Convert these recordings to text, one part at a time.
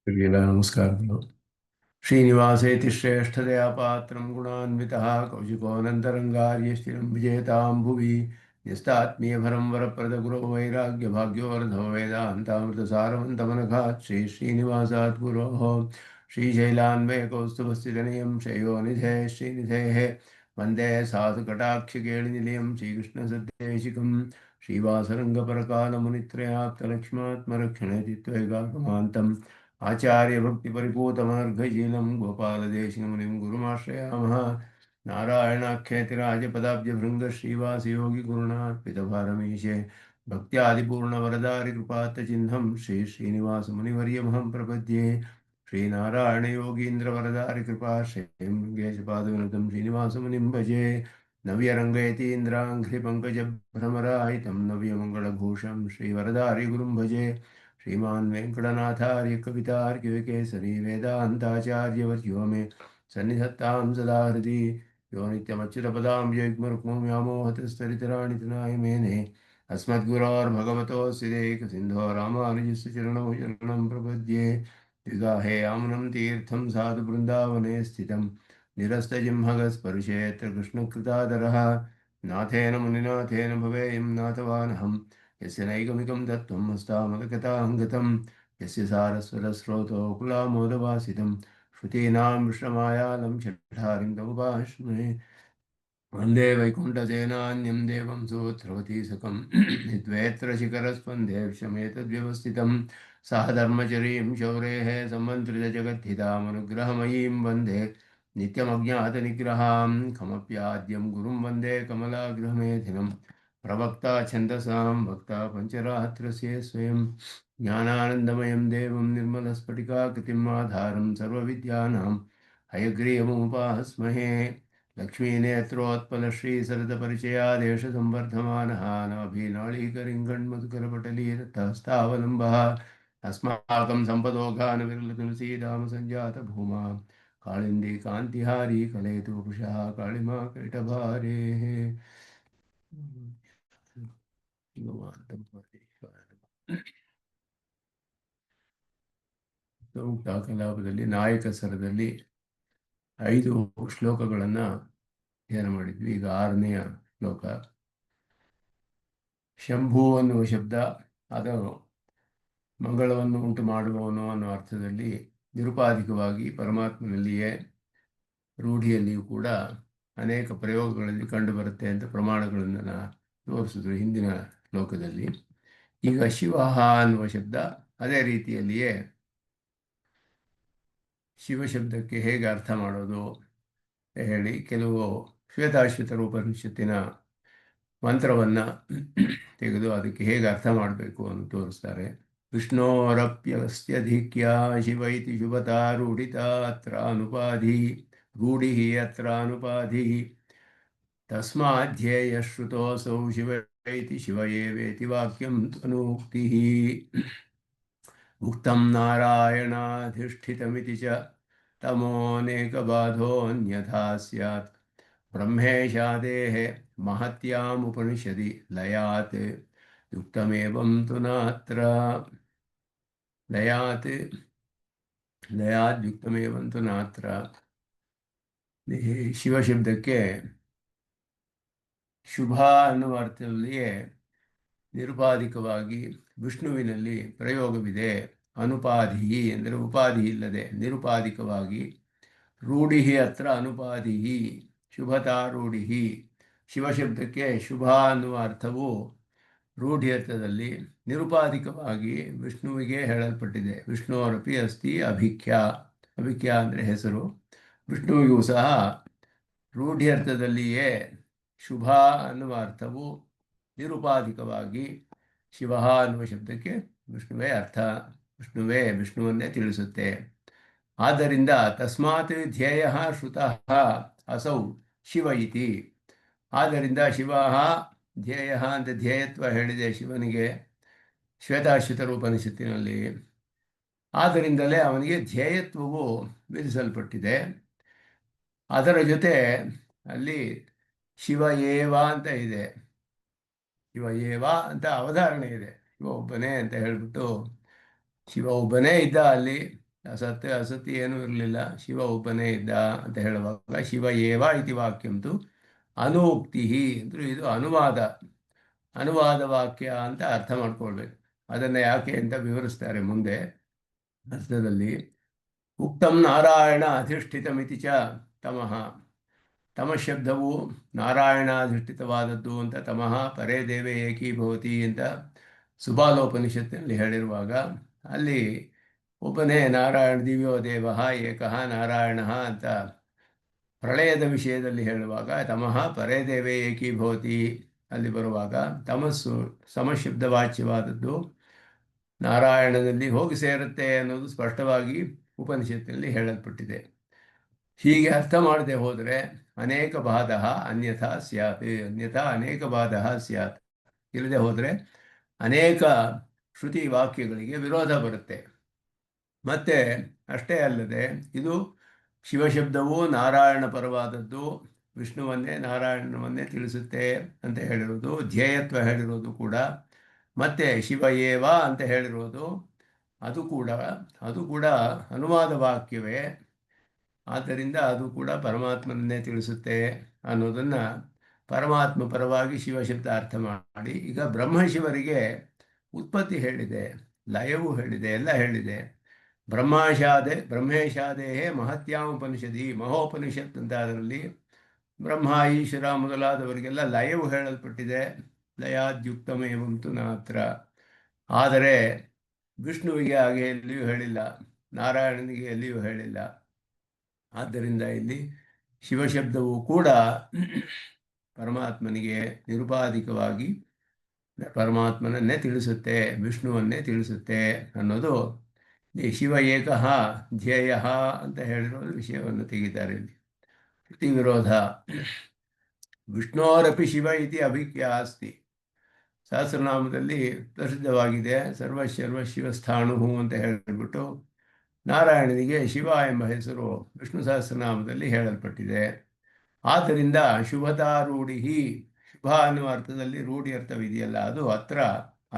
ಎಲ್ಲ ನಮಸ್ಕಾರಗಳು. ಶ್ರೀನಿವಾಸೇತಿ ಶ್ರೇಷ್ಠದಯ ಪಾತ್ರಂ ಗುಣಾನ್ವಿತಃ ಕೌಶಿಕೋನಂತರಂಗಾರ್ಯಶ್ಚಿರಂ ವಿಜೇತಾಂ ಭುವಿ ನ್ಯಸ್ತಾತ್ಮೀಯಭರಂ ವರಪ್ರದ ಗುರೋ ವೈರಾಗ್ಯ ಭಾಗ್ಯೋರ್ಧವ ವೇದಾಂತಾಮೃತ ಸಾರವಂತಮನಘಾತ್ ಶ್ರೀ ಶ್ರೀನಿವಾಸಾತ್ ಗುರೋಃ ಶ್ರೀಶೈಲಾನ್ವಯ ಕೌಸ್ತುಭಸ್ಥಿತನಿಯಂ ಶ್ರೇಯೋನಿಧೇ ಶ್ರೀನಿಧೇಃ ವಂದೇ ಸಾಧುಕಟಾಕ್ಷಿಕೇಳಿನಿಲಯಂ ಶ್ರೀಕೃಷ್ಣ ಸದ್ದೇಶಿಕಂ ಶ್ರೀವಾಸರಂಗಪರಕಾಲಮುನಿತ್ರಯಾಪ್ತಲಕ್ಷ್ಮಾತ್ಮರಕ್ಷಣೆ ಚಿತ್ವೈಕಾಕಮಾಂತಂ ಆಚಾರ್ಯ ಭಕ್ತಿ ಪರಿಪೂತಮಾರ್ಗಶೀಲಂ ಗೋಪಾಲದೇಶಿಕಮುನಿಂ ಗುರುಮಾಶ್ರಯಾಮಃ. ನಾರಾಯಣಾಖ್ಯೇತಿರಾಜಪದಾಬ್ಜಭೃಂಗ ಶ್ರೀವಾಸಯೋಗಿ ಗುರುಣಾರ್ಪಿತಭಾರಮೀಶೆ ಭಕ್ತ್ಯಾದಿಪೂರ್ಣವರದಾರಿ ಕೃಪಾತ್ತಚಿಹ್ನಂ ಶ್ರೀ ಶ್ರೀನಿವಾಸಮುನಿವರ್ಯಮಹಂ ಪ್ರಪದ್ಯೆ. ಶ್ರೀನಾರಾಯಣಯೋಗೀಂದ್ರವರದಾರಿ ಕೃಪಾಶ್ರಯಂ ಲಿಂಗೇಶಪಾದವಿನುತಂ ಶ್ರೀನಿವಾಸಮುನಿಂ ಭಜೆ. ನವ್ಯರಂಗಯತೀಂದ್ರಾಂಘ್ರಿಪಂಕಜಭ್ರಮರಾಯಿತಂ ನವ್ಯಮಂಗಳಭೂಷಂ ಶ್ರೀವರದಾರಿ ಗುರುಂ ಭಜೆ. श्रीमान् वेंकटनाथार्य कवितार्किकेसरी वेदांताचार्यवर्यो मे सन्निधत्तां सदा हृदि यो नित्यमच्युतपदां युग्मरुक्मं व्यामोहतस्तरितराणि तनाय मेने अस्मद्गुरोर्भगवतोऽस्य देकसिन्धो रामानुजस्य चरणौ शरणं प्रपद्ये. विगाहे आमनं तीर्थं साधु बृन्दावने स्थितं निरस्तजिह्मगस्पर्शेऽत्र कृष्णकृतादरः नाथेन मुनिनाथेन भवेयं नाथवानहं यस्य नैगमिकं तत्त्वं हस्तामलकथाङ्गतं यस्य सारस्वतस्रोतोकुलामोदवासितं श्रुतीनां विश्रमायालं षट्ठारिं तमुपाश्रमे. वन्दे वैकुण्ठसेनान्यं देवं सूत्रवतीसकं द्वैत्र शिखरस्पन्दे विषमेतद्व्यवस्थितं सह धर्मचरीं शौरेः सम्मन्त्रितजगद्धितामनुग्रहमयीं वन्दे नित्यमज्ञातनिग्रहां कमप्याद्यं गुरुं वन्दे कमलाग्रहमेधिनं प्रवक्ता छन्दसां वक्ता पञ्चरात्रस्य स्वयं ज्ञानानन्दमयं देवं निर्मलस्फटिकाकृतिम् आधारं सर्वविद्यानां हयग्रीवमुपास्महे. लक्ष्मीनेत्रोत्पलश्रीसरदपरिचयादेशसंवर्धमानः नाभिनाळीकरिङ्गण्मधुकरपटलीरथहस्तावलम्बः अस्माकं सम्पदोघानविरलतुलसीदामसञ्जातभूमा काळिन्दी कान्तिहारी कलयतु वपुषः काळिमा कैटभारेः. ಮುಕ್ತ ಕಲಾಪದಲ್ಲಿ ನಾಯಕ ಸರದಲ್ಲಿ 5 ಶ್ಲೋಕಗಳನ್ನು ಧ್ಯಾನ ಮಾಡಿದ್ವಿ. ಈಗ 6ನೆಯ ಶ್ಲೋಕ. ಶಂಭು ಅನ್ನುವ ಶಬ್ದ ಅದು ಮಂಗಳವನ್ನು ಉಂಟು ಮಾಡುವವನು ಅನ್ನೋ ಅರ್ಥದಲ್ಲಿ ನಿರುಪಾಧಿಕವಾಗಿ ಪರಮಾತ್ಮನಲ್ಲಿಯೇ ರೂಢಿಯಲ್ಲಿಯೂ ಕೂಡ ಅನೇಕ ಪ್ರಯೋಗಗಳಲ್ಲಿ ಕಂಡುಬರುತ್ತೆ ಅಂತ ಪ್ರಮಾಣಗಳನ್ನು ತೋರಿಸಿದ್ರು ಹಿಂದಿನ ಶ್ಲೋಕದಲ್ಲಿ. ಈಗ ಶಿವ ಅನ್ನುವ ಶಬ್ದ ಅದೇ ರೀತಿಯಲ್ಲಿಯೇ ಶಿವಶಬ್ದಕ್ಕೆ ಹೇಗೆ ಅರ್ಥ ಮಾಡೋದು ಹೇಳಿ ಕೆಲವು ಶ್ವೇತಾಶ್ವತರ ಉಪನಿಷತ್ತಿನ ಮಂತ್ರವನ್ನು ತೆಗೆದು ಅದಕ್ಕೆ ಹೇಗೆ ಅರ್ಥ ಮಾಡಬೇಕು ಅಂತ ತೋರಿಸ್ತಾರೆ. ವಿಷ್ಣೋರಪ್ಯಸ್ತ್ಯಧಿಕ್ಯ ಶಿವ ಇತಿ ಶುಭತಾ ರೂಢಿತ ಅತ್ರ ಅನುಪಾಧಿ ರೂಢಿ ಅತ್ರ ಅನುಪಾಧಿ ತಸ್ಮಾಧ್ಯೇಯ ಶ್ರುತೋಸೌ ಶಿವ ಇತಿ ಶಿವ ಏವೇತಿ ವಾಕ್ಯಂ ತ್ವನೂಕ್ತಿ ಉಕ್ತಂ ನಾರಾಯಣಾಧಿಷ್ಠಿತಮಿತಿ ಚ ತಮೋನೇಕಬಾಧೋನ್ಯಥಾ ಸ್ಯಾತ್ ಬ್ರಹ್ಮೇಶಾದೇಃ ಮಹತ್ಯಾಮುಪನಿಷದಿ ಲಯಾತ್ ಯುಕ್ತಮೇವಂ ತು ನಾತ್ರ ಲಯಾತ್ ಯುಕ್ತಮೇವಂ ತು ನಾತ್ರ. ಶಿವಶಬ್ದಕ್ಕೆ ಶುಭ ಅನ್ನುವ ಅರ್ಥದಲ್ಲಿಯೇ ನಿರುಪಾಧಿಕವಾಗಿ ವಿಷ್ಣುವಿನಲ್ಲಿ ಪ್ರಯೋಗವಿದೆ. ಅನುಪಾಧಿ ಅಂದರೆ ಉಪಾಧಿ ಇಲ್ಲದೆ ನಿರುಪಾಧಿಕವಾಗಿ. ರೂಢಿ ಅತ್ರ ಅನುಪಾಧಿ ಶುಭತಾ ರೂಢಿ. ಶಿವಶಬ್ದಕ್ಕೆ ಶುಭ ಅನ್ನುವ ಅರ್ಥವು ರೂಢಿ ಅರ್ಥದಲ್ಲಿ ನಿರುಪಾಧಿಕವಾಗಿ ವಿಷ್ಣುವಿಗೆ ಹೇಳಲ್ಪಟ್ಟಿದೆ. ವಿಷ್ಣುವರಪಿ ಅಸ್ತಿ ಅಭಿಖ್ಯ. ಅಭಿಖ್ಯ ಅಂದರೆ ಹೆಸರು. ವಿಷ್ಣುವಿಗೂ ಸಹ ರೂಢಿ ಅರ್ಥದಲ್ಲಿಯೇ ಶುಭ ಅನ್ನುವ ಅರ್ಥವು ನಿರುಪಾಧಿಕವಾಗಿ ಶಿವ ಅನ್ನುವ ಶಬ್ದಕ್ಕೆ ವಿಷ್ಣುವೇ ಅರ್ಥ. ವಿಷ್ಣುವನ್ನೇ ತಿಳಿಸುತ್ತೆ. ಆದ್ದರಿಂದ ತಸ್ಮಾತ್ ಧ್ಯೇಯ ಶ್ರುತಃ ಅಸೌ ಶಿವ ಇತಿ. ಆದ್ದರಿಂದ ಶಿವ ಧ್ಯೇಯ ಅಂತ ಧ್ಯೇಯತ್ವ ಹೇಳಿದೆ ಶಿವನಿಗೆ ಶ್ವೇತಾಶ್ವತರ ಉಪನಿಷತ್ತಿನಲ್ಲಿ. ಆದ್ದರಿಂದಲೇ ಅವನಿಗೆ ಧ್ಯೇಯತ್ವವು ವಿಧಿಸಲ್ಪಟ್ಟಿದೆ. ಅದರ ಜೊತೆ ಅಲ್ಲಿ ಶಿವ ಏವ ಅಂತ ಇದೆ. ಶಿವ ಏವ ಅಂತ ಅವಧಾರಣೆ ಇದೆ. ಶಿವ ಒಬ್ಬನೇ ಅಂತ ಹೇಳಿಬಿಟ್ಟು ಶಿವ ಒಬ್ಬನೇ ಇದ್ದ ಅಲ್ಲಿ ಅಸತ್ ಅಸತಿ ಏನೂ ಇರಲಿಲ್ಲ, ಶಿವ ಒಬ್ಬನೇ ಇದ್ದ ಅಂತ ಹೇಳುವಾಗ ಶಿವ ಏವ ಇತಿ ವಾಕ್ಯಂತು ಅನೂಕ್ತಿ ಅಂದರೆ ಇದು ಅನುವಾದ ವಾಕ್ಯ ಅಂತ ಅರ್ಥ ಮಾಡ್ಕೊಳ್ಬೇಕು. ಅದನ್ನು ಯಾಕೆ ಅಂತ ವಿವರಿಸ್ತಾರೆ ಮುಂದೆ ಅರ್ಥದಲ್ಲಿ. ಉಕ್ತಂ ನಾರಾಯಣ ಅಧಿಷ್ಠಿತಮಿತಿ ಚ ತಮಃ. ತಮಶಬ್ದವು ನಾರಾಯಣಾಧಿಷ್ಠಿತವಾದದ್ದು ಅಂತ, ತಮಃ ಪರೇ ದೇವೇ ಏಕೀಭವತಿ ಅಂತ ಸುಬಾಲೋಪನಿಷತ್ತಿನಲ್ಲಿ ಹೇಳಿರುವಾಗ, ಅಲ್ಲಿ ಒಬ್ಬನೇ ನಾರಾಯಣ ದಿವ್ಯೋ ದೇವ ಏಕಃ ನಾರಾಯಣ ಅಂತ ಪ್ರಳಯದ ವಿಷಯದಲ್ಲಿ ಹೇಳುವಾಗ ತಮಃ ಪರೇ ದೇವೇ ಏಕೀಭವತಿ ಅಲ್ಲಿ ಬರುವಾಗ ತಮಸ್ಸು ಸಮಶಬ್ದವಾಚ್ಯವಾದದ್ದು ನಾರಾಯಣನಲ್ಲಿ ಹೋಗಿ ಸೇರುತ್ತೆ ಅನ್ನೋದು ಸ್ಪಷ್ಟವಾಗಿ ಉಪನಿಷತ್ತಿನಲ್ಲಿ ಹೇಳಲ್ಪಟ್ಟಿದೆ. ಹೀಗೆ ಅರ್ಥ ಮಾಡದೆ ಹೋದರೆ ಅನೇಕ ಬಾಧ ಅನ್ಯಥಾ ಸ್ಯಾತ್, ಅನ್ಯಥಾ ಅನೇಕ ಬಾಧ ಸ್ಯಾತ್, ಇಲ್ಲದೆ ಹೋದರೆ ಅನೇಕ ಶ್ರುತಿ ವಾಕ್ಯಗಳಿಗೆ ವಿರೋಧ ಬರುತ್ತೆ. ಮತ್ತೆ ಅಷ್ಟೇ ಅಲ್ಲದೆ ಇದು ಶಿವಶಬ್ದವು ನಾರಾಯಣ ಪರವಾದದ್ದು, ವಿಷ್ಣುವನ್ನೇ ನಾರಾಯಣವನ್ನೇ ತಿಳಿಸುತ್ತೆ ಅಂತ ಹೇಳಿರೋದು, ಧ್ಯೇಯತ್ವ ಹೇಳಿರೋದು ಕೂಡ, ಮತ್ತೆ ಶಿವ ಏವ ಅಂತ ಹೇಳಿರೋದು ಅದು ಕೂಡ ಅನುವಾದ ವಾಕ್ಯವೇ. ಆದ್ದರಿಂದ ಅದು ಕೂಡ ಪರಮಾತ್ಮನನ್ನೇ ತಿಳಿಸುತ್ತೆ ಅನ್ನೋದನ್ನು ಪರಮಾತ್ಮ ಪರವಾಗಿ ಶಿವಶಬ್ದ ಅರ್ಥ ಮಾಡಿ, ಈಗ ಬ್ರಹ್ಮಶಿವರಿಗೆ ಉತ್ಪತ್ತಿ ಹೇಳಿದೆ, ಲಯವೂ ಹೇಳಿದೆ, ಎಲ್ಲ ಹೇಳಿದೆ. ಬ್ರಹ್ಮೇಶಾದೇ ಮಹತ್ಯಾಮೋಪನಿಷದಿ, ಮಹೋಪನಿಷತ್ ಅಂತ ಅದರಲ್ಲಿ ಬ್ರಹ್ಮ ಈಶ್ವರ ಮೊದಲಾದವರಿಗೆಲ್ಲ ಲಯವು ಹೇಳಲ್ಪಟ್ಟಿದೆ. ಲಯಾದ್ಯುಕ್ತಮೇವಂತು ನಾತ್ರ. ಆದರೆ ವಿಷ್ಣುವಿಗೆ ಹಾಗೆ ಎಲ್ಲಿಯೂ ಹೇಳಿಲ್ಲ, ನಾರಾಯಣನಿಗೆ ಎಲ್ಲಿಯೂ ಹೇಳಿಲ್ಲ. ಆದ್ದರಿಂದ ಇಲ್ಲಿ ಶಿವಶಬ್ದವು ಕೂಡ ಪರಮಾತ್ಮನಿಗೆ ನಿರುಪಾಧಿಕವಾಗಿ ಪರಮಾತ್ಮನನ್ನೇ ತಿಳಿಸುತ್ತೆ, ವಿಷ್ಣುವನ್ನೇ ತಿಳಿಸುತ್ತೆ ಅನ್ನೋದು ಈ ಶಿವ ಏಕಃ ಧ್ಯೇಯ ಅಂತ ಹೇಳಿರೋ ವಿಷಯವನ್ನು ತೆಗಿತಾರೆ ಇಲ್ಲಿ. ಶ್ರುತಿ ವಿರೋಧ. ವಿಷ್ಣೋರಪಿ ಶಿವ ಇತಿ ಅಭಿಖ್ಯ ಅಸ್ತಿ. ಸಹಸ್ರನಾಮದಲ್ಲಿ ಪ್ರಸಿದ್ಧವಾಗಿದೆ ಸರ್ವಶರ್ವ ಶಿವಸ್ಥಾಣು ಅಂತ ಹೇಳಿಬಿಟ್ಟು ನಾರಾಯಣನಿಗೆ ಶಿವ ಎಂಬ ಹೆಸರು ವಿಷ್ಣು ಸಹಸ್ರನಾಮದಲ್ಲಿ ಹೇಳಲ್ಪಟ್ಟಿದೆ. ಆದ್ದರಿಂದ ಶುಭತಾರೂಢಿ, ಶುಭ ಅನ್ನುವ ಅರ್ಥದಲ್ಲಿ ರೂಢಿ ಅರ್ಥವಿದೆಯಲ್ಲ, ಅದು ಅತ್ರ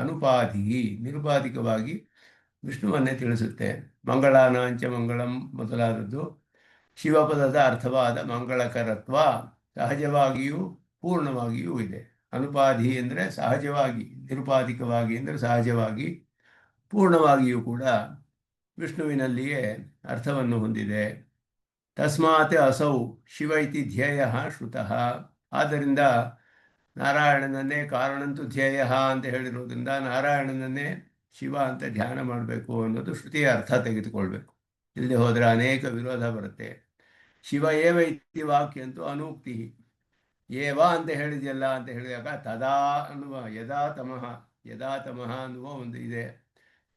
ಅನುಪಾಧಿ, ನಿರುಪಾಧಿಕವಾಗಿ ವಿಷ್ಣುವನ್ನೇ ತಿಳಿಸುತ್ತೆ. ಮಂಗಳಾನಾಂಚ ಮಂಗಳಂ ಮೊದಲಾದದ್ದು ಶಿವಪದದ ಅರ್ಥವಾದ ಮಂಗಳಕರತ್ವ ಸಹಜವಾಗಿಯೂ ಪೂರ್ಣವಾಗಿಯೂ ಇದೆ. ಅನುಪಾಧಿ ಅಂದರೆ ಸಹಜವಾಗಿ, ನಿರುಪಾಧಿಕವಾಗಿ ಅಂದರೆ ಸಹಜವಾಗಿ, ಪೂರ್ಣವಾಗಿಯೂ ಕೂಡ ವಿಷ್ಣುವಿನಲ್ಲಿಯೇ ಅರ್ಥವನ್ನು ಹೊಂದಿದೆ. ತಸ್ಮಾತ್ ಅಸೌ ಶಿವ ಇತಿ ಧ್ಯೇಯ ಶ್ರುತಃ. ಆದ್ದರಿಂದ ನಾರಾಯಣನನ್ನೇ ಕಾರಣಂತೂ ಧ್ಯೇಯ ಅಂತ ಹೇಳಿರೋದ್ರಿಂದ ನಾರಾಯಣನನ್ನೇ ಶಿವ ಅಂತ ಧ್ಯಾನ ಮಾಡಬೇಕು ಅನ್ನೋದು ಶ್ರುತಿಯ ಅರ್ಥ ತೆಗೆದುಕೊಳ್ಬೇಕು. ಇಲ್ಲದೆ ಹೋದರೆ ಅನೇಕ ವಿರೋಧ ಬರುತ್ತೆ. ಶಿವ ಏವ ಇತಿ ವಾಕ್ಯಂತೂ ಅನೂಕ್ತಿ. ಏವ ಅಂತ ಹೇಳಿದೆಯಲ್ಲ ಅಂತ ಹೇಳಿದಾಗ ತದಾ ಅನ್ನುವ ಯದಾ ತಮಃ ಅನ್ನುವ ಒಂದು ಇದೆ.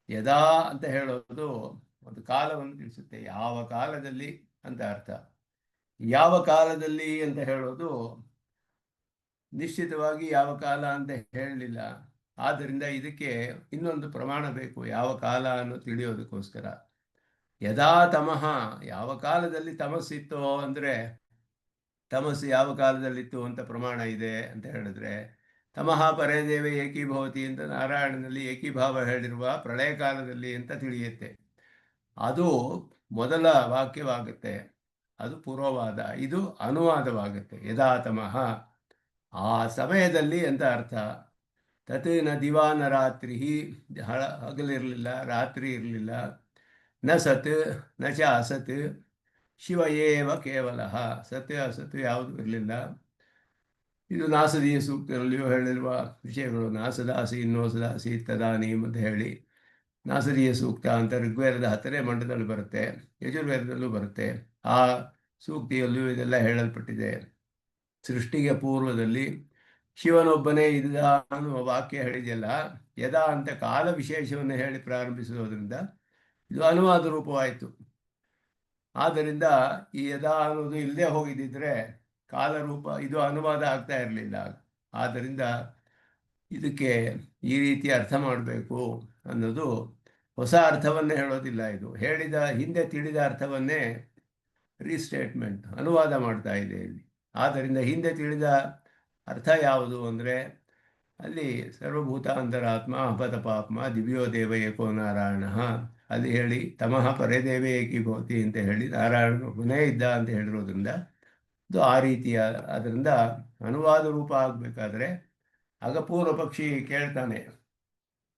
ಯದಾ ಅಂತ ಹೇಳೋದು ಒಂದು ಕಾಲವನ್ನು ತಿಳಿಸುತ್ತೆ, ಯಾವ ಕಾಲದಲ್ಲಿ ಅಂತ ಅರ್ಥ. ಯಾವ ಕಾಲದಲ್ಲಿ ಅಂತ ಹೇಳೋದು ನಿಶ್ಚಿತವಾಗಿ ಯಾವ ಕಾಲ ಅಂತ ಹೇಳಲಿಲ್ಲ. ಆದ್ದರಿಂದ ಇದಕ್ಕೆ ಇನ್ನೊಂದು ಪ್ರಮಾಣ ಬೇಕು, ಯಾವ ಕಾಲ ಅನ್ನೋ ತಿಳಿಯೋದಕ್ಕೋಸ್ಕರ. ಯದಾ ತಮಃ, ಯಾವ ಕಾಲದಲ್ಲಿ ತಮಸ್ಸಿತ್ತೋ ಅಂದರೆ ತಮಸ್ಸು ಯಾವ ಕಾಲದಲ್ಲಿತ್ತು ಅಂತ ಪ್ರಮಾಣ ಇದೆ ಅಂತ ಹೇಳಿದ್ರೆ, ತಮಃ ಪರೇ ದೇವೇ ಏಕೀಭವತಿ ಅಂತ ನಾರಾಯಣನಲ್ಲಿ ಏಕೀಭಾವ ಹೇಳಿರುವ ಪ್ರಳಯ ಕಾಲದಲ್ಲಿ ಅಂತ ತಿಳಿಯುತ್ತೆ. ಅದು ಮೊದಲ ವಾಕ್ಯವಾಗುತ್ತೆ, ಅದು ಪೂರ್ವವಾದ, ಇದು ಅನುವಾದವಾಗುತ್ತೆ. ಯದಾ ತಮಃ, ಆ ಸಮಯದಲ್ಲಿ ಅಂತ ಅರ್ಥ. ತತ್ ನ ದಿವಾ ನ ರಾತ್ರಿ, ಹಗಲಿರಲಿಲ್ಲ ರಾತ್ರಿ ಇರಲಿಲ್ಲ. ನ ಸತ್ ನ ಚ ಅಸತ್ ಶಿವ ಏವ ಕೇವಲ. ಸತ್ ಅಸತ್ ಯಾವುದೂ ಇರಲಿಲ್ಲ. ಇದು ನಾಸದೀಯ ಸೂಕ್ತದಲ್ಲಿಯೂ ಹೇಳಿರುವ ವಿಷಯಗಳು. ನಾಸದಾಸಿ ಇನ್ನೋಸದಾಸಿ ತದಾನೀಂ ಅಂತ ಹೇಳಿ ನಾಸದೀಯ ಸೂಕ್ತ ಅಂತ ಋಗ್ವೇದದ 10ನೇ ಮಂಡಲದಲ್ಲಿ ಬರುತ್ತೆ, ಯಜುರ್ವೇದದಲ್ಲೂ ಬರುತ್ತೆ. ಆ ಸೂಕ್ತಿಯಲ್ಲೂ ಇದೆಲ್ಲ ಹೇಳಲ್ಪಟ್ಟಿದೆ. ಸೃಷ್ಟಿಗೆ ಪೂರ್ವದಲ್ಲಿ ಶಿವನೊಬ್ಬನೇ ಇದ್ದ ಅನ್ನುವ ವಾಕ್ಯ ಹೇಳಿದೆಯಲ್ಲ, ಯದಾ ಅಂತ ಕಾಲ ವಿಶೇಷವನ್ನು ಹೇಳಿ ಪ್ರಾರಂಭಿಸುವುದರಿಂದ ಇದು ಅನುವಾದ ರೂಪವಾಯಿತು. ಆದ್ದರಿಂದ ಈ ಯದಾ ಅನ್ನೋದು ಇಲ್ಲದೆ ಹೋಗಿದ್ದಿದ್ರೆ ಕಾಲರೂಪ ಇದು ಅನುವಾದ ಆಗ್ತಾ ಇರಲಿಲ್ಲ. ಆದ್ದರಿಂದ ಇದಕ್ಕೆ ಈ ರೀತಿ ಅರ್ಥ ಮಾಡಬೇಕು ಅನ್ನೋದು ಹೊಸ ಅರ್ಥವನ್ನೇ ಹೇಳೋದಿಲ್ಲ. ಇದು ಹಿಂದೆ ತಿಳಿದ ಅರ್ಥವನ್ನೇ ರೀಸ್ಟೇಟ್ಮೆಂಟ್, ಅನುವಾದ ಮಾಡ್ತಾ ಇದೆ ಇಲ್ಲಿ. ಆದ್ದರಿಂದ ಹಿಂದೆ ತಿಳಿದ ಅರ್ಥ ಯಾವುದು ಅಂದರೆ ಅಲ್ಲಿ ಸರ್ವಭೂತ ಅಂತರಾತ್ಮ ಅಪತಪಾತ್ಮ ದಿವ್ಯೋ ದೇವ ಏಕೋ ನಾರಾಯಣ ಅಲ್ಲಿ ಹೇಳಿ ತಮಃ ಪರದೇವೇ ಏಕೀಭವತಿ ಅಂತ ಹೇಳಿ ನಾರಾಯಣನು ಒಬ್ಬನೇ ಇದ್ದ ಅಂತ ಹೇಳಿರೋದ್ರಿಂದ ಇದು ಆ ರೀತಿಯ ಅದರಿಂದ ಅನುವಾದ ರೂಪ ಆಗಬೇಕಾದ್ರೆ ಆಗ ಪೂರ್ವ ಪಕ್ಷಿ ಕೇಳ್ತಾನೆ,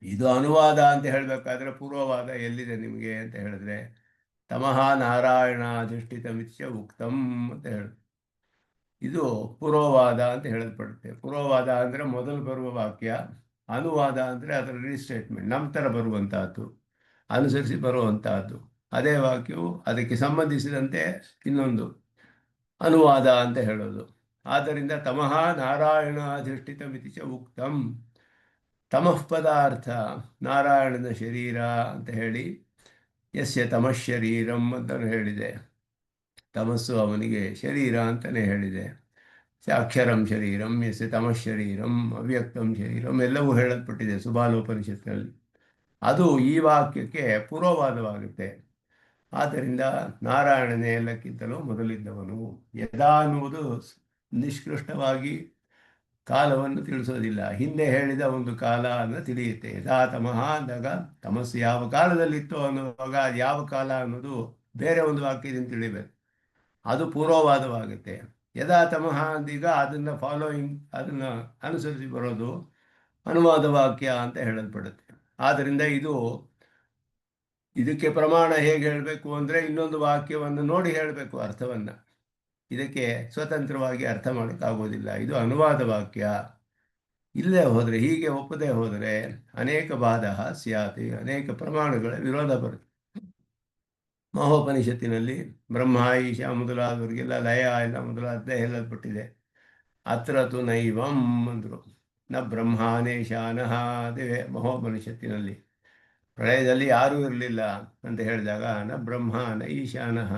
ಇದು ಅನುವಾದ ಅಂತ ಹೇಳಬೇಕಾದ್ರೆ ಪೂರ್ವವಾದ ಎಲ್ಲಿದೆ ನಿಮಗೆ ಅಂತ ಹೇಳಿದ್ರೆ ತಮಃ ನಾರಾಯಣಾಧಿಷ್ಠಿತ ಮಿತ್ಯ ಉಕ್ತಂ ಅಂತ ಹೇಳಿ ಇದು ಪೂರ್ವವಾದ ಅಂತ ಹೇಳಲ್ಪಡುತ್ತೆ. ಪೂರ್ವವಾದ ಅಂದರೆ ಮೊದಲು ಬರುವ ವಾಕ್ಯ, ಅನುವಾದ ಅಂದರೆ ಅದರ ರೀಸ್ಟೇಟ್ಮೆಂಟ್ ನಂತರ ಬರುವಂತಹದ್ದು, ಅನುಸರಿಸಿ ಬರುವಂತಹದ್ದು. ಅದೇ ವಾಕ್ಯವು ಅದಕ್ಕೆ ಸಂಬಂಧಿಸಿದಂತೆ ಇನ್ನೊಂದು ಅನುವಾದ ಅಂತ ಹೇಳೋದು. ಆದ್ದರಿಂದ ತಮಃ ನಾರಾಯಣಾಧಿಷ್ಠಿತ ಮಿತಿಚ ಉಕ್ತಂ, ತಮಃ ಪದಾರ್ಥ ನಾರಾಯಣನ ಶರೀರ ಅಂತ ಹೇಳಿ ಯಸ್ಯ ತಮಃ ಶರೀರಂ ಅಂತ ಹೇಳಿದೆ. ತಮಸ್ಸು ಅವನಿಗೆ ಶರೀರ ಅಂತಲೇ ಹೇಳಿದೆ. ಅಕ್ಷರಂ ಶರೀರಂ ಯಸ್ಯ ತಮಃ ಶರೀರಂ ಅವ್ಯಕ್ತಂ ಶರೀರಂ ಎಲ್ಲವೂ ಹೇಳಲ್ಪಟ್ಟಿದೆ ಸುಬಾಲೋಪನಿಷತ್ನಲ್ಲಿ. ಅದು ಈ ವಾಕ್ಯಕ್ಕೆ ಪೂರ್ವವಾದವಾಗುತ್ತೆ. ಆದ್ದರಿಂದ ನಾರಾಯಣನೇ ಎಲ್ಲಕ್ಕಿಂತಲೂ ಮೊದಲಿದ್ದವನು. ಯದಾ ಅನ್ನುವುದು ನಿಷ್ಕೃಷ್ಟವಾಗಿ ಕಾಲವನ್ನು ತಿಳಿಸೋದಿಲ್ಲ, ಹಿಂದೆ ಹೇಳಿದ ಒಂದು ಕಾಲ ಅನ್ನು ತಿಳಿಯುತ್ತೆ. ಯದಾ ತಮಃ ಅಂದಾಗ ತಮಸ್ಸು ಯಾವ ಕಾಲದಲ್ಲಿತ್ತು ಅನ್ನುವಾಗ ಯಾವ ಕಾಲ ಅನ್ನೋದು ಬೇರೆ ಒಂದು ವಾಕ್ಯದಿಂದ ತಿಳಿಬೇಕು, ಅದು ಪೂರ್ವವಾದವಾಗುತ್ತೆ. ಯದಾ ತಮಃ ಅಂದೀಗ ಅದನ್ನು ಫಾಲೋಯಿಂಗ್, ಅದನ್ನು ಅನುಸರಿಸಿ ಬರೋದು ಅನುವಾದ ವಾಕ್ಯ ಅಂತ ಹೇಳಲ್ಪಡುತ್ತೆ. ಆದ್ದರಿಂದ ಇದಕ್ಕೆ ಪ್ರಮಾಣ ಹೇಗೆ ಹೇಳಬೇಕು ಅಂದರೆ ಇನ್ನೊಂದು ವಾಕ್ಯವನ್ನು ನೋಡಿ ಹೇಳಬೇಕು ಅರ್ಥವನ್ನು. ಇದಕ್ಕೆ ಸ್ವತಂತ್ರವಾಗಿ ಅರ್ಥ ಮಾಡೋಕ್ಕಾಗೋದಿಲ್ಲ, ಇದು ಅನುವಾದ ವಾಕ್ಯ. ಇಲ್ಲದೆ ಹೋದರೆ, ಹೀಗೆ ಒಪ್ಪದೆ ಹೋದರೆ ಅನೇಕ ಬಾಧ ಸ್ಯಾತಿ, ಅನೇಕ ಪ್ರಮಾಣಗಳ ವಿರೋಧ ಬರುತ್ತೆ. ಮಹೋಪನಿಷತ್ತಿನಲ್ಲಿ ಬ್ರಹ್ಮ ಈಶ ಮೊದಲಾದವರಿಗೆಲ್ಲ ಲಯ ಎಲ್ಲ ಮೊದಲಾದ ಹೇಳಲ್ಪಟ್ಟಿದೆ. ಅತ್ರ ತು ನೈವಂ ಅಂದರು, ನ ಬ್ರಹ್ಮಾನೇಶಾನಃ, ಅದೇ ಮಹೋಪನಿಷತ್ತಿನಲ್ಲಿ ಪ್ರಳಯದಲ್ಲಿ ಯಾರೂ ಇರಲಿಲ್ಲ ಅಂತ ಹೇಳಿದಾಗ ನ ಬ್ರಹ್ಮ ನ ಈಶಾನಃ,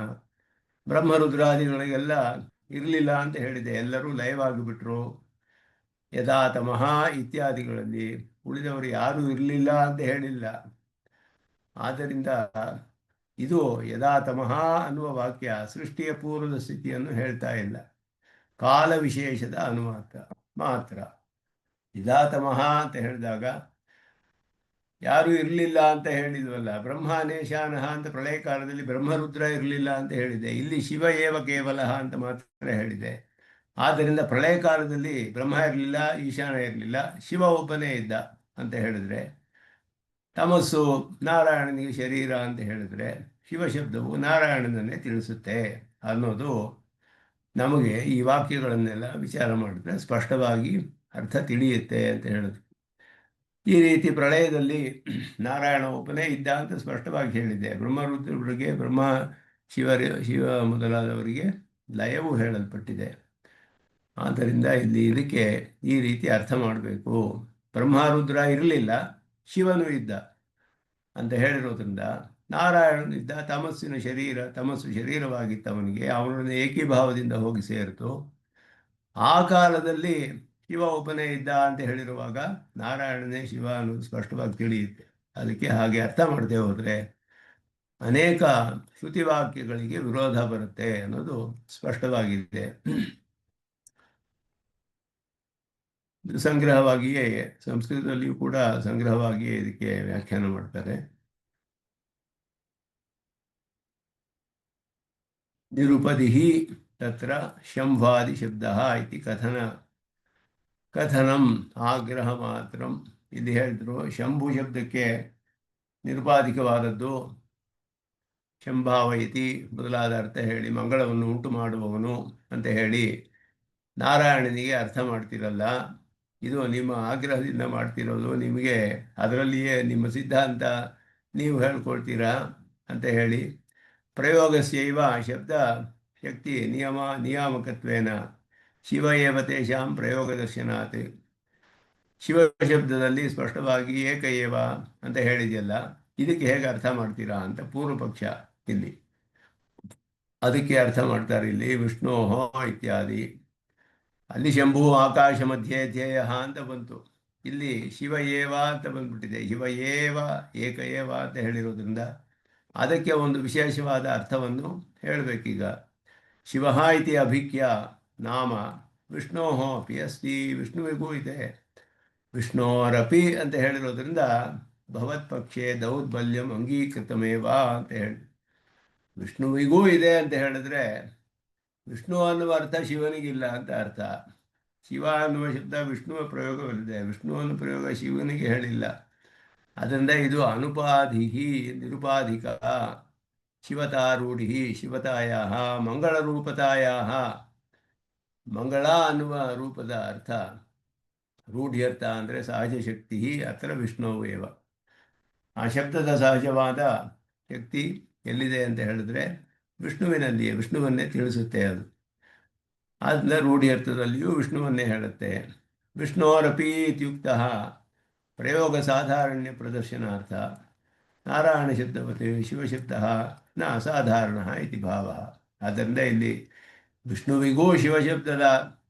ಬ್ರಹ್ಮರುದ್ರಾದಿಗಳಿಗೆಲ್ಲ ಇರಲಿಲ್ಲ ಅಂತ ಹೇಳಿದೆ, ಎಲ್ಲರೂ ಲಯವಾಗಿಬಿಟ್ರು. ಯದಾ ತಮಃ ಇತ್ಯಾದಿಗಳಲ್ಲಿ ಉಳಿದವರು ಯಾರೂ ಇರಲಿಲ್ಲ ಅಂತ ಹೇಳಿಲ್ಲ. ಆದ್ದರಿಂದ ಇದು ಯದಾ ತಮಃ ಅನ್ನುವ ವಾಕ್ಯ ಸೃಷ್ಟಿಯ ಪೂರ್ವದ ಸ್ಥಿತಿಯನ್ನು ಹೇಳ್ತಾ ಇಲ್ಲ, ಕಾಲ ವಿಶೇಷದ ಅನುವಾದ ಮಾತ್ರ. ಯದಾ ತಮಃ ಅಂತ ಹೇಳಿದಾಗ ಯಾರೂ ಇರಲಿಲ್ಲ ಅಂತ ಹೇಳಿದ್ವಲ್ಲ, ಬ್ರಹ್ಮಾನೇಶಾನಃ ಅಂತ ಪ್ರಳಯ ಕಾಲದಲ್ಲಿ ಬ್ರಹ್ಮರುದ್ರ ಇರಲಿಲ್ಲ ಅಂತ ಹೇಳಿದೆ, ಇಲ್ಲಿ ಶಿವ ಏವ ಕೇವಲ ಅಂತ ಮಾತ್ರ ಹೇಳಿದೆ. ಆದ್ದರಿಂದ ಪ್ರಳಯ ಕಾಲದಲ್ಲಿ ಬ್ರಹ್ಮ ಇರಲಿಲ್ಲ, ಈಶಾನ ಇರಲಿಲ್ಲ, ಶಿವ ಒಬ್ಬನೇ ಇದ್ದ ಅಂತ ಹೇಳಿದ್ರೆ, ತಮಸ್ಸು ನಾರಾಯಣನಿಗೆ ಶರೀರ ಅಂತ ಹೇಳಿದ್ರೆ ಶಿವಶಬ್ದವು ನಾರಾಯಣನನ್ನೇ ತಿಳಿಸುತ್ತೆ ಅನ್ನೋದು ನಮಗೆ ಈ ವಾಕ್ಯಗಳನ್ನೆಲ್ಲ ವಿಚಾರ ಮಾಡಿದ್ರೆ ಸ್ಪಷ್ಟವಾಗಿ ಅರ್ಥ ತಿಳಿಯುತ್ತೆ ಅಂತ ಹೇಳಿದ್ರು. ಈ ರೀತಿ ಪ್ರಳಯದಲ್ಲಿ ನಾರಾಯಣ ಒಬ್ಬನೇ ಇದ್ದ ಅಂತ ಸ್ಪಷ್ಟವಾಗಿ ಹೇಳಿದೆ. ಬ್ರಹ್ಮರುದ್ರರಿಗೆ, ಶಿವ ಮೊದಲಾದವರಿಗೆ ಲಯವೂ ಹೇಳಲ್ಪಟ್ಟಿದೆ. ಆದ್ದರಿಂದ ಇದಕ್ಕೆ ಈ ರೀತಿ ಅರ್ಥ ಮಾಡಬೇಕು. ಬ್ರಹ್ಮರುದ್ರ ಇರಲಿಲ್ಲ, ಶಿವನು ಇದ್ದ ಅಂತ ಹೇಳಿರೋದ್ರಿಂದ ನಾರಾಯಣನಿದ್ದ, ತಮಸ್ಸು ಶರೀರವಾಗಿತ್ತವನಿಗೆ, ಅವನನ್ನು ಏಕೀಭಾವದಿಂದ ಹೋಗಿ ಸೇರಿತು. ಆ ಕಾಲದಲ್ಲಿ ಶಿವ ಒಬ್ಬನೇ ಇದ್ದ ಅಂತ ಹೇಳಿರುವಾಗ ನಾರಾಯಣನೇ ಶಿವ ಅನ್ನೋದು ಸ್ಪಷ್ಟವಾಗಿ ತಿಳಿಯುತ್ತೆ. ಅದಕ್ಕೆ ಹಾಗೆ ಅರ್ಥ ಮಾಡದೆ ಹೋದರೆ ಅನೇಕ ಶ್ರುತಿವಾಕ್ಯಗಳಿಗೆ ವಿರೋಧ ಬರುತ್ತೆ ಅನ್ನೋದು ಸ್ಪಷ್ಟವಾಗಿದೆ. ಸಂಗ್ರಹವಾಗಿಯೇ ಸಂಸ್ಕೃತದಲ್ಲಿಯೂ ಕೂಡ ಸಂಗ್ರಹವಾಗಿಯೇ ಇದಕ್ಕೆ ವ್ಯಾಖ್ಯಾನ ಮಾಡ್ತಾರೆ. ನಿರುಪದಿ ತತ್ರ ಶಂಭಾದಿ ಶಬ್ದ ಇತಿ ಕಥನಂ ಆಗ್ರಹ ಮಾತ್ರ. ಇಲ್ಲಿ ಹೇಳಿದ್ರು ಶಂಭು ಶಬ್ದಕ್ಕೆ ನಿರುಪಾಧಿಕವಾದದ್ದು ಶಂಭಾವಯತಿ ಮೊದಲಾದ ಅರ್ಥ ಹೇಳಿ ಮಂಗಳವನ್ನು ಉಂಟು ಮಾಡುವವನು ಅಂತ ಹೇಳಿ ನಾರಾಯಣನಿಗೆ ಅರ್ಥ ಮಾಡ್ತಿರಲ್ಲ, ಇದು ನಿಮ್ಮ ಆಗ್ರಹದಿಂದ ಮಾಡ್ತಿರೋದು, ನಿಮಗೆ ಅದರಲ್ಲಿಯೇ ನಿಮ್ಮ ಸಿದ್ಧಾಂತ ನೀವು ಹೇಳ್ಕೊಳ್ತೀರಾ ಅಂತ ಹೇಳಿ ಪ್ರಯೋಗಸ್ಯೈವ ಶಬ್ದ ಶಕ್ತಿ ನಿಯಾಮಕತ್ವೇನ ಶಿವ ಏವ ತೇಷಾಂ ಪ್ರಯೋಗದರ್ಶನಾತ್. ಶಿವಶಬ್ದದಲ್ಲಿ ಸ್ಪಷ್ಟವಾಗಿ ಏಕಏವ ಅಂತ ಹೇಳಿದೆಯಲ್ಲ, ಇದಕ್ಕೆ ಹೇಗೆ ಅರ್ಥ ಮಾಡ್ತೀರಾ ಅಂತ ಪೂರ್ವಪಕ್ಷ. ಇಲ್ಲಿ ಅದಕ್ಕೆ ಅರ್ಥ ಮಾಡ್ತಾರೆ. ಇಲ್ಲಿ ವಿಷ್ಣೋಹೋ ಇತ್ಯಾದಿ, ಅಲ್ಲಿ ಶಂಭು ಆಕಾಶ ಮಧ್ಯೆ ಧ್ಯೇಯ ಅಂತ ಬಂತು, ಇಲ್ಲಿ ಶಿವ ಏವ ಅಂತ ಬಂದ್ಬಿಟ್ಟಿದೆ. ಶಿವ ಏವ ಏಕಏವ ಅಂತ ಹೇಳಿರೋದ್ರಿಂದ ಅದಕ್ಕೆ ಒಂದು ವಿಶೇಷವಾದ ಅರ್ಥವನ್ನು ಹೇಳಬೇಕೀಗ. ಶಿವ ಇತಿ ಅಭಿಖ್ಯ ನಾಮ ವಿಷ್ಣೋಹೋ ಅಪಿ ಅಸ್ತಿ, ವಿಷ್ಣುವಿಗೂ ಇದೆ. ವಿಷ್ಣೋರಪಿ ಅಂತ ಹೇಳಿರೋದ್ರಿಂದ ಭವತ್ಪಕ್ಷೆ ದೌರ್ಬಲ್ಯಂ ಅಂಗೀಕೃತಮೇವ ಅಂತ ಹೇಳಿ. ವಿಷ್ಣುವಿಗೂ ಇದೆ ಅಂತ ಹೇಳಿದ್ರೆ ವಿಷ್ಣು ಅನ್ನುವ ಅರ್ಥ ಶಿವನಿಗಿಲ್ಲ ಅಂತ ಅರ್ಥ. ಶಿವ ಅನ್ನುವ ಶಬ್ದ ವಿಷ್ಣುವ ಪ್ರಯೋಗವಿದೆ, ವಿಷ್ಣು ಅನ್ನುವ ಪ್ರಯೋಗ ಶಿವನಿಗೆ ಹೇಳಿಲ್ಲ. ಅದರಿಂದ ಇದು ಅನುಪಾಧಿಹಿ ನಿರುಪಾಧಿಕ ಶಿವತಾರೂಢಿ ಶಿವತಾಯ ಮಂಗಳರೂಪತಾಯ. ಮಂಗಳ ಅನ್ನುವ ರೂಪದ ಅರ್ಥ, ರೂಢ್ಯರ್ಥ ಅಂದರೆ ಸಹಜ ಶಕ್ತಿ, ಅತ್ರ ವಿಷ್ಣುವೇವ. ಆ ಶಬ್ದದ ಸಹಜವಾದ ಶಕ್ತಿ ಎಲ್ಲಿದೆ ಅಂತ ಹೇಳಿದ್ರೆ ವಿಷ್ಣುವಿನಲ್ಲಿಯೇ, ವಿಷ್ಣುವನ್ನೇ ತಿಳಿಸುತ್ತೆ ಅದು. ಆದ್ದರಿಂದ ರೂಢ್ಯರ್ಥದಲ್ಲಿಯೂ ವಿಷ್ಣುವನ್ನೇ ಹೇಳುತ್ತೆ. ವಿಷ್ಣೋರಪಿ ಇತ್ಯುಕ್ತ ಪ್ರಯೋಗ ಸಾಧಾರಣ್ಯ ಪ್ರದರ್ಶನಾರ್ಥ ನಾರಾಯಣ ಶಬ್ದವತೆ ಶಿವಶಬ್ದ ನ ಅಸಾಧಾರಣ ಇತಿ ಭಾವ. ಆದ್ದರಿಂದ ಇಲ್ಲಿ ವಿಷ್ಣುವಿಗೂ ಶಿವಶಬ್ದದ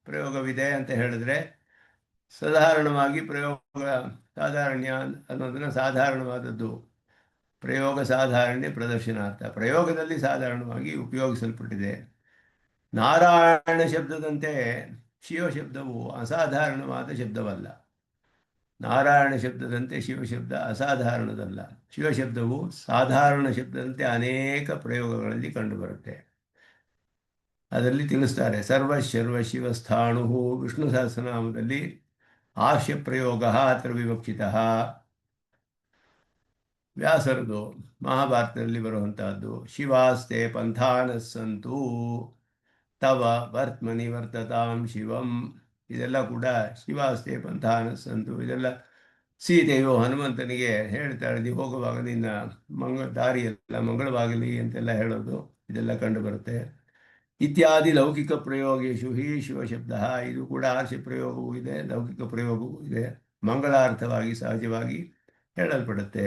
ಪ್ರಯೋಗವಿದೆ ಅಂತ ಹೇಳಿದ್ರೆ ಸಾಧಾರಣವಾಗಿ ಪ್ರಯೋಗ ಸಾಧಾರಣ್ಯ ಅನ್ನೋದನ್ನು ಸಾಧಾರಣವಾದದ್ದು, ಪ್ರಯೋಗ ಸಾಧಾರಣ್ಯ ಪ್ರದರ್ಶನಾರ್ಥ, ಪ್ರಯೋಗದಲ್ಲಿ ಸಾಧಾರಣವಾಗಿ ಉಪಯೋಗಿಸಲ್ಪಟ್ಟಿದೆ. ನಾರಾಯಣ ಶಬ್ದದಂತೆ ಶಿವಶಬ್ದವು ಅಸಾಧಾರಣವಾದ ಶಬ್ದವಲ್ಲ. ನಾರಾಯಣ ಶಬ್ದದಂತೆ ಶಿವಶಬ್ದ ಅಸಾಧಾರಣದಲ್ಲ. ಶಿವಶಬ್ದವು ಸಾಧಾರಣ ಶಬ್ದದಂತೆ ಅನೇಕ ಪ್ರಯೋಗಗಳಲ್ಲಿ ಕಂಡುಬರುತ್ತೆ. ಅದರಲ್ಲಿ ತಿಳಿಸ್ತಾರೆ, ಸರ್ವಶರ್ವ ಶಿವಸ್ಥಾಣು ವಿಷ್ಣು ಸಹಸ್ರನಾಮದಲ್ಲಿ ಆಶ್ಯ ಪ್ರಯೋಗ ಅತ್ರ ವಿವಕ್ಷಿತ. ವ್ಯಾಸರದು ಮಹಾಭಾರತದಲ್ಲಿ ಬರುವಂತಹದ್ದು, ಶಿವಾಸ್ತೆ ಪಂಥಾನಸ್ಸಂತು ತವ ವರ್ತಮನಿ ವರ್ತತಾಂ ಶಿವಂ. ಇದೆಲ್ಲ ಕೂಡ ಶಿವಾಸ್ತೆ ಪಂಥಾನಸ್ಸಂತು, ಇದೆಲ್ಲ ಸೀತೆಯು ಹನುಮಂತನಿಗೆ ಹೇಳ್ತಾಳೆ, ನೀವು ಹೋಗುವಾಗ ನಿನ್ನ ದಾರಿಯೆಲ್ಲ ಮಂಗಳವಾಗಲಿ ಅಂತೆಲ್ಲ ಹೇಳೋದು, ಇದೆಲ್ಲ ಕಂಡು ಬರುತ್ತೆ. ಇತ್ಯಾದಿ ಲೌಕಿಕ ಪ್ರಯೋಗೇಶು ಹಿ ಶಿವಶಬ್ದ. ಇದು ಕೂಡ ಆರ್ಷ ಪ್ರಯೋಗವೂ ಇದೆ, ಲೌಕಿಕ ಪ್ರಯೋಗವೂ ಇದೆ. ಮಂಗಳಾರ್ಥವಾಗಿ ಸಹಜವಾಗಿ ಹೇಳಲ್ಪಡುತ್ತೆ.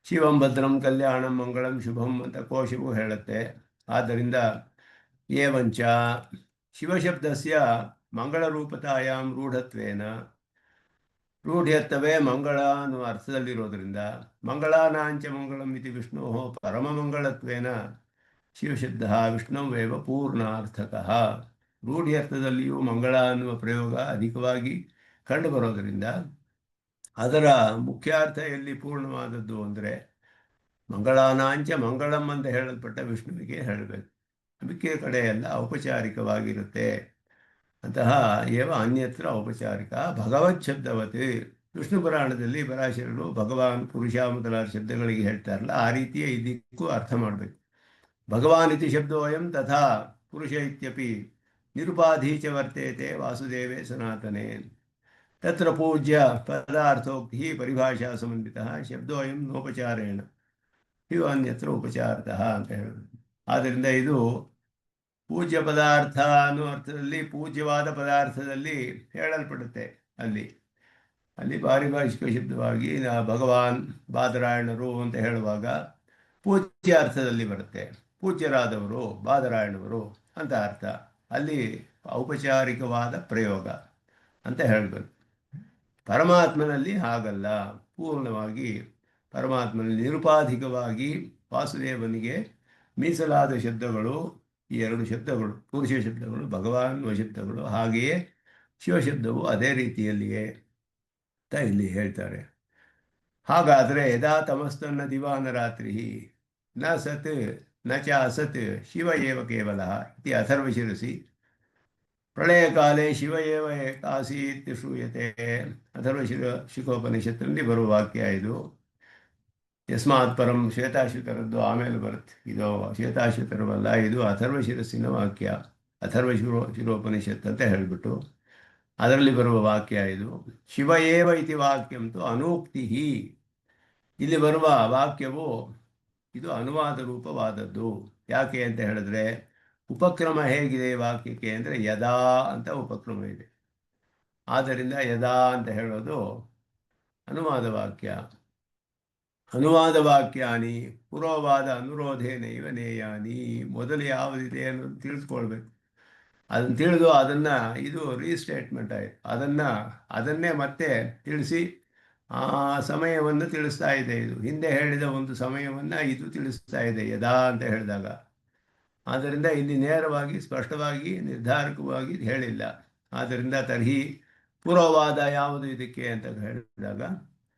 ಶಿವಂ ಭದ್ರಂ ಕಲ್ಯಾಣಂ ಮಂಗಳಂ ಶುಭಂ ಅಂತ ಕೋಶವು ಹೇಳುತ್ತೆ. ಆದ್ದರಿಂದ ಏವಂಚ ಶಿವಶಬ್ದಸ್ಯ ಮಂಗಳರೂಪತಾಯಾಂ ರೂಢತ್ವೇನ, ರೂಢ್ಯತ್ವೇ ಮಂಗಳ ಅನ್ನುವ ಅರ್ಥದಲ್ಲಿರೋದ್ರಿಂದ ಮಂಗಳಾನಾಂಚ ಮಂಗಳಂ ಇತಿ ವಿಷ್ಣು ಪರಮಮಂಗಳತ್ವೇನ ಶಿವಶಬ್ದ ವಿಷ್ಣುವೇವ ಪೂರ್ಣಾರ್ಥಕಃ. ರೂಢ್ಯರ್ಥದಲ್ಲಿಯೂ ಮಂಗಳ ಅನ್ನುವ ಪ್ರಯೋಗ ಅಧಿಕವಾಗಿ ಕಂಡುಬರೋದರಿಂದ ಅದರ ಮುಖ್ಯಾರ್ಥ ಎಲ್ಲಿ ಪೂರ್ಣವಾದದ್ದು ಅಂದರೆ ಮಂಗಳಾನಾಂಚ ಮಂಗಳಂ ಅಂತ ಹೇಳಲ್ಪಟ್ಟ ವಿಷ್ಣುವಿಗೆ ಹೇಳಬೇಕು. ಅದಕ್ಕೆ ಕಡೆ ಎಲ್ಲ ಔಪಚಾರಿಕವಾಗಿರುತ್ತೆ. ಅಂತಹ ಏವ ಅನ್ಯತ್ರ ಔಪಚಾರಿಕ ಭಗವತ್ ಶಬ್ದವತಿ. ವಿಷ್ಣು ಪುರಾಣದಲ್ಲಿ ಪರಾಶರರು ಭಗವಾನ್ ಪುರುಷ ಮೊದಲಾದ ಶಬ್ದಗಳಿಗೆ ಹೇಳ್ತಾರಲ್ಲ, ಆ ರೀತಿಯ ಇದಕ್ಕೂ ಅರ್ಥ ಮಾಡಬೇಕು. ಭಗವಾನ್ ಇತಿ ಶಬ್ದೋಯಂ ತಥಾ ಪುರುಷ ಇತ್ಯಪಿ ನಿರುಪಾಧಿ ಚ ವರ್ತೇತೆ ವಾಸುದೇವೇ ಸನಾತನೆ. ತತ್ರ ಪೂಜ್ಯ ಪದಾರ್ಥೋಕ್ತಿ ಪರಿಭಾಷಾ ಸಮನ್ವಿತ ಶಬ್ದೋಯಂ ನೋಪಚಾರೇಣ ಇವು ಅನ್ಯತ್ರ ಉಪಚಾರತಃ ಅಂತ ಹೇಳೋದು. ಆದ್ದರಿಂದ ಇದು ಪೂಜ್ಯ ಪದಾರ್ಥ ಅನ್ನೋ ಅರ್ಥದಲ್ಲಿ, ಪೂಜ್ಯವಾದ ಪದಾರ್ಥದಲ್ಲಿ ಹೇಳಲ್ಪಡುತ್ತೆ. ಅಲ್ಲಿ ಪಾರಿಭಾಷಿಕ ಶಬ್ದವಾಗಿ ಭಗವಾನ್ ಬಾದರಾಯಣರು ಅಂತ ಹೇಳುವಾಗ ಪೂಜ್ಯ ಅರ್ಥದಲ್ಲಿ ಬರುತ್ತೆ. ಪೂಜ್ಯರಾದವರು ಬಾದರಾಯಣವರು ಅಂತ ಅರ್ಥ. ಅಲ್ಲಿ ಔಪಚಾರಿಕವಾದ ಪ್ರಯೋಗ ಅಂತ ಹೇಳಬೇಕು. ಪರಮಾತ್ಮನಲ್ಲಿ ಹಾಗಲ್ಲ. ಪೂರ್ಣವಾಗಿ ಪರಮಾತ್ಮನಲ್ಲಿ ನಿರುಪಾಧಿಕವಾಗಿ ವಾಸುದೇವನಿಗೆ ಮೀಸಲಾದ ಶಬ್ದಗಳು ಈ ಎರಡು ಶಬ್ದಗಳು, ಪುರುಷ ಶಬ್ದಗಳು, ಭಗವಾನ್ ಶಬ್ದಗಳು. ಹಾಗೆಯೇ ಶಿವಶಬ್ದವು ಅದೇ ರೀತಿಯಲ್ಲಿಯೇ ಅಂತ ಇಲ್ಲಿ ಹೇಳ್ತಾರೆ. ಹಾಗಾದರೆ ಯದಾ ತಮಸ್ತನ್ನ ದಿವಾನ ರಾತ್ರಿ ನ ಸತ್ ನ ಚ ಅಸತ್ ಶಿವ ಏವ ಕೇವಲ ಇತಿ ಅಥರ್ವಶಿರಸಿ ಪ್ರಳಯ ಕಾಲೇ ಶಿವ ಏವ ಏಕಾಸೀತ್ ಶ್ರೂಯತೆ. ಶಿಖೋಪನಿಷತ್ತಿನಲ್ಲಿ ಬರುವ ವಾಕ್ಯ ಇದು. ಯಸ್ಮಾತ್ ಪರಂ ಶ್ವೇತಾಶ್ವತರದ್ದು ಆಮೇಲೆ ಬರುತ್ತೆ. ಇದು ಶ್ವೇತಾಶ್ವತರವಲ್ಲ, ಇದು ಅಥರ್ವಶಿರಸ್ಸಿನ ವಾಕ್ಯ. ಶಿರೋಪನಿಷತ್ ಅಂತ ಹೇಳಿಬಿಟ್ಟು ಅದರಲ್ಲಿ ಬರುವ ವಾಕ್ಯ ಇದು. ಶಿವ ಏವ ಇತಿ ವಾಕ್ಯಂತು ಅನೂಕ್ತಿ. ಇಲ್ಲಿ ಬರುವ ವಾಕ್ಯವು ಇದು ಅನುವಾದ ರೂಪವಾದದ್ದು. ಯಾಕೆ ಅಂತ ಹೇಳಿದ್ರೆ ಉಪಕ್ರಮ ಹೇಗಿದೆ ವಾಕ್ಯಕ್ಕೆ ಅಂದರೆ ಯದಾ ಅಂತ ಉಪಕ್ರಮ ಇದೆ. ಆದ್ದರಿಂದ ಯದಾ ಅಂತ ಹೇಳೋದು ಅನುವಾದ ವಾಕ್ಯ. ಅನುವಾದ ವಾಕ್ಯಾನಿ ಪುರೋವಾದ ಅನುರೋಧೇನೈವ ನೇಯಾನಿ. ಮೊದಲು ಯಾವುದಿದೆ ಅನ್ನೋದು ತಿಳಿದುಕೊಳ್ಬೇಕು. ಅದನ್ನು ತಿಳಿದು ಅದನ್ನು ಇದು ರೀಸ್ಟೇಟ್ಮೆಂಟ್ ಆಯಿತು. ಅದನ್ನೇ ಮತ್ತೆ ತಿಳಿಸಿ ಆ ಸಮಯವನ್ನು ತಿಳಿಸ್ತಾ ಇದೆ. ಇದು ಹಿಂದೆ ಹೇಳಿದ ಒಂದು ಸಮಯವನ್ನು ಇದು ತಿಳಿಸ್ತಾ ಇದೆ ಯದಾ ಅಂತ ಹೇಳಿದಾಗ. ಆದ್ದರಿಂದ ಇಲ್ಲಿ ನೇರವಾಗಿ ಸ್ಪಷ್ಟವಾಗಿ ನಿರ್ಧಾರಕವಾಗಿ ಹೇಳಿಲ್ಲ. ಆದ್ದರಿಂದ ತರ್ಹಿ ಪೂರ್ವವಾದ ಯಾವುದು ಇದಕ್ಕೆ ಅಂತ ಹೇಳಿದಾಗ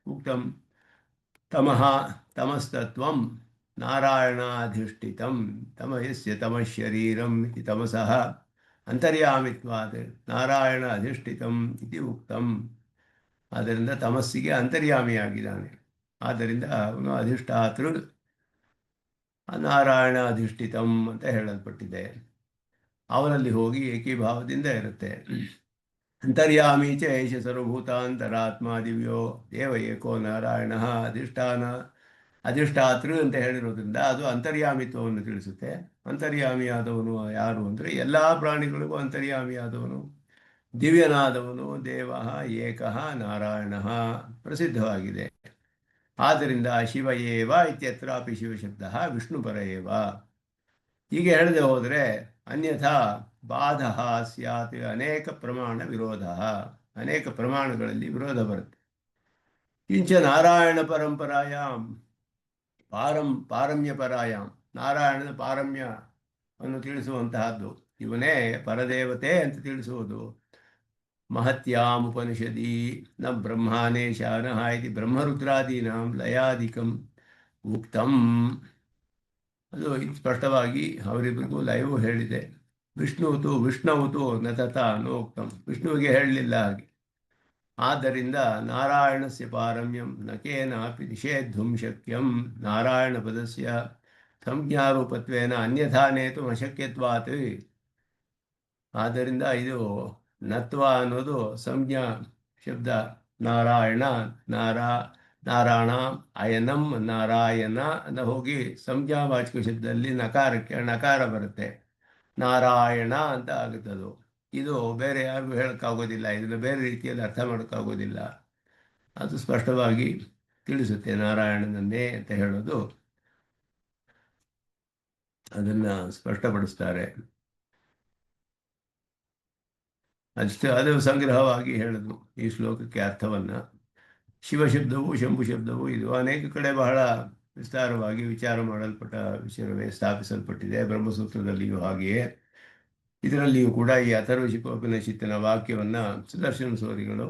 ಉಕ್ತಂ ತಮಃ ತಮಸ್ತತ್ವಂ ನಾರಾಯಣಾಧಿಷ್ಠಿತಂ ತಮಯಸ್ಯ ತಮಃ ಶರೀರಂ ಇತಿ ತಮಸಃ ಅಂತರ್ಯಾಮಿತ್ವಾತ್ ನಾರಾಯಣ ಅಧಿಷ್ಠಿತಂ ಇತಿ ಉಕ್ತಂ. ಆದ್ದರಿಂದ ತಮಸ್ಸಿಗೆ ಅಂತರ್ಯಾಮಿಯಾಗಿದ್ದಾನೆ. ಆದ್ದರಿಂದ ಅವನು ಅಧಿಷ್ಠಾತೃ ನಾರಾಯಣ ಅಧಿಷ್ಠಿತಂ ಅಂತ ಹೇಳಲ್ಪಟ್ಟಿದೆ. ಅವನಲ್ಲಿ ಹೋಗಿ ಏಕೀಭಾವದಿಂದ ಇರುತ್ತೆ. ಅಂತರ್ಯಾಮಿ ಚ ಏಷ ಸರ್ವಭೂತಾಂತರಾತ್ಮ ದಿವ್ಯೋ ದೇವ ಏಕೋ ನಾರಾಯಣ ಅಧಿಷ್ಠಾತೃ ಅಂತ ಹೇಳಿರೋದ್ರಿಂದ ಅದು ಅಂತರ್ಯಾಮಿತ್ವವನ್ನು ತಿಳಿಸುತ್ತೆ. ಅಂತರ್ಯಾಮಿಯಾದವನು ಯಾರು ಅಂದರೆ ಎಲ್ಲ ಪ್ರಾಣಿಗಳಿಗೂ ಅಂತರ್ಯಾಮಿಯಾದವನು ದಿವ್ಯನಾದವನು ದೇವ ಏಕಃ ನಾರಾಯಣ ಪ್ರಸಿದ್ಧವಾಗಿದೆ. ಆದ್ದರಿಂದ ಶಿವ ಏವ ಇತ್ಯತ್ರಾಪಿ ಶಿವಶಬ್ದ ವಿಷ್ಣುಪರ ಏವ. ಹೀಗೆ ಹೇಳದೆ ಹೋದರೆ ಅನ್ಯಥಾ ಬಾಧ ಸ್ಯಾತ್, ಅನೇಕ ಪ್ರಮಾಣ ವಿರೋಧ, ಅನೇಕ ಪ್ರಮಾಣಗಳಲ್ಲಿ ವಿರೋಧ ಬರುತ್ತೆ. ಕಿಂಚ ನಾರಾಯಣ ಪರಂಪರಾಯಾಮ್ ಪಾರಮ್ಯಪರಾಯಾಮ್, ನಾರಾಯಣನ ಪಾರಮ್ಯವನ್ನು ತಿಳಿಸುವಂತಹದ್ದು, ಇವನೇ ಪರದೇವತೆ ಅಂತ ತಿಳಿಸುವುದು. ಮಹತ್ಯಾಂ ಉಪನಿಷದಿ ನ ಬ್ರಹ್ಮಾನೇ ಶಾನಃ ಇತಿ ಬ್ರಹ್ಮರುದ್ರಾದೀನಾಂ ಲಯಾಧಿಕಂ ಉಕ್ತಂ. ಅದು ಸ್ಪಷ್ಟವಾಗಿ ಅವರಿಬ್ಬರಿಗೂ ಲಯವೂ ಹೇಳಿದೆ. ವಿಷ್ಣುವುದು ನ ತಥಾ ನೋಕ್ತಂ, ವಿಷ್ಣುವಿಗೆ ಹೇಳಲಿಲ್ಲ ಹಾಗೆ. ಆದ್ದರಿಂದ ನಾರಾಯಣಸ್ಯ ಪಾರಮ್ಯಂ ನ ಕೇನಾಪಿ ನಿಷೇಧುಂ ಶಕ್ಯಂ. ನಾರಾಯಣ ಪದಸ್ಯ ಸಂಜ್ಞಾರೂಪತ್ವೇನ ಅನ್ಯಥಾ ನೇತು ಅಶಕ್ಯತ್ವಾತ್. ಆದ್ದರಿಂದ ಇದು ನತ್ವ ಅನ್ನೋದು ಸಂಜ್ಞಾ ಶಬ್ದ. ನಾರಾಯಣ ನಾರಾಯಣ ಅಯನಂ ನಾರಾಯಣ ಅಂತ ಹೋಗಿ ಸಂಜ್ಞಾವಾಚಕ ಶಬ್ದದಲ್ಲಿ ನಕಾರಕ್ಕೆ ನಕಾರ ಬರುತ್ತೆ, ನಾರಾಯಣ ಅಂತ ಆಗುತ್ತದು. ಇದು ಬೇರೆ ಯಾರಿಗೂ ಹೇಳೋಕ್ಕಾಗೋದಿಲ್ಲ, ಇದನ್ನು ಬೇರೆ ರೀತಿಯಲ್ಲಿ ಅರ್ಥ ಮಾಡೋಕ್ಕಾಗೋದಿಲ್ಲ. ಅದು ಸ್ಪಷ್ಟವಾಗಿ ತಿಳಿಸುತ್ತೆ ನಾರಾಯಣನನ್ನೇ ಅಂತ ಹೇಳೋದು, ಅದನ್ನು ಸ್ಪಷ್ಟಪಡಿಸ್ತಾರೆ. ಅದು ಸಂಗ್ರಹವಾಗಿ ಹೇಳಿದ್ರು ಈ ಶ್ಲೋಕಕ್ಕೆ ಅರ್ಥವನ್ನು. ಶಿವಶಬ್ದವು ಶಂಭು ಶಬ್ದವು ಇದು ಅನೇಕ ಕಡೆ ಬಹಳ ವಿಸ್ತಾರವಾಗಿ ವಿಚಾರ ಮಾಡಲ್ಪಟ್ಟ ವಿಷಯವೇ ಸ್ಥಾಪಿಸಲ್ಪಟ್ಟಿದೆ. ಬ್ರಹ್ಮಸೂತ್ರದಲ್ಲಿಯೂ ಹಾಗೆಯೇ ಇದರಲ್ಲಿಯೂ ಕೂಡ ಈ ಅಥರ್ವಶಿಕೋಪನಿಷತ್ತಿನ ವಾಕ್ಯವನ್ನು ಸುದರ್ಶನ ಸೂರಿಗಳು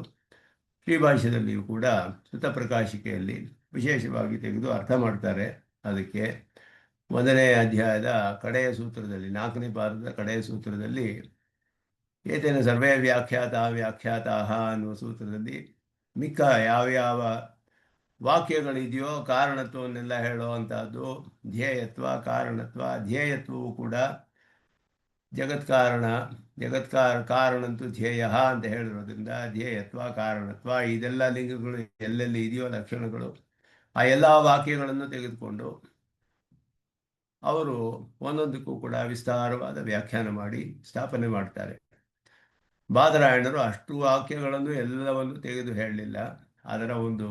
ಶ್ರೀಭಾಷ್ಯದಲ್ಲಿಯೂ ಕೂಡ ಸುತಪ್ರಕಾಶಿಕೆಯಲ್ಲಿ ವಿಶೇಷವಾಗಿ ತೆಗೆದು ಅರ್ಥ ಮಾಡ್ತಾರೆ. ಅದಕ್ಕೆ 1ನೇ ಅಧ್ಯಾಯದ ಕಡೆಯ ಸೂತ್ರದಲ್ಲಿ, 4ನೇ ಪಾದದ ಕಡೆಯ ಸೂತ್ರದಲ್ಲಿ ಏತೇನ ಸರ್ವೇ ವ್ಯಾಖ್ಯಾತಾಹ ಅನ್ನುವ ಸೂತ್ರದಲ್ಲಿ ಮಿಕ್ಕ ಯಾವ್ಯಾವ ವಾಕ್ಯಗಳಿದೆಯೋ ಕಾರಣತ್ವವನ್ನೆಲ್ಲ ಹೇಳುವಂಥದ್ದು. ಧ್ಯೇಯತ್ವ, ಕಾರಣತ್ವ, ಧ್ಯೇಯತ್ವವು ಕೂಡ ಕಾರಣಂತೂ ಧ್ಯೇಯ ಅಂತ ಹೇಳಿರೋದ್ರಿಂದ ಧ್ಯೇಯತ್ವ, ಕಾರಣತ್ವ ಇದೆಲ್ಲ ಲಿಂಗಗಳು ಎಲ್ಲೆಲ್ಲಿ ಇದೆಯೋ ಲಕ್ಷಣಗಳು, ಆ ಎಲ್ಲ ವಾಕ್ಯಗಳನ್ನು ತೆಗೆದುಕೊಂಡು ಅವರು ಒಂದೊಂದಕ್ಕೂ ಕೂಡ ವಿಸ್ತಾರವಾದ ವ್ಯಾಖ್ಯಾನ ಮಾಡಿ ಸ್ಥಾಪನೆ ಮಾಡ್ತಾರೆ. ಬಾದರಾಯಣರು ಅಷ್ಟು ವಾಕ್ಯಗಳನ್ನು ಎಲ್ಲವನ್ನು ತೆಗೆದು ಹೇಳಲಿಲ್ಲ. ಅದರ ಒಂದು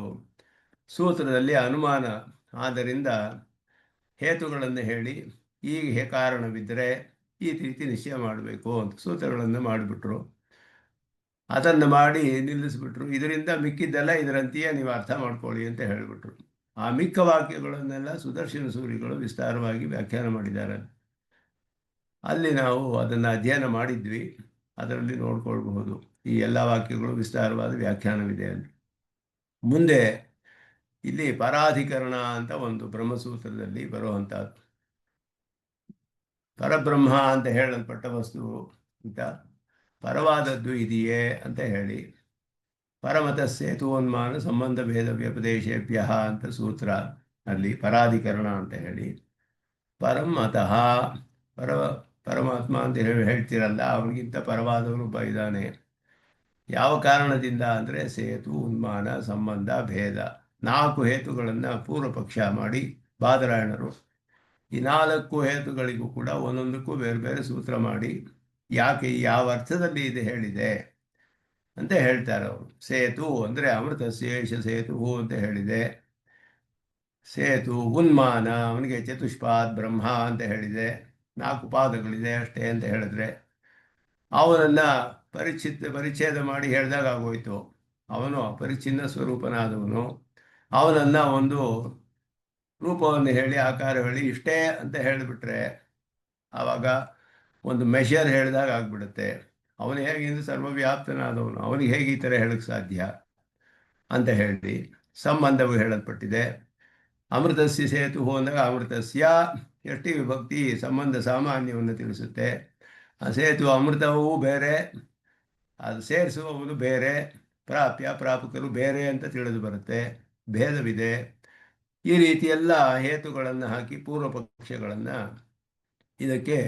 ಸೂತ್ರದಲ್ಲಿ ಅನುಮಾನ ಆದ್ದರಿಂದ ಹೇತುಗಳನ್ನು ಹೇಳಿ ಈಗ ಕಾರಣವಿದ್ದರೆ ಈ ರೀತಿ ನಿಶ್ಚಯ ಮಾಡಬೇಕು ಅಂತ ಸೂತ್ರಗಳನ್ನು ಮಾಡಿಬಿಟ್ರು. ಅದನ್ನು ಮಾಡಿ ನಿಲ್ಲಿಸ್ಬಿಟ್ರು. ಇದರಿಂದ ಮಿಕ್ಕಿದ್ದೆಲ್ಲ ಇದರಂತೆಯೇ ನೀವು ಅರ್ಥ ಮಾಡ್ಕೊಳ್ಳಿ ಅಂತ ಹೇಳಿಬಿಟ್ರು. ಆ ಮಿಕ್ಕ ವಾಕ್ಯಗಳನ್ನೆಲ್ಲ ಸುದರ್ಶನ ಸೂರಿಗಳು ವಿಸ್ತಾರವಾಗಿ ವ್ಯಾಖ್ಯಾನ ಮಾಡಿದ್ದಾರೆ. ಅಲ್ಲಿ ನಾವು ಅದನ್ನು ಅಧ್ಯಯನ ಮಾಡಿದ್ವಿ, ಅದರಲ್ಲಿ ನೋಡ್ಕೊಳ್ಬಹುದು. ಈ ಎಲ್ಲ ವಾಕ್ಯಗಳು ವಿಸ್ತಾರವಾದ ವ್ಯಾಖ್ಯಾನವಿದೆ ಅಂತ. ಮುಂದೆ ಇಲ್ಲಿ ಪರಾಧಿಕರಣ ಅಂತ ಒಂದು ಬ್ರಹ್ಮಸೂತ್ರದಲ್ಲಿ ಬರುವಂಥದ್ದು. ಪರಬ್ರಹ್ಮ ಅಂತ ಹೇಳಲ್ಪಟ್ಟ ವಸ್ತು ಅಂತ ಪರವಾದದ್ದು ಇದೆಯೇ ಅಂತ ಹೇಳಿ ಪರಮತ ಸೇತುವನ್ಮಾನ ಸಂಬಂಧ ಭೇದ ವ್ಯಪದೇಶೇಭ್ಯ ಅಂತ ಸೂತ್ರ ಅಲ್ಲಿ ಪರಾಧಿಕರಣ ಅಂತ ಹೇಳಿ ಪರಮತಃ ಪರಮಾತ್ಮ ಅಂತ ಹೇಳ್ತಿರಲ್ಲ, ಅವನಿಗಿಂತ ಪರವಾದವನೊಬ್ಬ ಇದ್ದಾನೆ. ಯಾವ ಕಾರಣದಿಂದ ಅಂದರೆ ಸೇತು, ಉನ್ಮಾನ, ಸಂಬಂಧ, ಭೇದ 4 ಹೇತುಗಳನ್ನು ಪೂರ್ವ ಪಕ್ಷ ಮಾಡಿ ಬಾದರಾಯಣರು ಈ 4 ಹೇತುಗಳಿಗೂ ಕೂಡ ಒಂದೊಂದಕ್ಕೂ ಬೇರೆ ಬೇರೆ ಸೂತ್ರ ಮಾಡಿ ಯಾಕೆ ಯಾವ ಅರ್ಥದಲ್ಲಿ ಇದು ಹೇಳಿದೆ ಅಂತ ಹೇಳ್ತಾರೆ ಅವರು. ಸೇತು ಅಂದರೆ ಅಮೃತ ಶೇಷ ಸೇತು ಅಂತ ಹೇಳಿದೆ. ಸೇತು ಉನ್ಮಾನ ಅವನಿಗೆ ಚತುಷ್ಪಾದ್ ಬ್ರಹ್ಮ ಅಂತ ಹೇಳಿದೆ, 4 ಪಾದಗಳಿದೆ ಅಷ್ಟೇ ಅಂತ ಹೇಳಿದ್ರೆ ಅವನನ್ನು ಪರಿಚ್ಛೇದ ಮಾಡಿ ಹೇಳಿದಾಗ ಆಗೋಯ್ತು. ಅವನು ಪರಿಚ್ಛಿನ್ನ ಸ್ವರೂಪನಾದವನು. ಅವನನ್ನು ಒಂದು ರೂಪವನ್ನು ಹೇಳಿ ಆಕಾರ ಹೇಳಿ ಇಷ್ಟೇ ಅಂತ ಹೇಳಿಬಿಟ್ರೆ ಆವಾಗ ಒಂದು ಮೆಷರ್ ಹೇಳಿದಾಗ ಆಗ್ಬಿಡುತ್ತೆ. ಅವನು ಹೇಗೆ ಸರ್ವವ್ಯಾಪ್ತನಾದವನು, ಅವನಿಗೆ ಹೇಗೆ ಈ ಥರ ಹೇಳಕ್ಕೆ ಸಾಧ್ಯ ಅಂತ ಹೇಳಿ ಸಂಬಂಧವು ಹೇಳಲ್ಪಟ್ಟಿದೆ. ಅಮೃತಸ್ಯ ಸೇತು ಅಂದಾಗ ಅಮೃತಸ್ಯ ಷಷ್ಠಿ ವಿಭಕ್ತಿ ಸಂಬಂಧ ಸಾಮಾನ್ಯವನ್ನು ತಿಳಿಸುತ್ತೆ. ಆ ಸೇತು ಅಮೃತವೂ ಬೇರೆ, ಅದು ಸೇರಿಸುವವನು ಬೇರೆ, ಪ್ರಾಪ್ಯ ಪ್ರಾಪಕರು ಬೇರೆ ಅಂತ ತಿಳಿದು ಬರುತ್ತೆ, ಭೇದವಿದೆ. ಈ ರೀತಿಯೆಲ್ಲ ಹೇತುಗಳನ್ನು ಹಾಕಿ ಪೂರ್ವ ಪಕ್ಷಗಳನ್ನು ಇದಕ್ಕೆ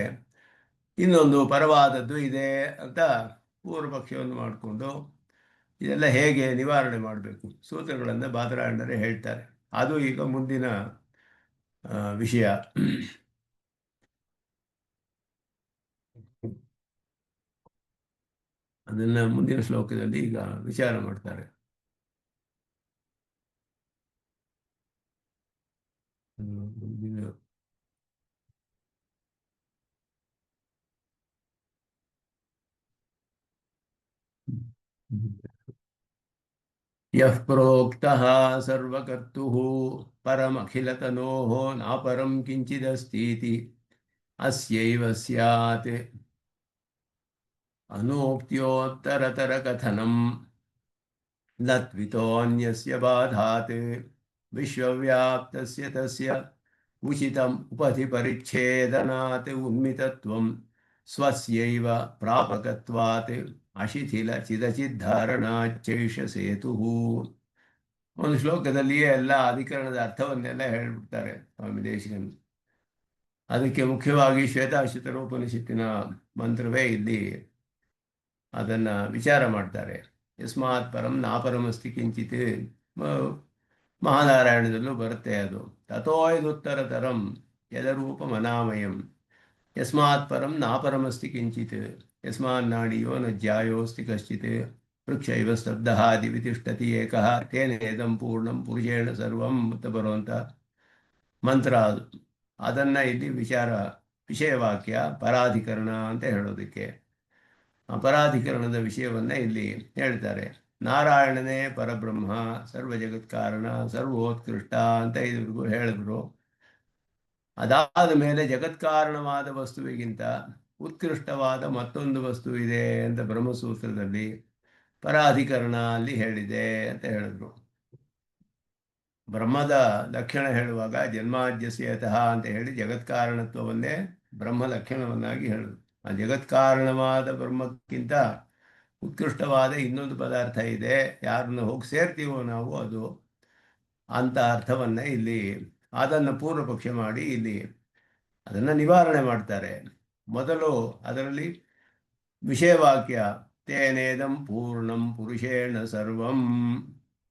ಇನ್ನೊಂದು ಪರವಾದದ್ದು ಇದೆ ಅಂತ ಪೂರ್ವ ಪಕ್ಷವನ್ನು ಮಾಡಿಕೊಂಡು ಇದೆಲ್ಲ ಹೇಗೆ ನಿವಾರಣೆ ಮಾಡಬೇಕು ಸೂತ್ರಗಳನ್ನು ಬಾದರಾಯಣರೇ ಹೇಳ್ತಾರೆ. ಅದು ಈಗ ಮುಂದಿನ ವಿಷಯ. ಅದನ್ನು ಮುಂದಿನ ಶ್ಲೋಕದಲ್ಲಿ ಈಗ ವಿಚಾರ ಮಾಡ್ತಾರೆ. ಮುಂದಿನ ಯಃ ಪ್ರೋಕ್ತಃ ಸರ್ವಕರ್ತುಃ ಪರಮಖಿಲತನೋಃ ನಾಪರಂ ಕಿಂಚಿದಸ್ತೀತಿ ಅಸ್ಯೈವ ಸ್ಯಾತ್ ಅನೋಕ್ತ್ಯೋತ್ತರತರಕಥನಂ ನತ್ವಿತೋऽನ್ಯಸ್ಯ ಬಾಧಾತ್ ವಿಶ್ವವ್ಯಾಪ್ತಸ್ಯ ತಸ್ಯ ಉಚಿತಂ ಉಪಧಿ ಪರಿಚ್ಛೇದನಾತ್ ಉನ್ಮಿತತ್ವಂ ಸ್ವಸ್ಯೈವ ಪ್ರಾಪಕತ್ವಾತ್ ಅಶಿಥಿಲ ಚಿದಚಿದ್ಧಾರಣಾಚ್ಚೈಷ ಸೇತುಃ. ಒಂದು ಶ್ಲೋಕದಲ್ಲಿಯೇ ಎಲ್ಲ ಅಧಿಕರಣದ ಅರ್ಥವನ್ನೆಲ್ಲ ಹೇಳಿಬಿಡ್ತಾರೆ ಸ್ವಾಮಿ ದೇಶಿಕನು. ಅದಕ್ಕೆ ಮುಖ್ಯವಾಗಿ ಶ್ವೇತಾಶ್ವತರೋಪನಿಷತ್ತಿನ ಮಂತ್ರವೇ ಇಲ್ಲಿ ಅದನ್ನು ವಿಚಾರ ಮಾಡ್ತಾರೆ. ಯಸ್ಮಾತ್ ಪರಂ ನಾಪರಮಸ್ತಿ ಕಿಂಚಿತ್ ಮಹಾನಾರಾಯಣದಲ್ಲೂ ಬರುತ್ತೆ ಅದು. ತಥೋಯದುತ್ತರತರಂ ಯದರೂಪಮನಾಮಯಂ ಯಸ್ಮಾತ್ ಪರಂ ನಾಪರಮಸ್ತಿ ಕಿಂಚಿತ್ ಯಸ್ಮಾನ್ನಾಡಿಯೋ ನ ಜ್ಯಾಯೋಸ್ತಿ ಕಶ್ಚಿತ್ ವೃಕ್ಷ ಇವ ಸ್ತಬ್ಧಃ ದಿವಿ ತಿಷ್ಠತಿ ಏಕಃ ತೇನೇದಂ ಪೂರ್ಣಂ ಪುರುಷೇಣ ಸರ್ವಂ ಅಂತ ಬರುವಂಥ ಮಂತ್ರ ಅದು. ಅದನ್ನು ಇಲ್ಲಿ ವಿಷಯವಾಕ್ಯ ಪರಾಧಿಕರಣ ಅಂತ ಹೇಳೋದಕ್ಕೆ ಅಪರಾಧಿಕರಣದ ವಿಷಯವನ್ನು ಇಲ್ಲಿ ಹೇಳ್ತಾರೆ. ನಾರಾಯಣನೇ ಪರಬ್ರಹ್ಮ, ಸರ್ವ ಜಗತ್ಕಾರಣ, ಸರ್ವೋತ್ಕೃಷ್ಟ ಅಂತ ಇದುವರೆಗೂ ಹೇಳಿದ್ರು. ಅದಾದ ಮೇಲೆ ಜಗತ್ಕಾರಣವಾದ ವಸ್ತುವಿಗಿಂತ ಉತ್ಕೃಷ್ಟವಾದ ಮತ್ತೊಂದು ವಸ್ತು ಇದೆ ಅಂತ ಬ್ರಹ್ಮಸೂತ್ರದಲ್ಲಿ ಪರಾಧಿಕರಣ ಅಲ್ಲಿ ಹೇಳಿದೆ ಅಂತ ಹೇಳಿದ್ರು. ಬ್ರಹ್ಮದ ಲಕ್ಷಣ ಹೇಳುವಾಗ ಜನ್ಮಾದ್ಯಸ್ಯತಃ ಅಂತ ಹೇಳಿ ಜಗತ್ಕಾರಣತ್ವವನ್ನೇ ಬ್ರಹ್ಮ ಲಕ್ಷಣವನ್ನಾಗಿ ಹೇಳಿದ್ರು. ಆ ಜಗತ್ಕಾರಣವಾದ ಬ್ರಹ್ಮಕ್ಕಿಂತ ಉತ್ಕೃಷ್ಟವಾದ ಇನ್ನೊಂದು ಪದಾರ್ಥ ಇದೆ, ಯಾರನ್ನು ಹೋಗಿ ಸೇರ್ತೀವೋ ನಾವು ಅದು ಅಂತ ಅರ್ಥವನ್ನು ಇಲ್ಲಿ ಅದನ್ನು ಪೂರ್ವ ಪಕ್ಷ ಮಾಡಿ ಇಲ್ಲಿ ಅದನ್ನು ನಿವಾರಣೆ ಮಾಡ್ತಾರೆ. ಮೊದಲು ಅದರಲ್ಲಿ ವಿಷಯವಾಕ್ಯ ತೇನೇದಂ ಪೂರ್ಣಂ ಪುರುಷೇಣ ಸರ್ವಂ,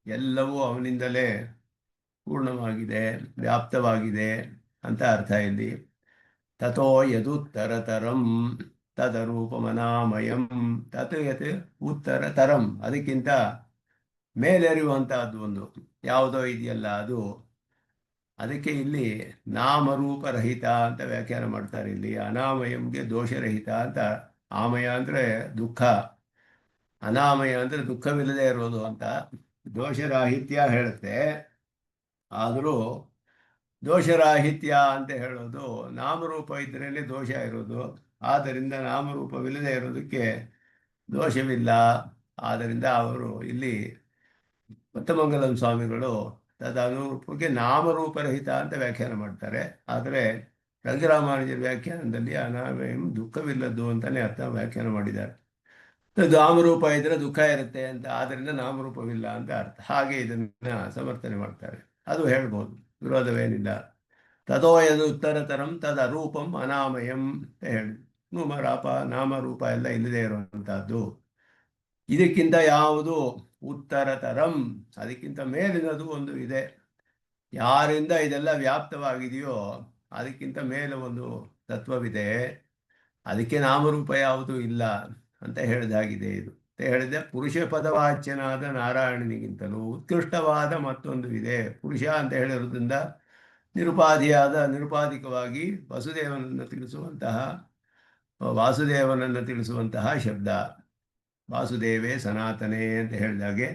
ಎಲ್ಲವೂ ಅವನಿಂದಲೇ ಪೂರ್ಣವಾಗಿದೆ, ವ್ಯಾಪ್ತವಾಗಿದೆ ಅಂತ ಅರ್ಥ ಇಲ್ಲಿ. ತಥೋ ಯದುತ್ತರತರಂ ತದರೂಪಮನಾಮಯಂ, ತತ್ ಯತ್ ಉತ್ತರತರಂ, ಅದಕ್ಕಿಂತ ಮೇಲೆರಿಯುವಂತಹದ್ದು ಒಂದು ಯಾವುದೋ ಇದೆಯಲ್ಲ ಅದು. ಅದಕ್ಕೆ ಇಲ್ಲಿ ನಾಮರೂಪರಹಿತ ಅಂತ ವ್ಯಾಖ್ಯಾನ ಮಾಡ್ತಾರೆ. ಇಲ್ಲಿ ಅನಾಮಯಂಗೆ ದೋಷರಹಿತ ಅಂತ. ಆಮಯ ಅಂದರೆ ದುಃಖ, ಅನಾಮಯ ಅಂದರೆ ದುಃಖವಿಲ್ಲದೆ ಇರೋದು ಅಂತ. ದೋಷರಾಹಿತ್ಯ ಹೇಳುತ್ತೆ, ಆದರೂ ದೋಷರಾಹಿತ್ಯ ಅಂತ ಹೇಳೋದು ನಾಮರೂಪ ಇದ್ರೇ ದೋಷ ಇರೋದು. ಆದ್ದರಿಂದ ನಾಮರೂಪವಿಲ್ಲದೆ ಇರೋದಕ್ಕೆ ದೋಷವಿಲ್ಲ. ಆದ್ದರಿಂದ ಅವರು ಇಲ್ಲಿ ಕೊತ್ತಮಂಗಲಂ ಸ್ವಾಮಿಗಳು ತದನುರೂಪಕ್ಕೆ ನಾಮರೂಪರಹಿತ ಅಂತ ವ್ಯಾಖ್ಯಾನ ಮಾಡ್ತಾರೆ. ಆದರೆ ರಂಗರಾಮಾನುಜರ ವ್ಯಾಖ್ಯಾನದಲ್ಲಿ ಅನಾಮಯಂ ದುಃಖವಿಲ್ಲದ್ದು ಅಂತಲೇ ಅರ್ಥ ವ್ಯಾಖ್ಯಾನ ಮಾಡಿದ್ದಾರೆ. ನಾಮರೂಪ ಇದ್ದರೆ ದುಃಖ ಇರುತ್ತೆ ಅಂತ, ಆದ್ದರಿಂದ ನಾಮರೂಪವಿಲ್ಲ ಅಂತ ಅರ್ಥ. ಹಾಗೆ ಇದನ್ನು ಸಮರ್ಥನೆ ಮಾಡ್ತಾರೆ. ಅದು ಹೇಳ್ಬೋದು, ವಿರೋಧವೇನಿಲ್ಲ. ತಥೋ ಯದು ಉತ್ತರತರಂ ತದರೂಪಂ ಅನಾಮಯಂ ಅಂತ ಹೇಳಿ ನಾಮರೂಪ ಎಲ್ಲ ಇಲ್ಲದೆ ಇರುವಂತಹದ್ದು. ಇದಕ್ಕಿಂತ ಯಾವುದು ಉತ್ತರತರಂ, ಅದಕ್ಕಿಂತ ಮೇಲಿನದು ಒಂದು ಇದೆ. ಯಾರಿಂದ ಇದೆಲ್ಲ ವ್ಯಾಪ್ತವಾಗಿದೆಯೋ ಅದಕ್ಕಿಂತ ಮೇಲೆ ಒಂದು ತತ್ವವಿದೆ, ಅದಕ್ಕೆ ನಾಮರೂಪ ಯಾವುದೂ ಇಲ್ಲ ಅಂತ ಹೇಳಿದಾಗಿದೆ. ಇದು ಅಂತ ಹೇಳಿದೆ. ಪುರುಷ ಪದವಾಚ್ಯನಾದ ನಾರಾಯಣನಿಗಿಂತಲೂ ಉತ್ಕೃಷ್ಟವಾದ ಮತ್ತೊಂದು ಇದೆ. ಪುರುಷ ಅಂತ ಹೇಳಿರೋದ್ರಿಂದ ನಿರುಪಾಧಿಕವಾಗಿ ವಾಸುದೇವನನ್ನು ತಿಳಿಸುವಂತಹ ಶಬ್ದ. ವಾಸುದೇವೇ ಸನಾತನೇ ಅಂತ ಹೇಳಿದಾಗೆ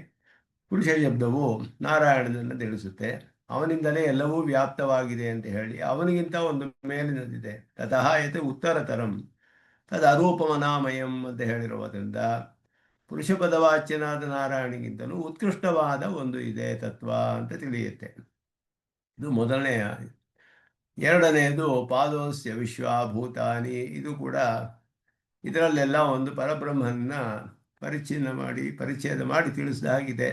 ಪುರುಷ ಶಬ್ದವು ನಾರಾಯಣನನ್ನು ತಿಳಿಸುತ್ತೆ. ಅವನಿಂದಲೇ ಎಲ್ಲವೂ ವ್ಯಾಪ್ತವಾಗಿದೆ ಅಂತ ಹೇಳಿ ಅವನಿಗಿಂತ ಒಂದು ಮೇಲಿನದಿದೆ. ತತಃ ಯತ್ ಉತ್ತರತರಂ ತದ್ ಅರೂಪಮನಾಮಯಂ ಅಂತ ಹೇಳಿರುವುದರಿಂದ ಪುರುಷ ಪದವಾಚ್ಯನಾದ ನಾರಾಯಣಿಗಿಂತಲೂ ಉತ್ಕೃಷ್ಟವಾದ ಒಂದು ಇದೆ ತತ್ವ ಅಂತ ತಿಳಿಯುತ್ತೆ. ಇದು ಮೊದಲನೆಯ. ಎರಡನೆಯದು ಪಾದೋಸ್ಯ ವಿಶ್ವಭೂತಾನಿ. ಇದು ಕೂಡ ಇದರಲ್ಲೆಲ್ಲ ಒಂದು ಪರಬ್ರಹ್ಮನ ಪರಿಚ್ಛೇದ ಮಾಡಿ ತಿಳಿಸಿದ ಹಾಗಿದೆ.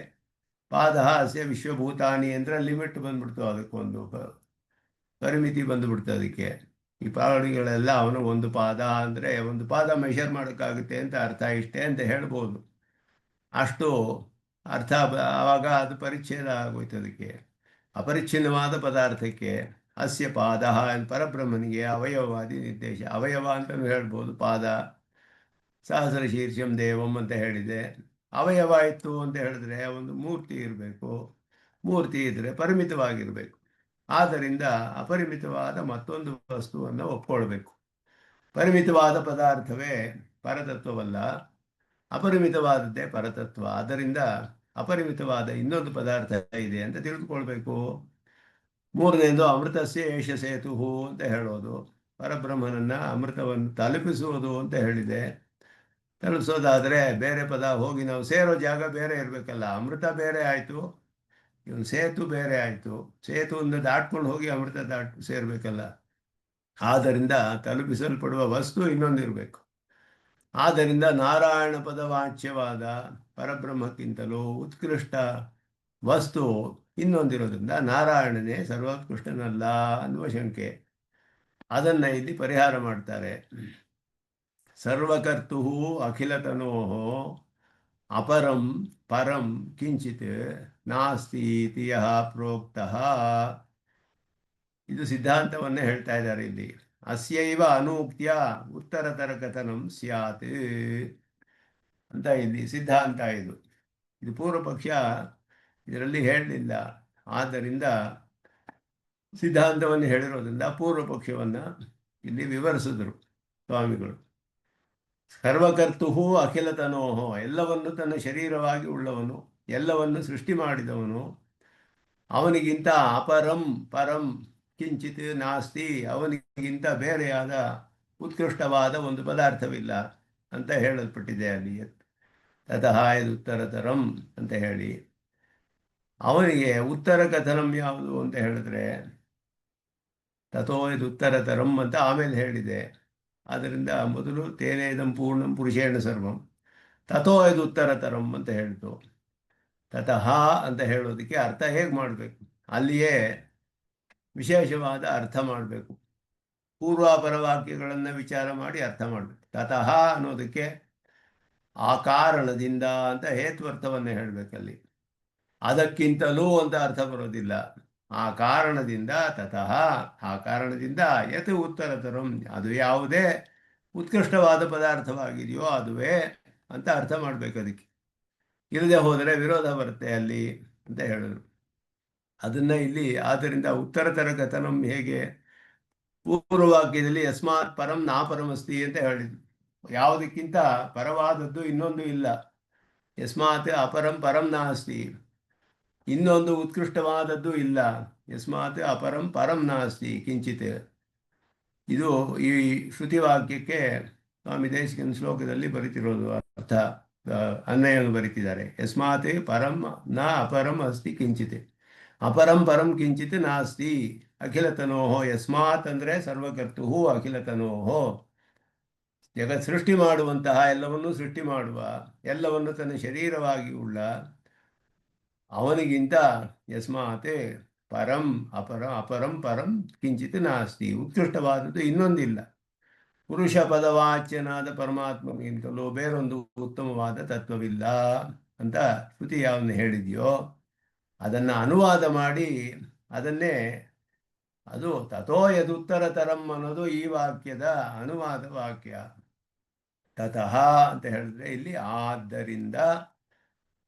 ಪಾದ ಅಸ್ಯ ವಿಶ್ವಭೂತಾನಿ ಅಂದರೆ ಲಿಮಿಟ್ ಬಂದ್ಬಿಡ್ತು, ಅದಕ್ಕೊಂದು ಪರಿಮಿತಿ ಬಂದುಬಿಡ್ತು ಅದಕ್ಕೆ. ಈ ಪಾದಗಳೆಲ್ಲ ಅವನು ಒಂದು ಪಾದ ಅಂದರೆ ಒಂದು ಪಾದ ಮೆಷರ್ ಮಾಡೋಕ್ಕಾಗುತ್ತೆ ಅಂತ ಅರ್ಥ, ಇಷ್ಟೇ ಅಂತ ಹೇಳ್ಬೋದು. ಅಷ್ಟು ಅರ್ಥ ಆವಾಗ ಅದು ಪರಿಚ್ಛೇದ ಆಗೋಯ್ತು ಅದಕ್ಕೆ. ಅಪರಿಚ್ಛಿನ್ನವಾದ ಪದಾರ್ಥಕ್ಕೆ ಅಸ್ಯ ಪಾದ ಪರಬ್ರಹ್ಮನಿಗೆ ಅವಯವವಾದಿ ನಿರ್ದೇಶ. ಅವಯವ ಅಂತಲೂ ಹೇಳ್ಬೋದು. ಪಾದ ಸಹಸ್ರ ಶೀರ್ಷಂ ದೇವಂ ಅಂತ ಹೇಳಿದೆ. ಅವಯವ ಇತ್ತು ಅಂತ ಹೇಳಿದ್ರೆ ಒಂದು ಮೂರ್ತಿ ಇರಬೇಕು. ಮೂರ್ತಿ ಇದ್ದರೆ ಪರಿಮಿತವಾಗಿರಬೇಕು. ಆದ್ದರಿಂದ ಅಪರಿಮಿತವಾದ ಮತ್ತೊಂದು ವಸ್ತುವನ್ನು ಒಪ್ಕೊಳ್ಬೇಕು. ಪರಿಮಿತವಾದ ಪದಾರ್ಥವೇ ಪರತತ್ವವಲ್ಲ, ಅಪರಿಮಿತವಾದದ್ದೇ ಪರತತ್ವ. ಆದ್ದರಿಂದ ಅಪರಿಮಿತವಾದ ಇನ್ನೊಂದು ಪದಾರ್ಥ ಇದೆ ಅಂತ ತಿಳಿದುಕೊಳ್ಬೇಕು. ಮೂರನೇದು ಅಮೃತಸ್ಯ ಏಷ ಸೇತು ಅಂತ ಹೇಳೋದು. ಪರಬ್ರಹ್ಮನನ್ನ ಅಮೃತವನ್ನು ತಲುಪಿಸುವುದು ಅಂತ ಹೇಳಿದೆ. ತಲುಪಿಸೋದಾದರೆ ಬೇರೆ ಪದ ಹೋಗಿ ನಾವು ಸೇರೋ ಜಾಗ ಬೇರೆ ಇರಬೇಕಲ್ಲ. ಅಮೃತ ಬೇರೆ ಆಯಿತು, ಇವನು ಸೇತು ಬೇರೆ ಆಯಿತು. ಸೇತುವನ್ನು ದಾಟ್ಕೊಂಡು ಹೋಗಿ ಅಮೃತ ಸೇರಬೇಕಲ್ಲ. ಆದ್ದರಿಂದ ತಲುಪಿಸಲ್ಪಡುವ ವಸ್ತು ಇನ್ನೊಂದಿರಬೇಕು. ಆದ್ದರಿಂದ ನಾರಾಯಣ ಪದವಾಚ್ಯವಾದ ಪರಬ್ರಹ್ಮಕ್ಕಿಂತಲೂ ಉತ್ಕೃಷ್ಟ ವಸ್ತು ಇನ್ನೊಂದಿರೋದ್ರಿಂದ ನಾರಾಯಣನೇ ಸರ್ವೋತ್ಕೃಷ್ಟನಲ್ಲ ಅನ್ನುವ ಶಂಕೆ. ಅದನ್ನು ಇಲ್ಲಿ ಪರಿಹಾರ ಮಾಡ್ತಾರೆ. ಸರ್ವಕರ್ತು ಅಖಿಲತನೋ ಅಪರಂ ಪರಂ ಕಿಂಚಿತ್ ನಾಸ್ತಿ ಇತಿ ಯಃ ಪ್ರೋಕ್ತಃ. ಇದು ಸಿದ್ಧಾಂತವನ್ನೇ ಹೇಳ್ತಾ ಇದ್ದಾರೆ ಇಲ್ಲಿ. ಅಸ್ಯೈವ ಅನೂಕ್ತ್ಯ ಉತ್ತರತರ ಕಥನಂ ಸ್ಯಾತ್ ಅಂತ ಇಲ್ಲಿ ಸಿದ್ಧಾಂತ. ಇದು ಪೂರ್ವ ಪಕ್ಷ ಇದರಲ್ಲಿ ಹೇಳಲಿಲ್ಲ. ಆದ್ದರಿಂದ ಸಿದ್ಧಾಂತವನ್ನು ಹೇಳಿರೋದ್ರಿಂದ ಪೂರ್ವ ಪಕ್ಷವನ್ನು ಇಲ್ಲಿ ವಿವರಿಸಿದರು ಸ್ವಾಮಿಗಳು. ಸರ್ವಕರ್ತು ಅಖಿಲತನೋಹೋ, ಎಲ್ಲವನ್ನು ತನ್ನ ಶರೀರವಾಗಿ ಉಳ್ಳವನು, ಎಲ್ಲವನ್ನು ಸೃಷ್ಟಿ ಮಾಡಿದವನು. ಅವನಿಗಿಂತ ಅಪರಂ ಪರಂ ಕಿಂಚಿತ್ ನಾಸ್ತಿ, ಅವನಿಗಿಂತ ಬೇರೆಯಾದ ಉತ್ಕೃಷ್ಟವಾದ ಒಂದು ಪದಾರ್ಥವಿಲ್ಲ ಅಂತ ಹೇಳಲ್ಪಟ್ಟಿದೆ ಅಲ್ಲಿ. ತತಃ ಇದು ಉತ್ತರತರಂ ಅಂತ ಹೇಳಿ, ಅವನಿಗೆ ಉತ್ತರ ಕಥನಂ ಯಾವುದು ಅಂತ ಹೇಳಿದ್ರೆ ತಥೋ ಇದು ಉತ್ತರತರಂ ಅಂತ ಆಮೇಲೆ ಹೇಳಿದೆ. ಆದ್ದರಿಂದ ಮೊದಲು ತೇನೇದಂ ಪೂರ್ಣಂ ಪುರುಷೇಣ ಸರ್ವಂ, ತಥೋ ಇದು ಉತ್ತರತರಂ ಅಂತ ಹೇಳ್ತು. ತತಃ ಅಂತ ಹೇಳೋದಕ್ಕೆ ಅರ್ಥ ಹೇಗೆ ಮಾಡಬೇಕು, ಅಲ್ಲಿಯೇ ವಿಶೇಷವಾದ ಅರ್ಥ ಮಾಡಬೇಕು. ಪೂರ್ವಾಪರ ವಾಕ್ಯಗಳನ್ನು ವಿಚಾರ ಮಾಡಿ ಅರ್ಥ ಮಾಡಬೇಕು. ತತಃ ಅನ್ನೋದಕ್ಕೆ ಆ ಕಾರಣದಿಂದ ಅಂತ ಹೇತ್ವರ್ಥವನ್ನು ಹೇಳಬೇಕಲ್ಲಿ. ಅದಕ್ಕಿಂತಲೂ ಅಂತ ಅರ್ಥ ಬರೋದಿಲ್ಲ. ಆ ಕಾರಣದಿಂದ ತತಃ, ಆ ಕಾರಣದಿಂದ ಯತ್ ಉತ್ತರತರಂ, ಅದು ಯಾವುದೇ ಉತ್ಕೃಷ್ಟವಾದ ಪದಾರ್ಥವಾಗಿದೆಯೋ ಅದುವೇ ಅಂತ ಅರ್ಥ ಮಾಡಬೇಕು. ಅದಕ್ಕೆ ಇಲ್ಲದೆ ಹೋದರೆ ವಿರೋಧ ಬರುತ್ತೆ ಅಲ್ಲಿ ಅಂತ ಹೇಳಿದ್ರು. ಅದನ್ನು ಇಲ್ಲಿ ಆದ್ದರಿಂದ ಉತ್ತರತರ ಕಥನಂ ಹೇಗೆ, ಪೂರ್ವವಾಕ್ಯದಲ್ಲಿ ಯಸ್ಮಾತ್ ಪರಂ ನಾಪರಮಸ್ತಿ ಅಂತ ಹೇಳಿದ್ರು. ಯಾವುದಕ್ಕಿಂತ ಪರವಾದದ್ದು ಇನ್ನೊಂದು ಇಲ್ಲ. ಯಸ್ಮಾತ್ ಅಪರಂ ಪರಂ ನಾಸ್ತಿ, ಇನ್ನೊಂದು ಉತ್ಕೃಷ್ಟವಾದದ್ದು ಇಲ್ಲ. ಯಸ್ಮಾತ್ ಅಪರಂ ಪರಂ ನಾಸ್ತಿ ಕಿಂಚಿತ್. ಇದು ಈ ಶ್ರುತಿವಾಕ್ಯಕ್ಕೆ ಸ್ವಾಮಿ ದೇಶಿಕನ ಶ್ಲೋಕದಲ್ಲಿ ಬರೀತಿರೋದು ಅರ್ಥ, ಅನ್ವಯವನ್ನು ಬರೀತಿದ್ದಾರೆ. ಯಸ್ಮಾತ್ ಪರಂ ನ ಅಪರಂ ಅಸ್ತಿ ಕಿಂಚಿತ್, ಅಪರಂ ಪರಂ ಕಿಂಚಿತ್ ನಾಸ್ತಿ ಅಖಿಲತನೋಹೋ. ಯಸ್ಮಾತ್ ಅಂದರೆ ಸರ್ವಕರ್ತು ಅಖಿಲತನೋಹೋ, ಜಗತ್ ಸೃಷ್ಟಿ ಮಾಡುವಂತಹ, ಎಲ್ಲವನ್ನೂ ಸೃಷ್ಟಿ ಮಾಡುವ, ಎಲ್ಲವನ್ನು ತನ್ನ ಶರೀರವಾಗಿ ಉಳ್ಳ ಅವನಿಗಿಂತ ಯಸ್ಮಾತ್ ಪರಂ ಅಪರಂ ಪರಂ ಕಿಂಚಿತ್ ನಾಸ್ತಿ, ಉತ್ಕೃಷ್ಟವಾದದ್ದು ಇನ್ನೊಂದಿಲ್ಲ. ಪುರುಷ ಪದವಾಚ್ಯನಾದ ಪರಮಾತ್ಮನಿಗಿಂತಲೂ ಬೇರೊಂದು ಉತ್ತಮವಾದ ತತ್ವವಿಲ್ಲ ಅಂತ ಶ್ರುತಿ ಯಾವನ್ನು ಹೇಳಿದೆಯೋ ಅದನ್ನು ಅನುವಾದ ಮಾಡಿ ಅದನ್ನೇ, ಅದು ತಥೋ ಯದುತ್ತರತರಂ ಅನ್ನೋದು ಈ ವಾಕ್ಯದ ಅನುವಾದ ವಾಕ್ಯ. ತತಃ ಅಂತ ಹೇಳಿದ್ರೆ ಇಲ್ಲಿ ಆದ್ದರಿಂದ,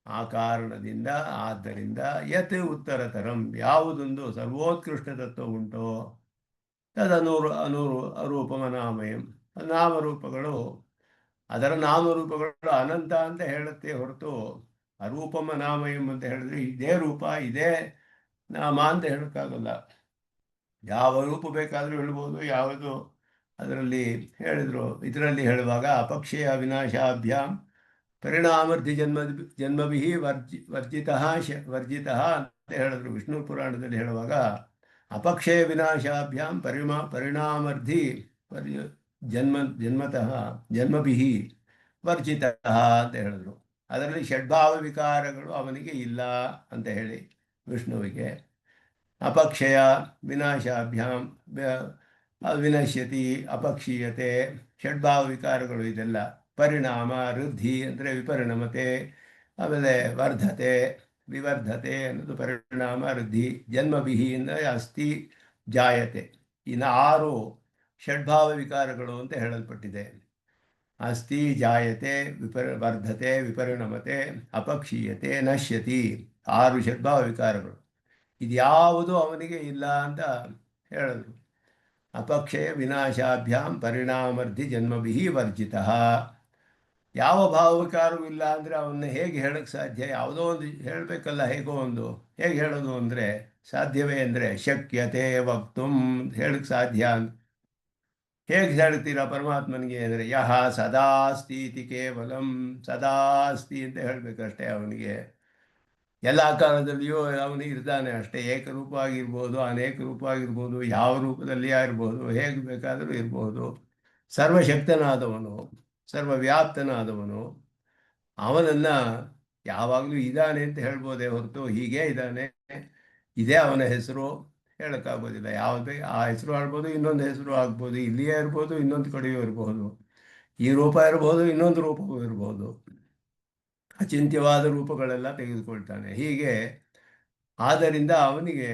ಆ ಕಾರಣದಿಂದ, ಆದ್ದರಿಂದ ಯತ್ ಉತ್ತರತರಂ, ಯಾವುದೊಂದು ಸರ್ವೋತ್ಕೃಷ್ಟ ತತ್ವ ಉಂಟೋ ಅರೂಪಮನಾಮಯಂ, ನಾಮರೂಪಗಳು, ಅದರ ನಾಮರೂಪಗಳು ಅನಂತ ಅಂತ ಹೇಳುತ್ತೆ ಹೊರತು ಅರೂಪಮನಾಮಯಂ ಅಂತ ಹೇಳಿದ್ರೆ ಇದೇ ರೂಪ ಇದೇ ನಾಮ ಅಂತ ಹೇಳೋಕ್ಕಾಗಲ್ಲ. ಯಾವ ರೂಪ ಬೇಕಾದರೂ ಹೇಳ್ಬೋದು. ಯಾವುದು ಅದರಲ್ಲಿ ಹೇಳಿದರು, ಇದರಲ್ಲಿ ಹೇಳುವಾಗ ಅಪಕ್ಷಯ ವಿನಾಶಾಭ್ಯಾಂ ಪರಿಣಾಮರ್ಥಿ ಜನ್ಮಭಿ ವರ್ಜಿತ ಅಂತ ಹೇಳಿದ್ರು. ವಿಷ್ಣು ಪುರಾಣದಲ್ಲಿ ಹೇಳುವಾಗ ಅಪಕ್ಷಯ ವಿನಾಶಾಭ್ಯಾಂ ಪರಿಣಾಮರ್ಧಿ ಪರಿ ಜನ್ಮತಃ ಜನ್ಮಭಿಹಿ ವರ್ಜಿತಃ ಅಂತ ಹೇಳಿದ್ರು. ಅದರಲ್ಲಿ ಷಡ್ಭಾವ ವಿಕಾರಗಳು ಅವನಿಗೆ ಇಲ್ಲ ಅಂತ ಹೇಳಿ ವಿಷ್ಣುವಿಗೆ ಅಪಕ್ಷಯ ವಿನಾಶಾಭ್ಯಾಂ ವಿನಶ್ಯತಿ ಅಪಕ್ಷೀಯತೆ ಷಡ್ಭಾವ ವಿಕಾರಗಳು ಇದೆಲ್ಲ ಪರಿಣಾಮ ವೃದ್ಧಿ ಅಂದರೆ ವಿಪರಿಣಮತೆ, ಆಮೇಲೆ ವರ್ಧತೆ ವಿವರ್ಧತೆ ಅನ್ನೋದು ಪರಿಣಾಮ ವೃದ್ಧಿ, ಜನ್ಮಭಿಹಿ ಅಂದರೆ ಅಸ್ಥಿ ಜಾಯತೆ, ಇನ್ನು 6 ಷಡ್ಭಾವ ವಿಕಾರಗಳು ಅಂತ ಹೇಳಲ್ಪಟ್ಟಿದೆ. ಅಸ್ಥಿ ಜಾಯತೆ ವರ್ಧತೆ ವಿಪರಿಣಮತೆ ಅಪಕ್ಷೀಯತೆ ನಶ್ಯತಿ 6 ಷಡ್ಭಾವ ವಿಕಾರಗಳು. ಇದ್ಯಾವುದು ಅವನಿಗೆ ಇಲ್ಲ ಅಂತ ಹೇಳಿದ್ರು. ಅಪಕ್ಷಯ ವಿನಾಶಾಭ್ಯಾಂ ಪರಿಣಾಮರ್ಧಿ ಜನ್ಮಭಿಹಿ ವರ್ಜಿತ. ಯಾವ ಭಾವವಿಕಾರವೂ ಇಲ್ಲ ಅಂದರೆ ಅವನ್ನ ಹೇಗೆ ಹೇಳಕ್ಕೆ ಸಾಧ್ಯ? ಯಾವುದೋ ಒಂದು ಹೇಳಬೇಕಲ್ಲ, ಹೇಗೋ ಒಂದು. ಹೇಗೆ ಹೇಳೋದು ಅಂದರೆ ಸಾಧ್ಯವೇ ಅಂದರೆ ಶಕ್ಯತೆ ವಕ್ತುಂ ಹೇಳಕ್ಕೆ ಸಾಧ್ಯ ಅಂತ. ಹೇಗೆ ಹೇಳ್ತೀರಾ ಪರಮಾತ್ಮನಿಗೆ ಅಂದರೆ ಯಹ ಸದಾಸ್ತಿ ಇತಿ ಕೇವಲಂ, ಸದಾಸ್ತಿ ಅಂತ ಹೇಳಬೇಕಷ್ಟೇ. ಅವನಿಗೆ ಎಲ್ಲ ಕಾಲದಲ್ಲಿಯೂ ಅವನು ಇರ್ತಾನೆ ಅಷ್ಟೇ. ಏಕರೂಪವಾಗಿರ್ಬೋದು, ಅನೇಕ ರೂಪವಾಗಿರ್ಬೋದು, ಯಾವ ರೂಪದಲ್ಲಿ ಇರ್ಬೋದು, ಹೇಗೆ ಬೇಕಾದರೂ ಇರ್ಬೋದು. ಸರ್ವಶಕ್ತನಾದವನು, ಸರ್ವವ್ಯಾಪ್ತನಾದವನು. ಅವನನ್ನು ಯಾವಾಗಲೂ ಇದ್ದಾನೆ ಅಂತ ಹೇಳ್ಬೋದೇ ಹೊರತು ಹೀಗೆ ಇದ್ದಾನೆ, ಇದೇ ಅವನ ಹೆಸರು ಹೇಳೋಕ್ಕಾಗೋದಿಲ್ಲ. ಯಾವುದೇ ಆ ಹೆಸರು ಆಡ್ಬೋದು, ಇನ್ನೊಂದು ಹೆಸರು ಆಗ್ಬೋದು, ಇಲ್ಲಿಯೇ ಇರ್ಬೋದು, ಇನ್ನೊಂದು ಕಡೆಯೂ ಇರ್ಬೋದು. ಈ ರೂಪ ಇರ್ಬೋದು, ಇನ್ನೊಂದು ರೂಪವೂ ಇರ್ಬೋದು. ಅಚಿಂತ್ಯವಾದ ರೂಪಗಳೆಲ್ಲ ತೆಗೆದುಕೊಳ್ತಾನೆ. ಹೀಗೆ ಆದ್ದರಿಂದ ಅವನಿಗೆ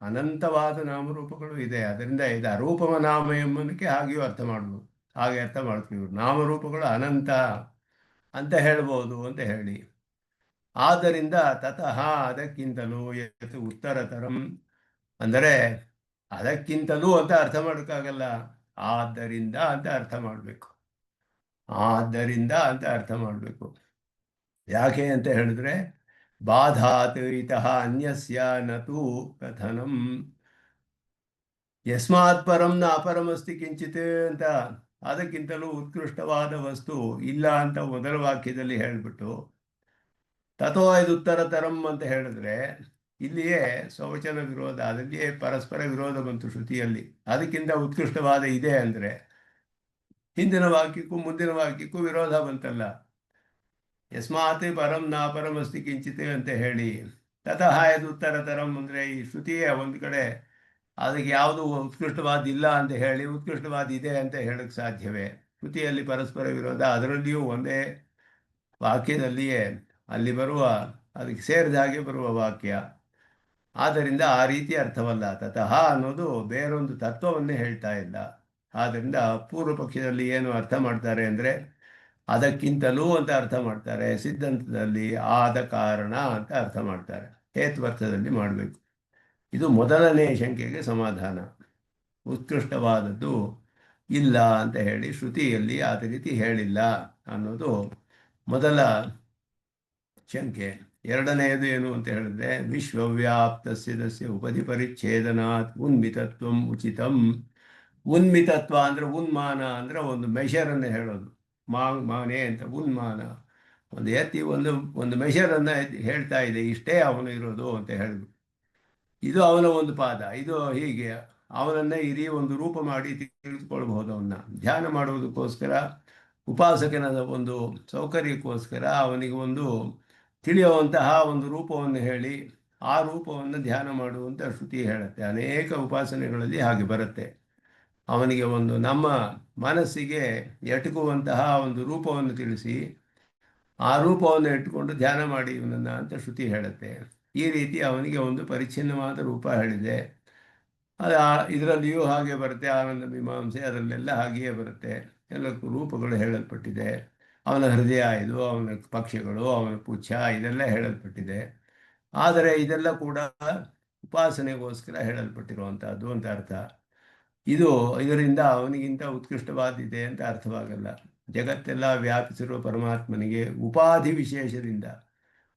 ಅನಂತವಾದ ನಾಮರೂಪಗಳು ಇದೆ. ಅದರಿಂದ ಇದು ಅರೂಪಮ ನಾಮ ಎಂಬುದಕ್ಕೆ ಹಾಗೆಯೂ ಅರ್ಥ ಮಾಡ್ಬೋದು. ಹಾಗೆ ಅರ್ಥ ಮಾಡ್ತೀವಿ, ನಾಮರೂಪಗಳು ಅನಂತ ಅಂತ ಹೇಳ್ಬೋದು ಅಂತ ಹೇಳಿ. ಆದ್ದರಿಂದ ತತಃ ಅದಕ್ಕಿಂತಲೂ ಯತ್ ಉತ್ತರತರಂ ಅಂದರೆ ಅದಕ್ಕಿಂತಲೂ ಅಂತ ಅರ್ಥ ಮಾಡೋಕ್ಕಾಗಲ್ಲ, ಆದ್ದರಿಂದ ಅಂತ ಅರ್ಥ ಮಾಡಬೇಕು. ಆದ್ದರಿಂದ ಅಂತ ಅರ್ಥ ಮಾಡಬೇಕು. ಯಾಕೆ ಅಂತ ಹೇಳಿದ್ರೆ ಬಾಧಾತ್ ಇತಃ ಅನ್ಯಸ್ಯ ನತು ಕಥನಂ ಯಸ್ಮಾತ್ ಪರಂ ನ ಅಪರಮಸ್ತಿ ಕಿಂಚಿತ್ ಅಂತ, ಅದಕ್ಕಿಂತಲೂ ಉತ್ಕೃಷ್ಟವಾದ ವಸ್ತು ಇಲ್ಲ ಅಂತ ಮೊದಲ ವಾಕ್ಯದಲ್ಲಿ ಹೇಳಿಬಿಟ್ಟು ತಥೋ ಇದು ಉತ್ತರತರಂ ಅಂತ ಹೇಳಿದ್ರೆ ಇಲ್ಲಿಯೇ ಸ್ವವಚನ ವಿರೋಧ, ಅದಲ್ಲಿಯೇ ಪರಸ್ಪರ ವಿರೋಧ ಬಂತು ಶ್ರುತಿಯಲ್ಲಿ. ಅದಕ್ಕಿಂತ ಉತ್ಕೃಷ್ಟವಾದ ಇದೆ ಅಂದರೆ ಹಿಂದಿನ ವಾಕ್ಯಕ್ಕೂ ಮುಂದಿನ ವಾಕ್ಯಕ್ಕೂ ವಿರೋಧ ಬಂತಲ್ಲ. ಯಸ್ಮಾತ್ ಪರಂ ನಾ ಪರಮಸ್ತಿ ಕಿಂಚಿತ್ ಅಂತ ಹೇಳಿ ತತಃ ಇದು ಉತ್ತರತರಂ ಅಂದರೆ ಈ ಶ್ರುತಿಯೇ ಒಂದು ಕಡೆ ಅದಕ್ಕೆ ಯಾವುದು ಉತ್ಕೃಷ್ಟವಾದ ಇಲ್ಲ ಅಂತ ಹೇಳಿ ಉತ್ಕೃಷ್ಟವಾದ ಇದೆ ಅಂತ ಹೇಳಕ್ಕೆ ಸಾಧ್ಯವೇ? ಶ್ರುತಿಯಲ್ಲಿ ಪರಸ್ಪರ ವಿರೋಧ, ಅದರಲ್ಲಿಯೂ ಒಂದೇ ವಾಕ್ಯದಲ್ಲಿಯೇ ಅಲ್ಲಿ ಬರುವ ಅದಕ್ಕೆ ಸೇರಿದ ಹಾಗೆ ಬರುವ ವಾಕ್ಯ. ಆದ್ದರಿಂದ ಆ ರೀತಿ ಅರ್ಥವಲ್ಲ. ತತಃ ಅನ್ನೋದು ಬೇರೊಂದು ತತ್ವವನ್ನೇ ಹೇಳ್ತಾ ಇಲ್ಲ. ಆದ್ದರಿಂದ ಪೂರ್ವ ಪಕ್ಷದಲ್ಲಿ ಏನು ಅರ್ಥ ಮಾಡ್ತಾರೆ ಅಂದರೆ ಅದಕ್ಕಿಂತಲೂ ಅಂತ ಅರ್ಥ ಮಾಡ್ತಾರೆ, ಸಿದ್ಧಾಂತದಲ್ಲಿ ಆದ ಕಾರಣ ಅಂತ ಅರ್ಥ ಮಾಡ್ತಾರೆ, ಹೇತ್ವರ್ಥದಲ್ಲಿ ಮಾಡಬೇಕು. ಇದು ಮೊದಲನೇ ಶಂಕೆಗೆ ಸಮಾಧಾನ. ಉತ್ಕೃಷ್ಟವಾದದ್ದು ಇಲ್ಲ ಅಂತ ಹೇಳಿ ಶ್ರುತಿಯಲ್ಲಿ ಆ ರೀತಿ ಹೇಳಿಲ್ಲ ಅನ್ನೋದು ಮೊದಲ ಶಂಕೆ. ಎರಡನೆಯದು ಏನು ಅಂತ ಹೇಳಿದ್ರೆ ವಿಶ್ವವ್ಯಾಪ್ತಸ್ಯ ಉಪಧಿ ಪರಿಚ್ಛೇದನಾತ್ ಉನ್ಮಿತತ್ವಂ ಉಚಿತಂ. ಉನ್ಮಿತತ್ವ ಅಂದರೆ ಉನ್ಮಾನ ಅಂದರೆ ಒಂದು ಮೆಷರನ್ನು ಹೇಳೋದು. ಮಾನೆ ಅಂತ ಉನ್ಮಾನ, ಒಂದು ಎತ್ತಿ ಒಂದು ಮೆಷರನ್ನು ಹೇಳ್ತಾ ಇದೆ, ಇಷ್ಟೇ ಅವನು ಇರೋದು ಅಂತ ಹೇಳಿದ್ರು. ಇದು ಅವನ ಒಂದು ಪಾದ. ಇದು ಹೀಗೆ ಅವನನ್ನು ಇಡೀ ಒಂದು ರೂಪ ಮಾಡಿ ತಿಳಿದುಕೊಳ್ಬಹುದು. ಅವನ್ನ ಧ್ಯಾನ ಮಾಡುವುದಕ್ಕೋಸ್ಕರ ಉಪಾಸಕನ ಒಂದು ಸೌಕರ್ಯಕ್ಕೋಸ್ಕರ ಅವನಿಗೆ ಒಂದು ತಿಳಿಯುವಂತಹ ಒಂದು ರೂಪವನ್ನು ಹೇಳಿ ಆ ರೂಪವನ್ನು ಧ್ಯಾನ ಮಾಡುವಂಥ ಶ್ರುತಿ ಹೇಳುತ್ತೆ. ಅನೇಕ ಉಪಾಸನೆಗಳಲ್ಲಿ ಹಾಗೆ ಬರುತ್ತೆ. ಅವನಿಗೆ ಒಂದು ನಮ್ಮ ಮನಸ್ಸಿಗೆ ಎಟುಕುವಂತಹ ಒಂದು ರೂಪವನ್ನು ತಿಳಿಸಿ ಆ ರೂಪವನ್ನು ಇಟ್ಟುಕೊಂಡು ಧ್ಯಾನ ಮಾಡಿ ಇವನನ್ನು ಅಂತ ಶ್ರುತಿ ಹೇಳುತ್ತೆ. ಈ ರೀತಿ ಅವನಿಗೆ ಒಂದು ಪರಿಚ್ಛಿನ್ನವಾದ ರೂಪ ಹೇಳಿದೆ. ಇದರಲ್ಲಿಯೂ ಹಾಗೆ ಬರುತ್ತೆ. ಆನಂದ ಮೀಮಾಂಸೆ ಅದರಲ್ಲೆಲ್ಲ ಹಾಗೆಯೇ ಬರುತ್ತೆ. ಎಲ್ಲಕ್ಕೂ ರೂಪಗಳು ಹೇಳಲ್ಪಟ್ಟಿದೆ. ಅವನ ಹೃದಯ ಇದು, ಅವನ ಪಕ್ಷಗಳು, ಅವನ ಪುಚ್ಛ ಇದೆಲ್ಲ ಹೇಳಲ್ಪಟ್ಟಿದೆ. ಆದರೆ ಇದೆಲ್ಲ ಕೂಡ ಉಪಾಸನೆಗೋಸ್ಕರ ಹೇಳಲ್ಪಟ್ಟಿರುವಂಥದ್ದು ಅಂತ ಅರ್ಥ. ಇದರಿಂದ ಅವನಿಗಿಂತ ಉತ್ಕೃಷ್ಟವಾದಿದೆ ಅಂತ ಅರ್ಥವಾಗಲ್ಲ. ಜಗತ್ತೆಲ್ಲ ವ್ಯಾಪಿಸಿರುವ ಪರಮಾತ್ಮನಿಗೆ ಉಪಾಧಿ ವಿಶೇಷದಿಂದ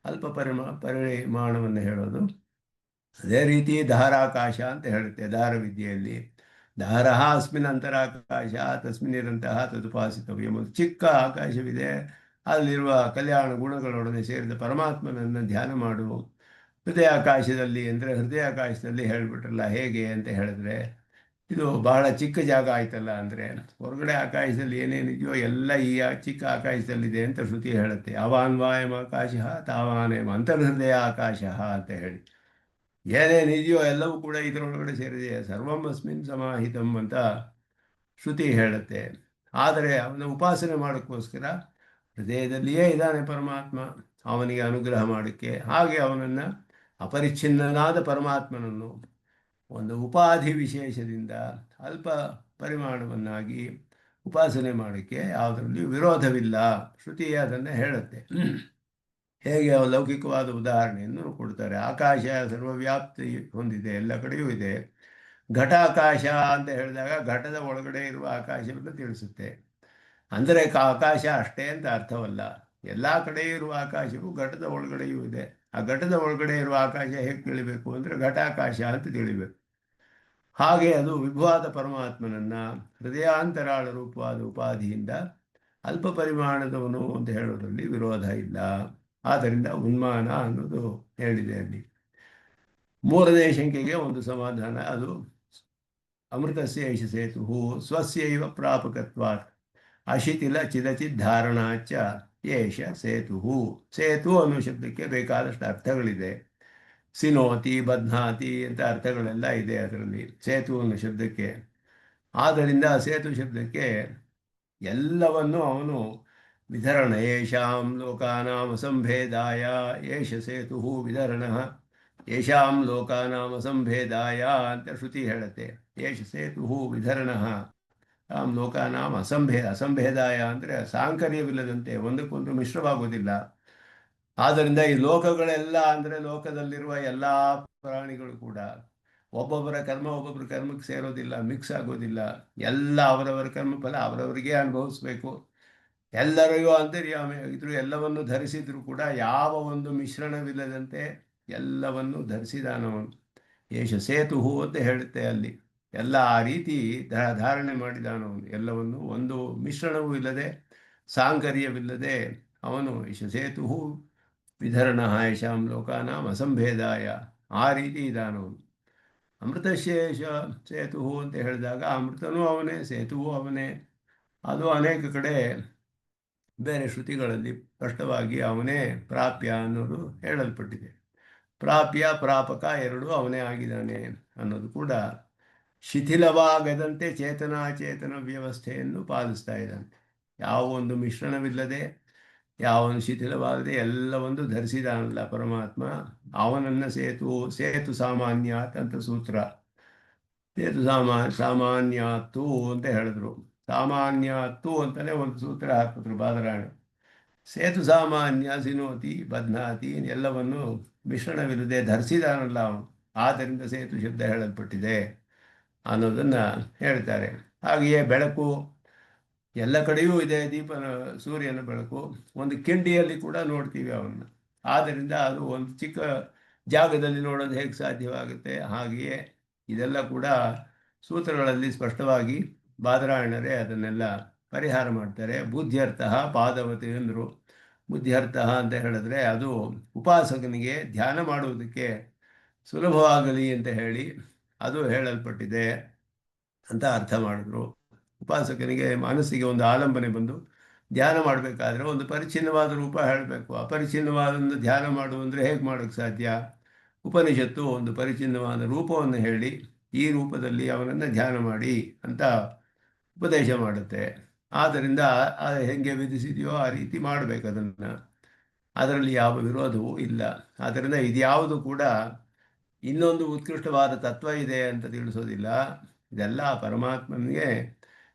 ಅಲ್ಪ ಪರಿಮಾಣವನ್ನು ಹೇಳೋದು. ಅದೇ ರೀತಿ ಧಾರಾಕಾಶ ಅಂತ ಹೇಳುತ್ತೆ ಧಾರವಿದ್ಯೆಯಲ್ಲಿ. ಧಾರಃ ಅಸ್ಮಿನ್ ಅಂತರಾಕಾಶ ತಸ್ಮಿನ್ನಿರಂತಹ ತದುಪಾಸಿತವ್ಯ. ಒಂದು ಚಿಕ್ಕ ಆಕಾಶವಿದೆ, ಅಲ್ಲಿರುವ ಕಲ್ಯಾಣ ಗುಣಗಳೊಡನೆ ಸೇರಿದ ಪರಮಾತ್ಮನನ್ನು ಧ್ಯಾನ ಮಾಡು ಹೃದಯಾಕಾಶದಲ್ಲಿ ಅಂದರೆ ಹೃದಯಾಕಾಶದಲ್ಲಿ ಹೇಳಿಬಿಟ್ರಲ್ಲ ಹೇಗೆ ಅಂತ ಹೇಳಿದ್ರೆ, ಇದು ಬಹಳ ಚಿಕ್ಕ ಜಾಗ ಆಯ್ತಲ್ಲ ಅಂದರೆ, ಹೊರಗಡೆ ಆಕಾಶದಲ್ಲಿ ಏನೇನಿದೆಯೋ ಎಲ್ಲ ಈ ಚಿಕ್ಕ ಆಕಾಶದಲ್ಲಿದೆ ಅಂತ ಶ್ರುತಿ ಹೇಳುತ್ತೆ. ಅವಾನ್ವಾಯಂ ಆಕಾಶ ತಾವಾನೇಮ ಅಂತರ್ಹೃದಯ ಆಕಾಶ ಅಂತ ಹೇಳಿ ಏನೇನಿದೆಯೋ ಎಲ್ಲವೂ ಕೂಡ ಇದರೊಳಗಡೆ ಸೇರಿದೆ. ಸರ್ವಂ ಅಸ್ಮಿನ್ ಸಮಾಹಿತಂ ಅಂತ ಶ್ರುತಿ ಹೇಳುತ್ತೆ. ಆದರೆ ಅವನ ಉಪಾಸನೆ ಮಾಡೋಕ್ಕೋಸ್ಕರ ಹೃದಯದಲ್ಲಿಯೇ ಇದ್ದಾನೆ ಪರಮಾತ್ಮ, ಅವನಿಗೆ ಅನುಗ್ರಹ ಮಾಡೋಕ್ಕೆ. ಹಾಗೆ ಅವನನ್ನು ಅಪರಿಚ್ಛಿನ್ನನಾದ ಪರಮಾತ್ಮನನ್ನು ಒಂದು ಉಪಾಧಿ ವಿಶೇಷದಿಂದ ಅಲ್ಪ ಪರಿಮಾಣವನ್ನಾಗಿ ಉಪಾಸನೆ ಮಾಡೋಕ್ಕೆ ಯಾವುದರಲ್ಲಿ ವಿರೋಧವಿಲ್ಲ. ಶ್ರುತಿಯೇ ಅದನ್ನು ಹೇಳುತ್ತೆ. ಹೇಗೆ ಲೌಕಿಕವಾದ ಉದಾಹರಣೆಯನ್ನು ಕೊಡ್ತಾರೆ. ಆಕಾಶ ಸರ್ವವ್ಯಾಪ್ತಿ ಹೊಂದಿದೆ, ಎಲ್ಲ ಕಡೆಯೂ ಇದೆ. ಘಟಾಕಾಶ ಅಂತ ಹೇಳಿದಾಗ ಘಟದ ಒಳಗಡೆ ಇರುವ ಆಕಾಶವನ್ನು ತಿಳಿಸುತ್ತೆ. ಅಂದರೆ ಆಕಾಶ ಅಷ್ಟೇ ಅಂತ ಅರ್ಥವಲ್ಲ, ಎಲ್ಲ ಕಡೆಯೂ ಇರುವ ಆಕಾಶವು ಘಟದ ಒಳಗಡೆಯೂ ಇದೆ. ಆ ಘಟದ ಒಳಗಡೆ ಇರುವ ಆಕಾಶ ಹೇಗೆ ತಿಳಿಬೇಕು ಅಂದರೆ ಘಟಾಕಾಶ ಅಂತ ತಿಳಿಬೇಕು. ಹಾಗೆ ಅದು ವಿಭುವಾದ ಪರಮಾತ್ಮನನ್ನು ಹೃದಯಾಂತರಾಳ ರೂಪವಾದ ಉಪಾಧಿಯಿಂದ ಅಲ್ಪ ಪರಿಮಾಣದವನು ಅಂತ ಹೇಳೋದ್ರಲ್ಲಿ ವಿರೋಧ ಇಲ್ಲ. ಆದ್ದರಿಂದ ಉನ್ಮಾನ ಅನ್ನೋದು ಹೇಳಿದೆ ಅಲ್ಲಿ. ಮೂರನೇ ಶಂಕೆಗೆ ಒಂದು ಸಮಾಧಾನ, ಅದು ಅಮೃತಸ್ಯ ಏಷ ಸೇತು ಸ್ವಸ್ಯೈವ ಪ್ರಾಪಕತ್ವಾತ್ ಅಶಿಥಿಲ ಚಿದಚಿದ್ಧಾರಣಾಚ ಏಷ ಸೇತು. ಸೇತು ಅನ್ನೋ ಶಬ್ದಕ್ಕೆ ಬೇಕಾದಷ್ಟು ಅರ್ಥಗಳಿದೆ. ಸಿನೋತಿ, ಬಧ್ನಾತಿ ಅಂತ ಅರ್ಥಗಳೆಲ್ಲ ಇದೆ ಅದರಲ್ಲಿ ಸೇತು ಅನ್ನೋ ಶಬ್ದಕ್ಕೆ. ಆದ್ದರಿಂದ ಸೇತು ಶಬ್ದಕ್ಕೆ ಎಲ್ಲವನ್ನು ಅವನು ವಿಧರಣ, ಯೇಷಾಂ ಲೋಕಾನಾಂ ಅಸಂಭೇದಾಯ ಏಷ ಸೇತು ವಿಧರಣ, ಯೇಷಾಂ ಲೋಕಾನಾಂ ಅಸಂಭೇದಾಯ ಅಂತ ಶ್ರುತಿ ಹೇಳುತ್ತೆ. ಏಷ ಸೇತು ವಿಧರಣ ಆಂ ಲೋಕಾನಾಂ ಅಸಂಭೇದಾಯ ಅಂದರೆ ಸಾಂಕರ್ಯವಿಲ್ಲದಂತೆ, ಒಂದಕ್ಕೊಂದು ಮಿಶ್ರವಾಗುವುದಿಲ್ಲ. ಆದ್ದರಿಂದ ಈ ಲೋಕಗಳೆಲ್ಲ ಅಂದರೆ ಲೋಕದಲ್ಲಿರುವ ಎಲ್ಲ ಪ್ರಾಣಿಗಳು ಕೂಡ ಒಬ್ಬೊಬ್ಬರ ಕರ್ಮ ಒಬ್ಬೊಬ್ಬರ ಕರ್ಮಕ್ಕೆ ಸೇರೋದಿಲ್ಲ, ಮಿಕ್ಸ್ ಆಗೋದಿಲ್ಲ. ಎಲ್ಲ ಅವರವರ ಕರ್ಮಫಲ ಅವರವರಿಗೆ ಅನುಭವಿಸ್ಬೇಕು. ಎಲ್ಲರಿಗೂ ಅಂತರ್ಯಾಮಿ ಇದ್ರು, ಎಲ್ಲವನ್ನು ಧರಿಸಿದ್ರು ಕೂಡ ಯಾವ ಒಂದು ಮಿಶ್ರಣವಿಲ್ಲದಂತೆ ಎಲ್ಲವನ್ನು ಧರಿಸಿದಾನವನು. ಏಷ ಸೇತು ಅಂತ ಹೇಳುತ್ತೆ ಅಲ್ಲಿ. ಎಲ್ಲ ಆ ರೀತಿ ಧಾರಣೆ ಮಾಡಿದಾನವನು. ಎಲ್ಲವನ್ನು ಒಂದು ಮಿಶ್ರಣವೂ ಇಲ್ಲದೆ ಸಾಂಕರ್ಯವಿಲ್ಲದೆ ಅವನು ಏಷ ಸೇತು ವಿಧರಣ ಯಶಾಂ ಲೋಕಾನಾಂ ಅಸಂಭೇದಾಯ, ಆ ರೀತಿ ಇದಾನವನು. ಅಮೃತಶೇಷ ಸೇತು ಅಂತ ಹೇಳಿದಾಗ ಅಮೃತನೂ ಅವನೇ, ಸೇತುವು ಅವನೇ. ಅದು ಅನೇಕ ಕಡೆ ಬೇರೆ ಶ್ರುತಿಗಳಲ್ಲಿ ಸ್ಪಷ್ಟವಾಗಿ ಅವನೇ ಪ್ರಾಪ್ಯ ಅನ್ನೋದು ಹೇಳಲ್ಪಟ್ಟಿದೆ. ಪ್ರಾಪ್ಯ ಪ್ರಾಪಕ ಎರಡೂ ಅವನೇ ಆಗಿದ್ದಾನೆ ಅನ್ನೋದು ಕೂಡ ಶಿಥಿಲವಾಗದಂತೆ ಚೇತನಾಚೇತನ ವ್ಯವಸ್ಥೆಯನ್ನು ಪಾಲಿಸ್ತಾ ಇದ್ದಾನೆ. ಯಾವ ಒಂದು ಮಿಶ್ರಣವಿಲ್ಲದೆ, ಯಾವ ಒಂದು ಶಿಥಿಲವಾಗದೆ ಎಲ್ಲವೊಂದು ಧರಿಸಿದಾನಲ್ಲ ಪರಮಾತ್ಮ, ಅವನನ್ನು ಸೇತು ಸಾಮಾನ್ಯಾತ್ ಅಂತ ಸೂತ್ರ. ಸೇತು ಸಾಮಾನ್ಯಾತ್ತು ಅಂತ ಹೇಳಿದ್ರು. ಸಾಮಾನ್ಯಾತ್ತು ಅಂತಲೇ ಒಂದು ಸೂತ್ರ ಹಾಕಿದ್ರು ಬಾದರಾಯಣ. ಸೇತು ಸಾಮಾನ್ಯ ಸಿನೋತಿ ಬಧ್ನಾತಿ ಎಲ್ಲವನ್ನು ಮಿಶ್ರಣವಿಲ್ಲದೆ ಧರಿಸಿದಾನಲ್ಲ ಅವನು, ಆದ್ದರಿಂದ ಸೇತು ಶಬ್ದ ಹೇಳಲ್ಪಟ್ಟಿದೆ ಅನ್ನೋದನ್ನು ಹೇಳ್ತಾರೆ. ಹಾಗೆಯೇ ಬೆಳಕು ಎಲ್ಲ ಕಡೆಯೂ ಇದೆ. ಸೂರ್ಯನ ಬೆಳಕು ಒಂದು ಕಿಂಡಿಯಲ್ಲಿ ಕೂಡ ನೋಡ್ತೀವಿ ಅವನ್ನ. ಆದ್ದರಿಂದ ಅದು ಒಂದು ಚಿಕ್ಕ ಜಾಗದಲ್ಲಿ ನೋಡೋದು ಹೇಗೆ ಸಾಧ್ಯವಾಗುತ್ತೆ? ಹಾಗೆಯೇ ಇದೆಲ್ಲ ಕೂಡ ಸೂತ್ರಗಳಲ್ಲಿ ಸ್ಪಷ್ಟವಾಗಿ ಬಾದರಾಯಣರೇ ಅದನ್ನೆಲ್ಲ ಪರಿಹಾರ ಮಾಡ್ತಾರೆ. ಬುದ್ಧ್ಯರ್ಥ ಪಾದವತಿ ಅಂದರು. ಬುದ್ಧ್ಯರ್ಥ ಅಂತ ಹೇಳಿದ್ರೆ ಅದು ಉಪಾಸಕನಿಗೆ ಧ್ಯಾನ ಮಾಡುವುದಕ್ಕೆ ಸುಲಭವಾಗಲಿ ಅಂತ ಹೇಳಿ ಅದು ಹೇಳಲ್ಪಟ್ಟಿದೆ ಅಂತ ಅರ್ಥ ಮಾಡಿದ್ರು. ಉಪಾಸಕನಿಗೆ ಮನಸ್ಸಿಗೆ ಒಂದು ಆಲಂಬನೆ ಬಂದು ಧ್ಯಾನ ಮಾಡಬೇಕಾದ್ರೆ ಒಂದು ಪರಿಚ್ಛಿನ್ನವಾದ ರೂಪ ಹೇಳಬೇಕು. ಅಪರಿಚ್ಛಿನ್ನವಾದ ಧ್ಯಾನ ಮಾಡುವಂದರೆ ಹೇಗೆ ಮಾಡೋಕ್ಕೆ ಸಾಧ್ಯ? ಉಪನಿಷತ್ತು ಒಂದು ಪರಿಚ್ಛಿನ್ನವಾದ ರೂಪವನ್ನು ಹೇಳಿ ಈ ರೂಪದಲ್ಲಿ ಅವನನ್ನು ಧ್ಯಾನ ಮಾಡಿ ಅಂತ ಉಪದೇಶ ಮಾಡುತ್ತೆ. ಆದ್ದರಿಂದ ಹೆಂಗೆ ವಿಧಿಸಿದೆಯೋ ಆ ರೀತಿ ಮಾಡಬೇಕು ಅದನ್ನು. ಅದರಲ್ಲಿ ಯಾವ ವಿರೋಧವೂ ಇಲ್ಲ. ಆದ್ದರಿಂದ ಇದ್ಯಾವುದು ಕೂಡ ಇನ್ನೊಂದು ಉತ್ಕೃಷ್ಟವಾದ ತತ್ವ ಇದೆ ಅಂತ ತಿಳಿಸೋದಿಲ್ಲ. ಇದೆಲ್ಲ ಪರಮಾತ್ಮನಿಗೆ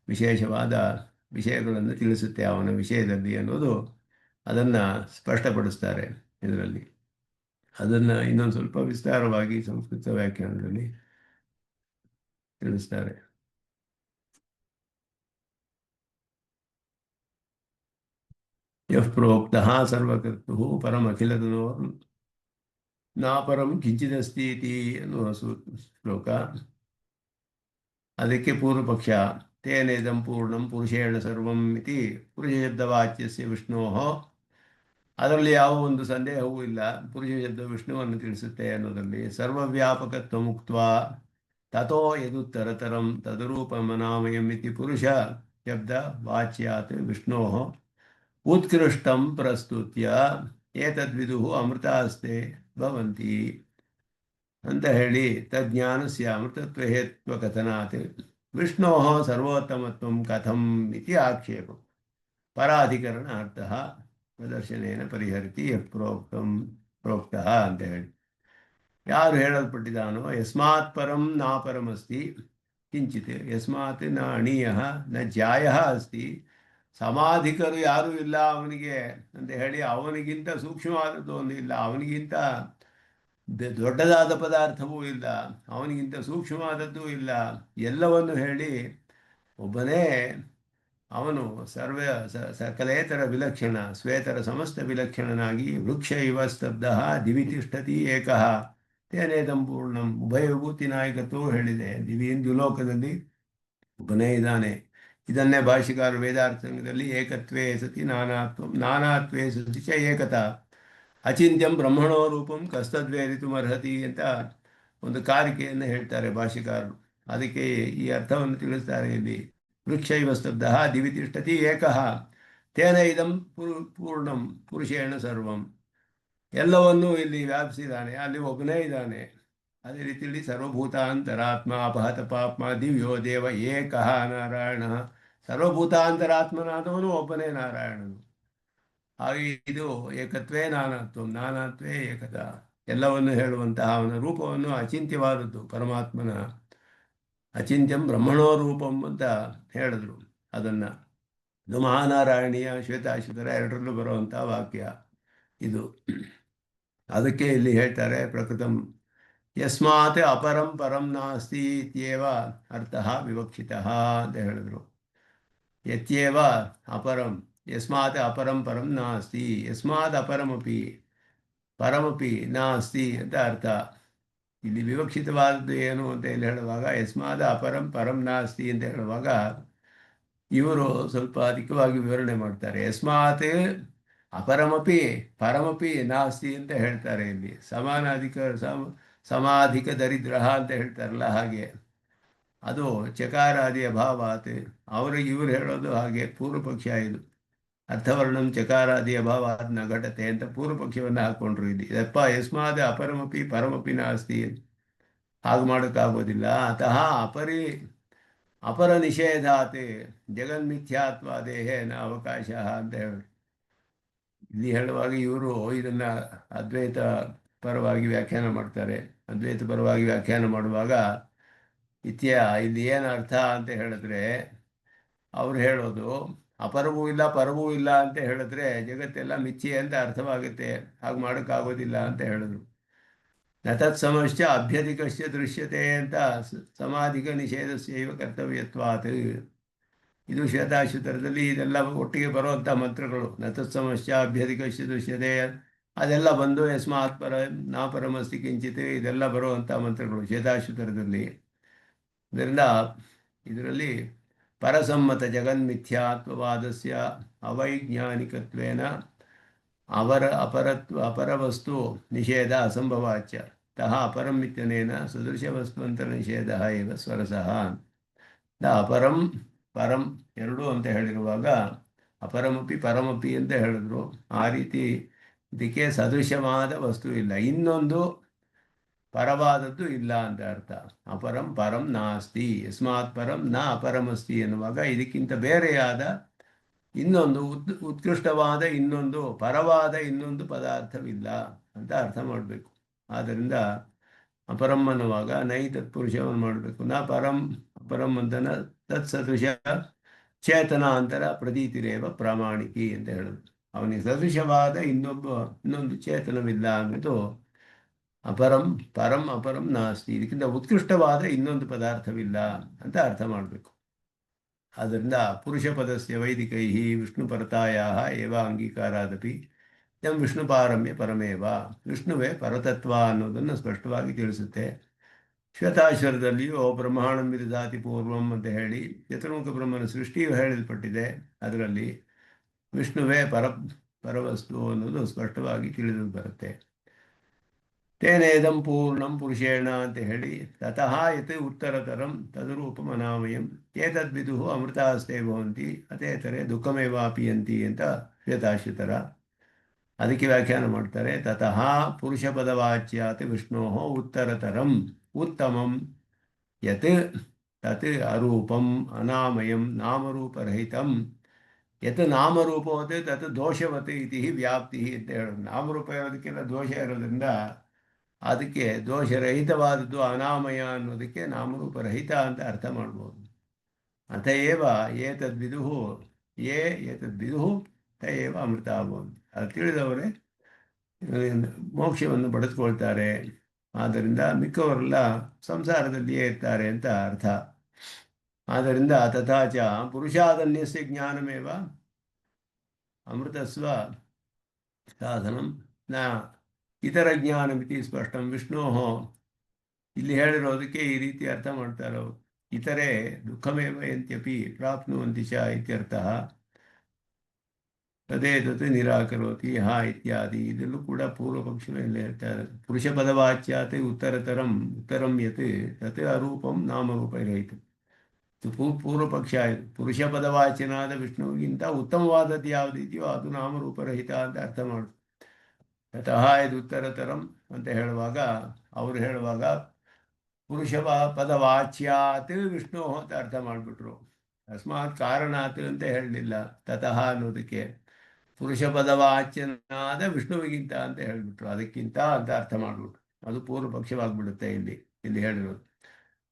ವಿಶೇಷವಾದ ವಿಷಯಗಳನ್ನು ತಿಳಿಸುತ್ತೆ ಅವನ ವಿಷಯದಲ್ಲಿ ಅನ್ನೋದು ಅದನ್ನು ಸ್ಪಷ್ಟಪಡಿಸ್ತಾರೆ ಇದರಲ್ಲಿ. ಅದನ್ನು ಇನ್ನೊಂದು ಸ್ವಲ್ಪ ವಿಸ್ತಾರವಾಗಿ ಸಂಸ್ಕೃತ ವ್ಯಾಖ್ಯಾನದಲ್ಲಿ ತಿಳಿಸ್ತಾರೆ. ಯಃ ಪ್ರೋಕ್ತಃ ಸರ್ವಕರ್ತುಃ ಪರಮಖಿಲತನೋ ನಾಪರಂ ಕಿಂಚಿದಸ್ತಿ ಇತಿ ಅನ್ನುವ ಶ್ಲೋಕ. ಅದಕ್ಕೆ ಪೂರ್ವಪಕ್ಷ ತೇನೇದಂ ಪೂರ್ಣಂ ಪುರುಷೇಣ ಸರ್ವಂ ಇತಿ ಪುರುಷಶಬ್ದವಾಚ್ಯಸ್ಯ ವಿಷ್ಣೋಃ ಅದರಲ್ಲಿ ಯಾವ ಒಂದು ಸಂದೇಹವೂ ಇಲ್ಲ. ಪುರುಷ ಶಬ್ದ ವಿಷ್ಣುವನ್ನು ತಿಳಿಸುತ್ತೆ ಅನ್ನೋದರಲ್ಲಿ ಸರ್ವವ್ಯಾಪಕತ್ವ ಮುಕ್ತ ತಥೋ ಯದುತ್ತರತರಂ ತದರೂಪಮನಾಮಯಂ ಇತಿ ಪುರುಷ ಶಬ್ದ ವಾಚ್ಯಾತ್ ವಿಷ್ಣೋ ಉತ್ಕೃಷ್ಟಂ ಪ್ರಸ್ತುತ್ಯ ಏತದ್ವಿದು ಅಮೃತಾಸ್ತೆ ಭವಂತಿ ಅಂತ ಹೇಳಿ ತಜ್ಞಾನಸ್ಯ ಅಮೃತತ್ವ ಹೇತ್ವ ಕಥನಾತ್ ವಿಷ್ಣೋ ಸರ್ವೋತ್ತಮತ್ವ ಕಥಂ ಇತಿ ಆಕ್ಷೇಪ ಪರಾಧಿಕರಣ ಅರ್ಥ ಪ್ರದರ್ಶನೇನ ಪರಿಹರಿತಿ ಪ್ರೋಕ್ತಃ ಅಂತ ಹೇಳಿ ಯಾರು ಹೇಳಲ್ಪಟ್ಟಿದ್ದಾನೋ ಯಸ್ಮಾತ್ ಪರಂ ನಾಪರಮಸ್ತಿ ಕಿಂಚಿತ್ ಯಸ್ಮಾತ್ ನ ಅಣೀಯ ನ ಜಾಯ ಅಸ್ತಿ ಸಮಾಧಿಕರು ಯಾರೂ ಇಲ್ಲ ಅವನಿಗೆ ಅಂತ ಹೇಳಿ ಅವನಿಗಿಂತ ಸೂಕ್ಷ್ಮವಾದದ್ದು ಒಂದು ಇಲ್ಲ, ಅವನಿಗಿಂತ ದೊಡ್ಡದಾದ ಪದಾರ್ಥವೂ ಇಲ್ಲ, ಅವನಿಗಿಂತ ಸೂಕ್ಷ್ಮವಾದದ್ದು ಇಲ್ಲ, ಎಲ್ಲವನ್ನು ಹೇಳಿ ಒಬ್ಬನೇ ಅವನು ಸಕಲೇತರ ವಿಲಕ್ಷಣ ಶ್ವೇತರ ಸಮಸ್ತ ವಿಲಕ್ಷಣನಾಗಿ ವೃಕ್ಷ ಇವ ಸ್ತಬ್ಧ ದಿವಿ ತಿಷ್ಠತಿ ಏಕಃ ತೇನೇದಂ ಪೂರ್ಣಂ ಉಭಯ ವಿಭೂತಿ ನಾಯಕತ್ವವು ಹೇಳಿದೆ. ದ್ಯುಲೋಕದಲ್ಲಿ ಒಬ್ಬನೇ ಇದ್ದಾನೆ. ಇದನ್ನೇ ಭಾಷಿಕಾರ ವೇದಾರ್ಥ ಸಂಘದಲ್ಲಿ ಏಕತ್ವೇ ಸತಿ ನಾನಾತ್ವ ನಾನಾತ್ವೇ ಸತಿ ಚ ಏಕತಾ ಅಚಿಂತ್ಯಂ ಬ್ರಹ್ಮಣೋ ರೂಪಂ ಕಸ್ತದ್ವೇರಿತುಮರ್ಹತಿ ಅಂತ ಒಂದು ಕಾರಿಕೆಯನ್ನು ಹೇಳ್ತಾರೆ ಭಾಷಿಕಾರರು. ಅದಕ್ಕೆ ಈ ಅರ್ಥವನ್ನು ತಿಳಿಸ್ತಾರೆ ಇಲ್ಲಿ. ವೃಕ್ಷ ಇವ ಸ್ತಬ್ಧ ದಿವಿ ತಿಷ್ಠತಿ ಏಕಃ ತೇನ ಇದಂ ಪೂರ್ಣಂ ಪುರುಷೇಣ ಸರ್ವಂ, ಎಲ್ಲವನ್ನೂ ಇಲ್ಲಿ ವ್ಯಾಪಿಸಿದ್ದಾನೆ, ಅಲ್ಲಿ ಒಬ್ಬನೇ ಇದ್ದಾನೆ. ಅದೇ ರೀತಿಯಲ್ಲಿ ಸರ್ವಭೂತಾಂತರಾತ್ಮ ಅಪಹತ ಪಾಪ್ಮ ದಿವ್ಯೋ ದೇವ ಏಕಃ ನಾರಾಯಣ, ಸರ್ವಭೂತಾಂತರಾತ್ಮನಾದವನು ಒಬ್ಬನೇ ನಾರಾಯಣನು. ಹಾಗೆ ಇದು ಏಕತ್ವೇ ನಾನಾತ್ವ ನಾನಾತ್ವೇ ಏಕತ, ಎಲ್ಲವನ್ನು ಹೇಳುವಂತಹ ಅವನ ರೂಪವನ್ನು ಅಚಿಂತ್ಯವಾದದ್ದು ಪರಮಾತ್ಮನ ಅಚಿಂತ್ಯಂ ಬ್ರಹ್ಮಣೋ ರೂಪಂ ಅಂತ ಹೇಳಿದ್ರು. ಅದನ್ನು ಇದು ಮಹಾನಾರಾಯಣೀಯ ಶ್ವೇತಾಶ್ವತರ ಎರಡರಲ್ಲೂ ಬರುವಂಥ ವಾಕ್ಯ ಇದು. ಅದಕ್ಕೆ ಇಲ್ಲಿ ಹೇಳ್ತಾರೆ ಪ್ರಕೃತಂ ಯಸ್ಮಾತ್ ಅಪರಂ ಪರಂ ನಾಸ್ತಿ ಇತ್ಯೇವ ಅರ್ಥಃ ವಿವಕ್ಷಿತಃ ಅಂತ ಹೇಳಿದ್ರು. ಯತ್ಯೇವ ಅಪರಂ ಯಸ್ಮಾತ್ ಅಪರಂ ಪರಂ ನಾಸ್ತಿ, ಯಸ್ಮಾತ್ ಅಪರಮಪಿ ಪರಮಪಿ ನಾಸ್ತಿ ಅಂತ ಅರ್ಥ. ಇಲ್ಲಿ ವಿವಕ್ಷಿತವಾದದ್ದು ಏನು ಅಂತ ಇಲ್ಲಿ ಹೇಳುವಾಗ ಯಸ್ಮಾದ ಅಪರಂ ಪರಂ ನಾಸ್ತಿ ಅಂತ ಹೇಳುವಾಗ ಇವರು ಸ್ವಲ್ಪ ಅಧಿಕವಾಗಿ ವಿವರಣೆ ಮಾಡ್ತಾರೆ. ಯಸ್ಮಾತ್ ಅಪರಮಪಿ ಪರಮಪಿ ನಾಸ್ತಿ ಅಂತ ಹೇಳ್ತಾರೆ. ಇಲ್ಲಿ ಸಮಾಧಿಕ ದರಿದ್ರ ಅಂತ ಹೇಳ್ತಾರಲ್ಲ, ಹಾಗೆ ಅದು ಚಕಾರಾದಿ ಅಭಾವಾತ್. ಇವರು ಹೇಳೋದು ಹಾಗೆ ಪೂರ್ವ ಪಕ್ಷ ಇದು. ಅರ್ಥವರ್ಣಂ ಚಕಾರಾದಿ ಅಭಾವಾತ್ ನ ಘಟತೆ ಅಂತ ಪೂರ್ವ ಪಕ್ಷವನ್ನು ಹಾಕ್ಕೊಂಡ್ರು. ಇಲ್ಲಿ ಯಪ್ಪ ಯಸ್ಮಾದ ಅಪರಮಪಿ ಪರಮಪಿ ನಾಸ್ತಿ, ಹಾಗೆ ಮಾಡೋಕ್ಕಾಗೋದಿಲ್ಲ. ಅತಃ ಅಪರ ನಿಷೇಧಾತ್ ಜಗನ್ಮಿಥ್ಯಾತ್ವಾದೇಹೇ ನ ಅವಕಾಶ ಅಂತ ಹೇಳಿ ಇಲ್ಲಿ ಹೇಳುವಾಗ ಇವರು ಇದನ್ನು ಅದ್ವೈತ ಪರವಾಗಿ ವ್ಯಾಖ್ಯಾನ ಮಾಡ್ತಾರೆ. ಅದ್ವೈತ ಪರವಾಗಿ ವ್ಯಾಖ್ಯಾನ ಮಾಡುವಾಗ ಇಲ್ಲಿ ಏನು ಅರ್ಥ ಅಂತ ಹೇಳಿದ್ರೆ, ಅವ್ರು ಹೇಳೋದು ಅಪರವೂ ಇಲ್ಲ ಪರವೂ ಇಲ್ಲ ಅಂತ ಹೇಳಿದ್ರೆ ಜಗತ್ತೆಲ್ಲ ಮಿಥ್ಯೆ ಅಂತ ಅರ್ಥವಾಗುತ್ತೆ, ಹಾಗೆ ಮಾಡೋಕ್ಕಾಗೋದಿಲ್ಲ ಅಂತ ಹೇಳಿದ್ರು. ನತತ್ಸಮಶ್ಚ ಅಭ್ಯಧಿಕಶ್ಚ ದೃಶ್ಯತೆ ಅಂತ ಸಮಾಧಿಕ ನಿಷೇಧಸ್ಯೈವ ಕರ್ತವ್ಯತ್ವಾತ್. ಇದು ಶ್ವೇತಾಶ್ವತರದಲ್ಲಿ ಇದೆಲ್ಲ ಒಟ್ಟಿಗೆ ಬರುವಂಥ ಮಂತ್ರಗಳು. ನತತ್ಸಮಶ್ಚ ಅಭ್ಯಧಿಕಶ್ಚ ದೃಶ್ಯತೆ ಅದೆಲ್ಲ ಬಂದು ಯಸ್ಮಾತ್ ಪರ ನಾಪರಮಸ್ತಿ ಕಿಂಚಿತ್ ಇದೆಲ್ಲ ಬರುವಂಥ ಮಂತ್ರಗಳು ಶ್ವೇತಾಶ್ವತರದಲ್ಲಿ. ಇದರಲ್ಲಿ ಪರಸಮ್ಮತ ಜಗನ್ಮಿಥ್ಯಾತ್ವವಾದಸ್ಯ ಅವೈಜ್ಞಾನಿಕತ್ವೇನ ಅಪರವಸ್ತು ನಿಷೇಧ ಅಸಂಭವಾಚ್ಯ ತಹ ಅಪರಂ ಇತ್ಯನೇನ ಸದೃಶವಸ್ತುವಂತರ ನಿಷೇಧ ಇವ ಸ್ವರಸಃ. ಅಪರಂ ಪರಂ ಎರಡೂ ಅಂತ ಹೇಳಿರುವಾಗ ಅಪರಮಪಿ ಪರಮಪಿ ಅಂತ ಹೇಳಿದ್ರು. ಆ ರೀತಿ ಇದಕ್ಕೆ ಸದೃಶವಾದ ವಸ್ತು ಇಲ್ಲ, ಇನ್ನೊಂದು ಪರವಾದದ್ದು ಇಲ್ಲ ಅಂತ ಅರ್ಥ. ಅಪರಂ ಪರಂ ನಾಸ್ತಿ ಯಸ್ಮಾತ್ ಪರಂ ನ ಅಪರಮಸ್ತಿ ಎನ್ನುವಾಗ ಇದಕ್ಕಿಂತ ಬೇರೆಯಾದ ಇನ್ನೊಂದು ಉತ್ಕೃಷ್ಟವಾದ ಇನ್ನೊಂದು ಪರವಾದ ಇನ್ನೊಂದು ಪದಾರ್ಥವಿಲ್ಲ ಅಂತ ಅರ್ಥ ಮಾಡಬೇಕು. ಆದ್ದರಿಂದ ಅಪರಂ ಅನ್ನುವಾಗ ನೈ ತತ್ಪುರುಷವನ್ನು ಮಾಡಬೇಕು. ನ ಪರಂ ಅಪರಂ ಅಂತನ ತತ್ಸದೃಶ ಚೇತನಾಂತರ ಪ್ರತೀತಿರೇವ ಪ್ರಾಮಾಣಿಕಿ ಅಂತ ಹೇಳೋದು. ಅವನಿಗೆ ಸದೃಶವಾದ ಇನ್ನೊಂದು ಚೇತನವಿಲ್ಲ ಅನ್ನೋದು ಅಪರಂ ಪರಂ ಅಪರಂ ನಾಸ್ತಿ, ಇದಕ್ಕಿಂತ ಉತ್ಕೃಷ್ಟವಾದ ಇನ್ನೊಂದು ಪದಾರ್ಥವಿಲ್ಲ ಅಂತ ಅರ್ಥ ಮಾಡಬೇಕು. ಆದ್ದರಿಂದ ಪುರುಷ ಪದಸ್ಯ ವೈದಿಕೈ ವಿಷ್ಣು ಪರತಾಯ ಏವ ಅಂಗೀಕಾರಾದಪಿ ಎಂ ವಿಷ್ಣು ಪಾರಮ್ಯ ಪರಮೇವ, ವಿಷ್ಣುವೇ ಪರತತ್ವ ಅನ್ನೋದನ್ನು ಸ್ಪಷ್ಟವಾಗಿ ತಿಳಿಸುತ್ತೆ. ಶ್ವೇತಾಶ್ವರದಲ್ಲಿಯೂ ಬ್ರಹ್ಮಾಂಡಂ ವಿದಧಾತಿ ಪೂರ್ವಂ ಅಂತ ಹೇಳಿ ಚತುರ್ಮುಖ ಬ್ರಹ್ಮನ ಸೃಷ್ಟಿಯು ಹೇಳಲ್ಪಟ್ಟಿದೆ. ಅದರಲ್ಲಿ ವಿಷ್ಣುವೇ ಪರವಸ್ತು ಅನ್ನೋದು ಸ್ಪಷ್ಟವಾಗಿ ತಿಳಿದು ಬರುತ್ತೆ. ತೇನೇದಂ ಪೂರ್ಣಂ ಪುರುಷೇಣ ಅಂತ ಹೇಳಿ ತತಃ ಯತ್ ಉತ್ತರತರಂ ತದರೂಪಂ ಅನಾಮಯಂ ಏತದ್ವಿದುಃ ಅಮೃತಾಸ್ತೆ ಭವಂತಿ ಅತೇತರೆ ದುಃಖಮೇವಾಪಿಯಂತಿ ಅಂತ ಶ್ವೇತಾಶ್ವತರ. ಅದಕ್ಕೆ ವ್ಯಾಖ್ಯಾನ ಮಾಡ್ತಾರೆ. ತತಃ ಪುರುಷ ಪದವಾಚ್ಯಾತ್ ವಿಷ್ಣೋ ಉತ್ತರತರಂ ಉತ್ತಮಂ ಯತ್ ತತ್ ಅರೂಪಂ ಅನಾಮಯಂ ನಾಮರೂಪರಹಿತಂ ಯತ್ ನಾಮರೂಪವತ್ ತತ್ ದೋಷವತ್ ಇತಿ ವ್ಯಾಪ್ತಿ ಅಂತ ಹೇಳೋದು. ನಾಮರೂಪ ಇರೋದಕ್ಕೆಲ್ಲ ದೋಷ ಇರೋದ್ರಿಂದ ಅದಕ್ಕೆ ದೋಷರಹಿತವಾದದ್ದು ಅನಾಮಯ ಅನ್ನೋದಕ್ಕೆ ನಾಮರೂಪರಹಿತ ಅಂತ ಅರ್ಥ ಮಾಡ್ಬೋದು. ಅತಏವ ಏತದ್ವಿದುಃ ಯೇ ಏತದ್ವಿದುಃ ತಯೇವ ಅಮೃತ ಭವಂತಿ. ಅದು ತಿಳಿದವರೇ ಮೋಕ್ಷವನ್ನು ಪಡೆದುಕೊಳ್ತಾರೆ. ಆದ್ದರಿಂದ ಮಿಕ್ಕವರೆಲ್ಲ ಸಂಸಾರದಲ್ಲಿಯೇ ಇರ್ತಾರೆ ಅಂತ ಅರ್ಥ. ಆದ್ದರಿಂದ ತಥಾಚ ಪುರುಷಾದನ್ಯಸ್ಯ ಜ್ಞಾನಮೇವ ಅಮೃತಸ್ವ ಸಾಧನಂ ನ ಇತರ ಜ್ಞಾನಮಿತಿ ಸ್ಪಷ್ಟಂ. ವಿಷ್ಣು ಇಲ್ಲಿ ಹೇಳಿರೋದಕ್ಕೆ ಈ ರೀತಿ ಅರ್ಥ ಮಾಡ್ತಾರೆ ಅವರು. ಇತರೆ ದುಃಖಮೇವ ಯಂತ್ಯಪಿ ಪ್ರಾಪ್ನುವಂತಿ ಚ ಇತ್ಯರ್ಥಃ. ತದೇತತ್ ನಿರಾಕರೋತಿ ಹಾ ಇತ್ಯಾದಿ. ಇದರಲ್ಲೂ ಕೂಡ ಪೂರ್ವ ಪಕ್ಷದಲ್ಲಿ ಹೇಳ್ತಾರೆ. ಪುರುಷ ಪದವಾಚ್ಯಾತ್ ಉತ್ತರತರಂ ಉತ್ತರಂ ಯತ್ ತತ್ ಅರೂಪಂ ನಾಮರೂಪರಹಿತ. ಪೂರ್ವ ಪಕ್ಷ ಆಯಿತು. ಪುರುಷ ಪದವಾಚನಾದ ವಿಷ್ಣುವಿಗಿಂತ ಉತ್ತಮವಾದದ್ದು ಯಾವುದಿದೆಯೋ ಅದು ನಾಮರೂಪರಹಿತ ಅಂತ ಅರ್ಥ ಮಾಡು. ತತಃ ಇದು ಉತ್ತರತರಂ ಅಂತ ಹೇಳುವಾಗ ಅವರು ಹೇಳುವಾಗ ಪುರುಷ ಪದವಾಚ್ಯಾತ್ ವಿಷ್ಣು ಅಂತ ಅರ್ಥ ಮಾಡಿಬಿಟ್ರು. ಅಸ್ಮಾತ್ ಕಾರಣಾತ್ ಅಂತ ಹೇಳಲಿಲ್ಲ. ತತಃ ಅನ್ನೋದಕ್ಕೆ ಪುರುಷ ಪದವಾಚ್ಯನಾದ ವಿಷ್ಣುವಿಗಿಂತ ಅಂತ ಹೇಳಿಬಿಟ್ರು. ಅದಕ್ಕಿಂತ ಅಂತ ಅರ್ಥ ಮಾಡಿಬಿಟ್ರು. ಅದು ಪೂರ್ವ ಪಕ್ಷವಾಗಿಬಿಡುತ್ತೆ. ಇಲ್ಲಿ ಹೇಳಿರೋದು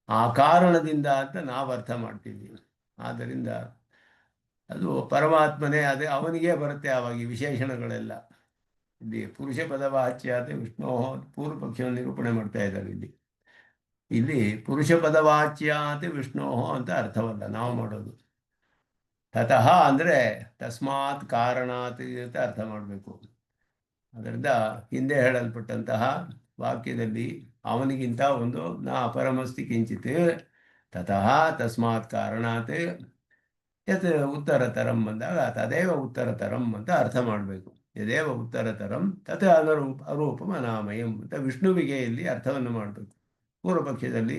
ಆ ಕಾರಣದಿಂದ ಅಂತ ನಾವು ಅರ್ಥ ಮಾಡ್ತೀವಿ. ಆದ್ದರಿಂದ ಅದು ಪರಮಾತ್ಮನೇ, ಅದೇ ಅವನಿಗೆ ಬರುತ್ತೆ ಆವಾಗ ಈ ವಿಶೇಷಣಗಳೆಲ್ಲ. ಇಲ್ಲಿ ಪುರುಷ ಪದವಾಚ್ಯಾತ್ ವಿಷ್ಣು ಪೂರ್ವ ಪಕ್ಷವನ್ನು ನಿರೂಪಣೆ ಮಾಡ್ತಾ ಇದ್ದಾರೆ. ಇಲ್ಲಿ ಪುರುಷ ಪದವಾಚ್ಯಾತ್ ವಿಷ್ಣು ಅಂತ ಅರ್ಥವಲ್ಲ ನಾವು ಮಾಡೋದು. ತತಃ ಅಂದರೆ ತಸ್ಮಾತ್ ಕಾರಣಾತ್ ಅಂತ ಅರ್ಥ ಮಾಡಬೇಕು. ಅದರಿಂದ ಹಿಂದೆ ಹೇಳಲ್ಪಟ್ಟಂತಹ ವಾಕ್ಯದಲ್ಲಿ ಅವನಿಗಿಂತ ಒಂದು ನಾ ಅಪರಮಸ್ತಿ ಕಿಂಚಿತ್ ತತಃ ತಸ್ಮಾತ್ ಕಾರಣಾತ್ ಯತ್ ಉತ್ತರತರಂ ಅಂದಾಗ ತದೇವ ಉತ್ತರತರಂ ಅಂತ ಅರ್ಥ ಮಾಡಬೇಕು. ಯದೇವ ಉತ್ತರತರಂ ತತ್ ಅರೂಪಂ ಅನಾಮಯಂ ಅಂತ ವಿಷ್ಣುವಿಗೆ ಇಲ್ಲಿ ಅರ್ಥವನ್ನು ಮಾಡಬೇಕು. ಪೂರ್ವ ಪಕ್ಷದಲ್ಲಿ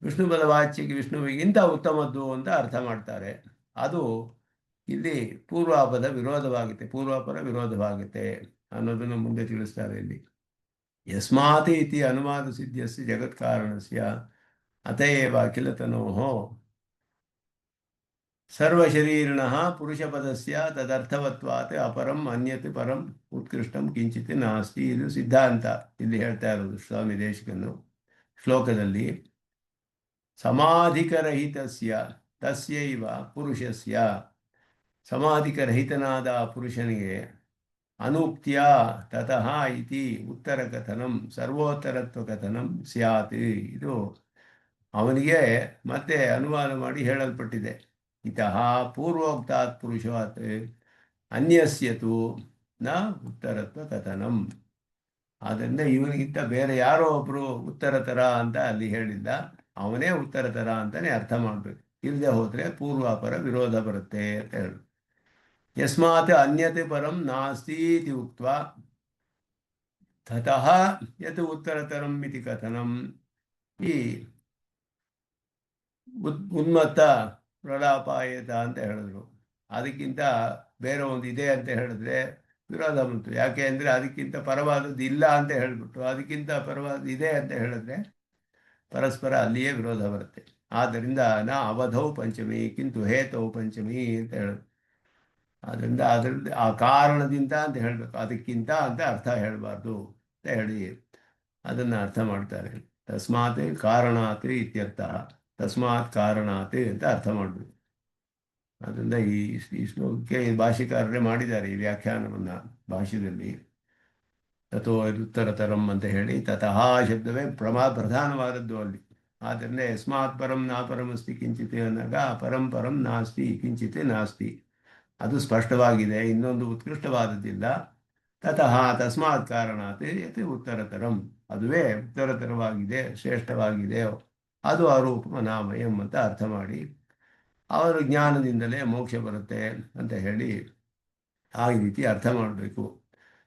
ವಿಷ್ಣು ಪದವಾಚ್ಯಕ್ಕೆ ವಿಷ್ಣುವಿಗಿಂತ ಉತ್ತಮದ್ದು ಅಂತ ಅರ್ಥ ಮಾಡ್ತಾರೆ. ಅದು ಇಲ್ಲಿ ಪೂರ್ವಾಪದ ವಿರೋಧವಾಗುತ್ತೆ, ಪೂರ್ವಾಪರ ವಿರೋಧವಾಗುತ್ತೆ ಅನ್ನೋದನ್ನು ಮುಂದೆ ತಿಳಿಸ್ತಾರೆ. ಇಲ್ಲಿ ಯಸ್ಮಾತ್ ಇತಿ ಅನುಮಾನ ಸಿದ್ಧಸ್ಯ ಜಗತ್ ಕಾರಣಸ್ಯ ಅತಯೇವ ಅಖಿಲತನೋಃ ಸರ್ವಶರೀರಿಣಃ ಪುರುಷಪದಸ್ಯ ತದರ್ಥವತ್ವಾತ್ ಅಪರಂ ಅನ್ಯತ್ ಪರಂ ಉತ್ಕೃಷ್ಟಂ ಕಿಂಚಿತ್ ನಾಸ್ತಿ. ಇದು ಸಿದ್ಧಾಂತ ಇಲ್ಲಿ ಹೇಳ್ತಾ ಇರೋದು ಸ್ವಾಮಿ ದೇಶಿಕನು ಶ್ಲೋಕದಲ್ಲಿ. ಸಮಾಧಿಕರಹಿತಸ್ಯ ತಸ್ಯೈವ ಪುರುಷಸ್ಯ, ಸಮಾಧಿಕರಹಿತನಾದ ಪುರುಷನಿಗೆ ಅನುಕ್ತ್ಯ ತತಃ ಇತಿ ಉತ್ತರ ಕಥನಂ ಸರ್ವೋತ್ತರತ್ವ ಕಥನಂ ಸ್ಯಾತ್. ಇದು ಅವನಿಗೆ ಮತ್ತೆ ಅನುವಾದ ಮಾಡಿ ಹೇಳಲ್ಪಟ್ಟಿದೆ. ಇತಃ ಪೂರ್ವೋಕ್ತಾತ್ ಪುರುಷಾತ್ ಅನ್ಯಸ್ಯತು ನ ಉತ್ತರತ್ವ ಕಥನಂ. ಆದ್ದರಿಂದ ಇವನಿಗಿಂತ ಬೇರೆ ಯಾರೋ ಒಬ್ಬರು ಉತ್ತರತರ ಅಂತ ಅಲ್ಲಿ ಹೇಳಿಲ್ಲ, ಅವನೇ ಉತ್ತರತರ ಅಂತಾನೆ ಅರ್ಥ ಮಾಡಬೇಕು. ಇಲ್ಲದೆ ಹೋದರೆ ಪೂರ್ವಾಪರ ವಿರೋಧ ಬರುತ್ತೆ ಅಂತ ಹೇಳು. ಯಸ್ಮಾತ್ ಅನ್ಯತೆ ಪರಂ ನಾಸ್ತಿ ಇತಿ ಉಕ್ತ್ವಾ ತತಃ ಯತ್ ಉತ್ತರತರಂ ಇತಿ ಕಥನಂ. ಈ ಉನ್ಮತ್ತ ಪ್ರಲಾಪಾಯತ ಅಂತ ಹೇಳಿದ್ರು. ಅದಕ್ಕಿಂತ ಬೇರೆ ಒಂದು ಇದೆ ಅಂತ ಹೇಳಿದ್ರೆ ವಿರೋಧ ಬಂತು. ಯಾಕೆ ಅಂದರೆ ಅದಕ್ಕಿಂತ ಪರವಾದದ್ದು ಇಲ್ಲ ಅಂತ ಹೇಳಿಬಿಟ್ಟು ಅದಕ್ಕಿಂತ ಪರವಾದ ಇದೆ ಅಂತ ಹೇಳಿದ್ರೆ ಪರಸ್ಪರ ಅಲ್ಲಿಯೇ ವಿರೋಧ ಬರುತ್ತೆ. ಆದ್ದರಿಂದ ನಾ ಅವಧೌ ಪಂಚಮಿ ಕಿಂತು ಹೇತೌ ಪಂಚಮಿ ಅಂತ ಹೇಳೋದು. ಆದ್ದರಿಂದ ಅದರಲ್ಲಿ ಆ ಕಾರಣದಿಂದ ಅಂತ ಹೇಳಬೇಕು, ಅದಕ್ಕಿಂತ ಅಂತ ಅರ್ಥ ಹೇಳಬಾರ್ದು ಅಂತ ಹೇಳಿ ಅದನ್ನು ಅರ್ಥ ಮಾಡ್ತಾರೆ. ತಸ್ಮಾತ್ ಕಾರಣಾತ್ ಇತ್ಯರ್ಥ. ತಸ್ಮಾತ್ ಕಾರಣಾತ್ ಅಂತ ಅರ್ಥ ಮಾಡಬೇಕು. ಅದರಿಂದ ಈ ಶ್ಲೋಕಕ್ಕೆ ಭಾಷೆಕಾರರೇ ಮಾಡಿದ್ದಾರೆ ಈ ವ್ಯಾಖ್ಯಾನವನ್ನು ಭಾಷ್ಯದಲ್ಲಿ. ತಥೋ ಉತ್ತರತರಂ ಅಂತ ಹೇಳಿ ತತಃ ಶಬ್ದವೇ ಪ್ರಧಾನವಾದದ್ದು ಅಲ್ಲಿ. ಆದ್ದರಿಂದ ಯಸ್ಮಾತ್ ಪರಂ ನಾಪರಮಸ್ತಿ ಕಿಂಚಿತ್ ಅಂದಾಗ ಪರಂ ಪರಂ ನಾಸ್ತಿ ಕಿಂಚಿತ್ ನಾಸ್ತಿ, ಅದು ಸ್ಪಷ್ಟವಾಗಿದೆ. ಇನ್ನೊಂದು ಉತ್ಕೃಷ್ಟವಾದದ್ದಿಲ್ಲ. ತತಃ ತಸ್ಮಾತ್ ಕಾರಣಾತ್ ಯತ್ ಉತ್ತರತರಂ, ಅದುವೇ ಉತ್ತರತರವಾಗಿದೆ, ಶ್ರೇಷ್ಠವಾಗಿದೆ, ಅದು ಅರೂಪಂ ಅನಾಮಯಂ ಅಂತ ಅರ್ಥ ಮಾಡಿ ಅವರ ಜ್ಞಾನದಿಂದಲೇ ಮೋಕ್ಷ ಬರುತ್ತೆ ಅಂತ ಹೇಳಿ ಆ ರೀತಿ ಅರ್ಥ ಮಾಡಬೇಕು.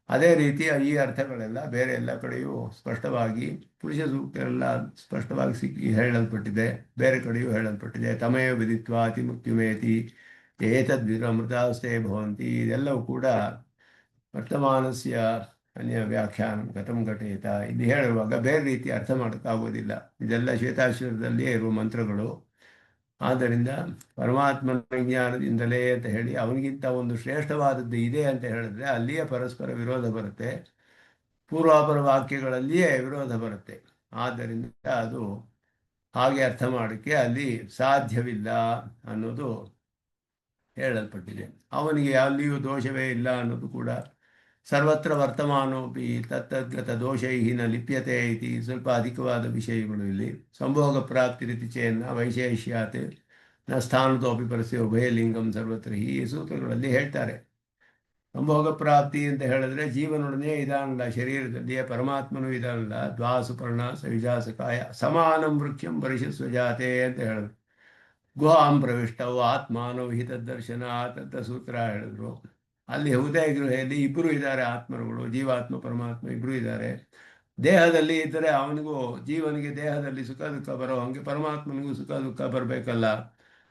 ಅದೇ ರೀತಿ ಈ ಅರ್ಥಗಳೆಲ್ಲ ಬೇರೆ ಎಲ್ಲ ಕಡೆಯೂ ಸ್ಪಷ್ಟವಾಗಿ ಪುರುಷ ಸೂಕ್ತರೆಲ್ಲ ಸ್ಪಷ್ಟವಾಗಿ ಹೇಳಲ್ಪಟ್ಟಿದೆ, ಬೇರೆ ಕಡೆಯೂ ಹೇಳಲ್ಪಟ್ಟಿದೆ. ತಮಯೋ ವಿದಿತ್ವ ಅತಿ ಮುಕ್ತಿಮೇತಿ ಏತದ್ವಿರಮೃತಾವಸ್ಥೆ ಭವಂತಿ, ಇದೆಲ್ಲವೂ ಕೂಡ ವರ್ತಮಾನಸ್ಯ ಅನ್ಯ ವ್ಯಾಖ್ಯಾನ ಕಥಂ ಘಟೇತ ಇಲ್ಲಿ ಹೇಳುವಾಗ ಬೇರೆ ರೀತಿ ಅರ್ಥ ಮಾಡೋಕ್ಕಾಗೋದಿಲ್ಲ. ಇದೆಲ್ಲ ಶ್ವೇತಾಶ್ವರದಲ್ಲಿಯೇ ಇರುವ ಮಂತ್ರಗಳು. ಆದ್ದರಿಂದ ಪರಮಾತ್ಮನ ಜ್ಞಾನದಿಂದಲೇ ಅಂತ ಹೇಳಿ ಅವನಿಗಿಂತ ಒಂದು ಶ್ರೇಷ್ಠವಾದದ್ದು ಇದೆ ಅಂತ ಹೇಳಿದ್ರೆ ಅಲ್ಲಿಯೇ ಪರಸ್ಪರ ವಿರೋಧ ಬರುತ್ತೆ, ಪೂರ್ವಾಪರ ವಾಕ್ಯಗಳಲ್ಲಿಯೇ ವಿರೋಧ ಬರುತ್ತೆ. ಆದ್ದರಿಂದ ಅದು ಹಾಗೆ ಅರ್ಥ ಮಾಡೋಕ್ಕೆ ಅಲ್ಲಿ ಸಾಧ್ಯವಿಲ್ಲ ಅನ್ನೋದು ಹೇಳಲ್ಪಟ್ಟಿದೆ. ಅವನಿಗೆ ಅಲ್ಲಿಯೂ ದೋಷವೇ ಇಲ್ಲ ಅನ್ನೋದು ಕೂಡ ಸರ್ವತ್ರ ವರ್ತಮಾನೋಪಿ ತತ್ತದ್ಗತ ದೋಷೈಹಿನ ಲಿಪ್ಯತೆ ಇತಿ ಸ್ವಲ್ಪ ಅಧಿಕವಾದ ವಿಷಯಗಳು ಇಲ್ಲಿ. ಸಂಭೋಗ ಪ್ರಾಪ್ತಿ ರೀತಿ ಚೇನ್ನ ವೈಶೇಷ್ಯಾತ್ ನ ಸ್ಥಾನದೋಪಿ ಪರಸ್ಯ ಉಭಯಲಿಂಗಂ ಸರ್ವತ್ರ ಈ ಸೂತ್ರಗಳಲ್ಲಿ ಹೇಳ್ತಾರೆ. ಸಂಭೋಗ ಪ್ರಾಪ್ತಿ ಅಂತ ಹೇಳಿದ್ರೆ ಜೀವನೊಡನೆ ಇದಾನಲ್ಲ, ಶರೀರದಲ್ಲಿಯೇ ಪರಮಾತ್ಮನೂ ಇದಾನಲ್ಲ. ದ್ವಾಸು ಪರ್ಣ ಸವಿಜಾಸಕಾಯ ಸಮಾನಂ ವೃಕ್ಷಂ ಪರಿಶಸ್ವಜಾತೆ ಅಂತ ಹೇಳಿದ್ರು. ಗುಹಾಂ ಪ್ರವಿಷ್ಟವು ಆತ್ಮಾನೋ ಹಿತದರ್ಶನ ಅಂತ ಸೂತ್ರ ಹೇಳಿದ್ರು. ಅಲ್ಲಿ ಉದಯ ಗೃಹೆಯಲ್ಲಿ ಇಬ್ಬರು ಇದ್ದಾರೆ, ಆತ್ಮರುಗಳು, ಜೀವಾತ್ಮ ಪರಮಾತ್ಮ ಇಬ್ಬರು ಇದ್ದಾರೆ. ದೇಹದಲ್ಲಿ ಇದ್ದರೆ ಅವನಿಗೂ ಜೀವನಿಗೆ ದೇಹದಲ್ಲಿ ಸುಖ ದುಃಖ ಬರೋ ಹಂಗೆ ಪರಮಾತ್ಮನಿಗೂ ಸುಖ ದುಃಖ ಬರಬೇಕಲ್ಲ,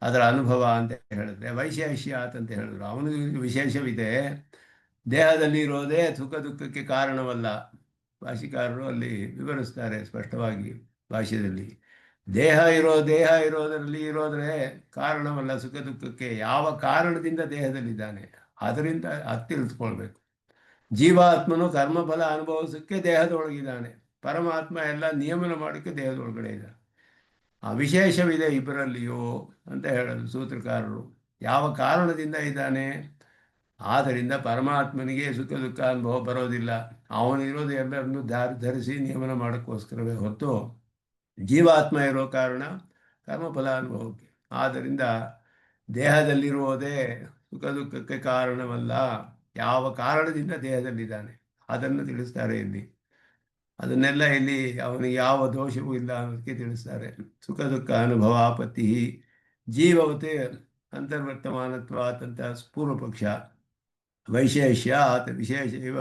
ಅದರ ಅನುಭವ ಅಂತ ಹೇಳಿದ್ರೆ ವೈಶೇಷ್ಯಾತ್ ಅಂತ ಹೇಳಿದ್ರು. ಅವನಿಗೂ ವಿಶೇಷವಿದೆ, ದೇಹದಲ್ಲಿ ಇರೋದೇ ಸುಖ ದುಃಖಕ್ಕೆ ಕಾರಣವಲ್ಲ. ಭಾಷಿಕಾರರು ಅಲ್ಲಿ ವಿವರಿಸ್ತಾರೆ ಸ್ಪಷ್ಟವಾಗಿ ಭಾಷ್ಯದಲ್ಲಿ. ದೇಹ ಇರೋದರಲ್ಲಿ ಇರೋದ್ರೆ ಕಾರಣವಲ್ಲ ಸುಖ ದುಃಖಕ್ಕೆ. ಯಾವ ಕಾರಣದಿಂದ ದೇಹದಲ್ಲಿದ್ದಾನೆ ಅದರಿಂದ ಅದು ತಿಳಿದುಕೊಳ್ಬೇಕು. ಜೀವಾತ್ಮನು ಕರ್ಮಫಲ ಅನುಭವಿಸೋಕ್ಕೆ ದೇಹದೊಳಗಿದ್ದಾನೆ, ಪರಮಾತ್ಮ ಎಲ್ಲ ನಿಯಮನ ಮಾಡೋಕ್ಕೆ ದೇಹದೊಳಗಡೆ ಇದ್ದಾನೆ. ಆ ವಿಶೇಷವಿದೆ ಇಬ್ಬರಲ್ಲಿಯೂ ಅಂತ ಹೇಳೋದು ಸೂತ್ರಕಾರರು. ಯಾವ ಕಾರಣದಿಂದ ಇದ್ದಾನೆ, ಆದ್ದರಿಂದ ಪರಮಾತ್ಮನಿಗೆ ಸುಖ ದುಃಖ ಅನುಭವ ಬರೋದಿಲ್ಲ. ಅವನಿರೋದು ಎಲ್ಲರನ್ನೂ ಧರಿಸಿ ನಿಯಮನ ಮಾಡೋಕ್ಕೋಸ್ಕರವೇ ಹೊರತು ಜೀವಾತ್ಮ ಇರೋ ಕಾರಣ ಕರ್ಮಫಲ ಅನುಭವಕ್ಕೆ. ಆದ್ದರಿಂದ ದೇಹದಲ್ಲಿರುವುದೇ ಸುಖ ದುಃಖಕ್ಕೆ ಕಾರಣವಲ್ಲ, ಯಾವ ಕಾರಣದಿಂದ ದೇಹದಲ್ಲಿದ್ದಾನೆ ಅದನ್ನು ತಿಳಿಸ್ತಾರೆ ಇಲ್ಲಿ. ಅದನ್ನೆಲ್ಲ ಇಲ್ಲಿ ಅವನಿಗೆ ಯಾವ ದೋಷವೂ ಇಲ್ಲ ಅನ್ನೋದಕ್ಕೆ ತಿಳಿಸ್ತಾರೆ. ಸುಖ ದುಃಖ ಅನುಭವ ಆಪತ್ತಿ ಜೀವವತೆ ಅಂತರ್ವರ್ತಮಾನತ್ವಾತ್ ಅಂತ ಪೂರ್ವ ಪಕ್ಷ. ವೈಶೇಷ್ಯ ಆತ ವಿಶೇಷ ಇವ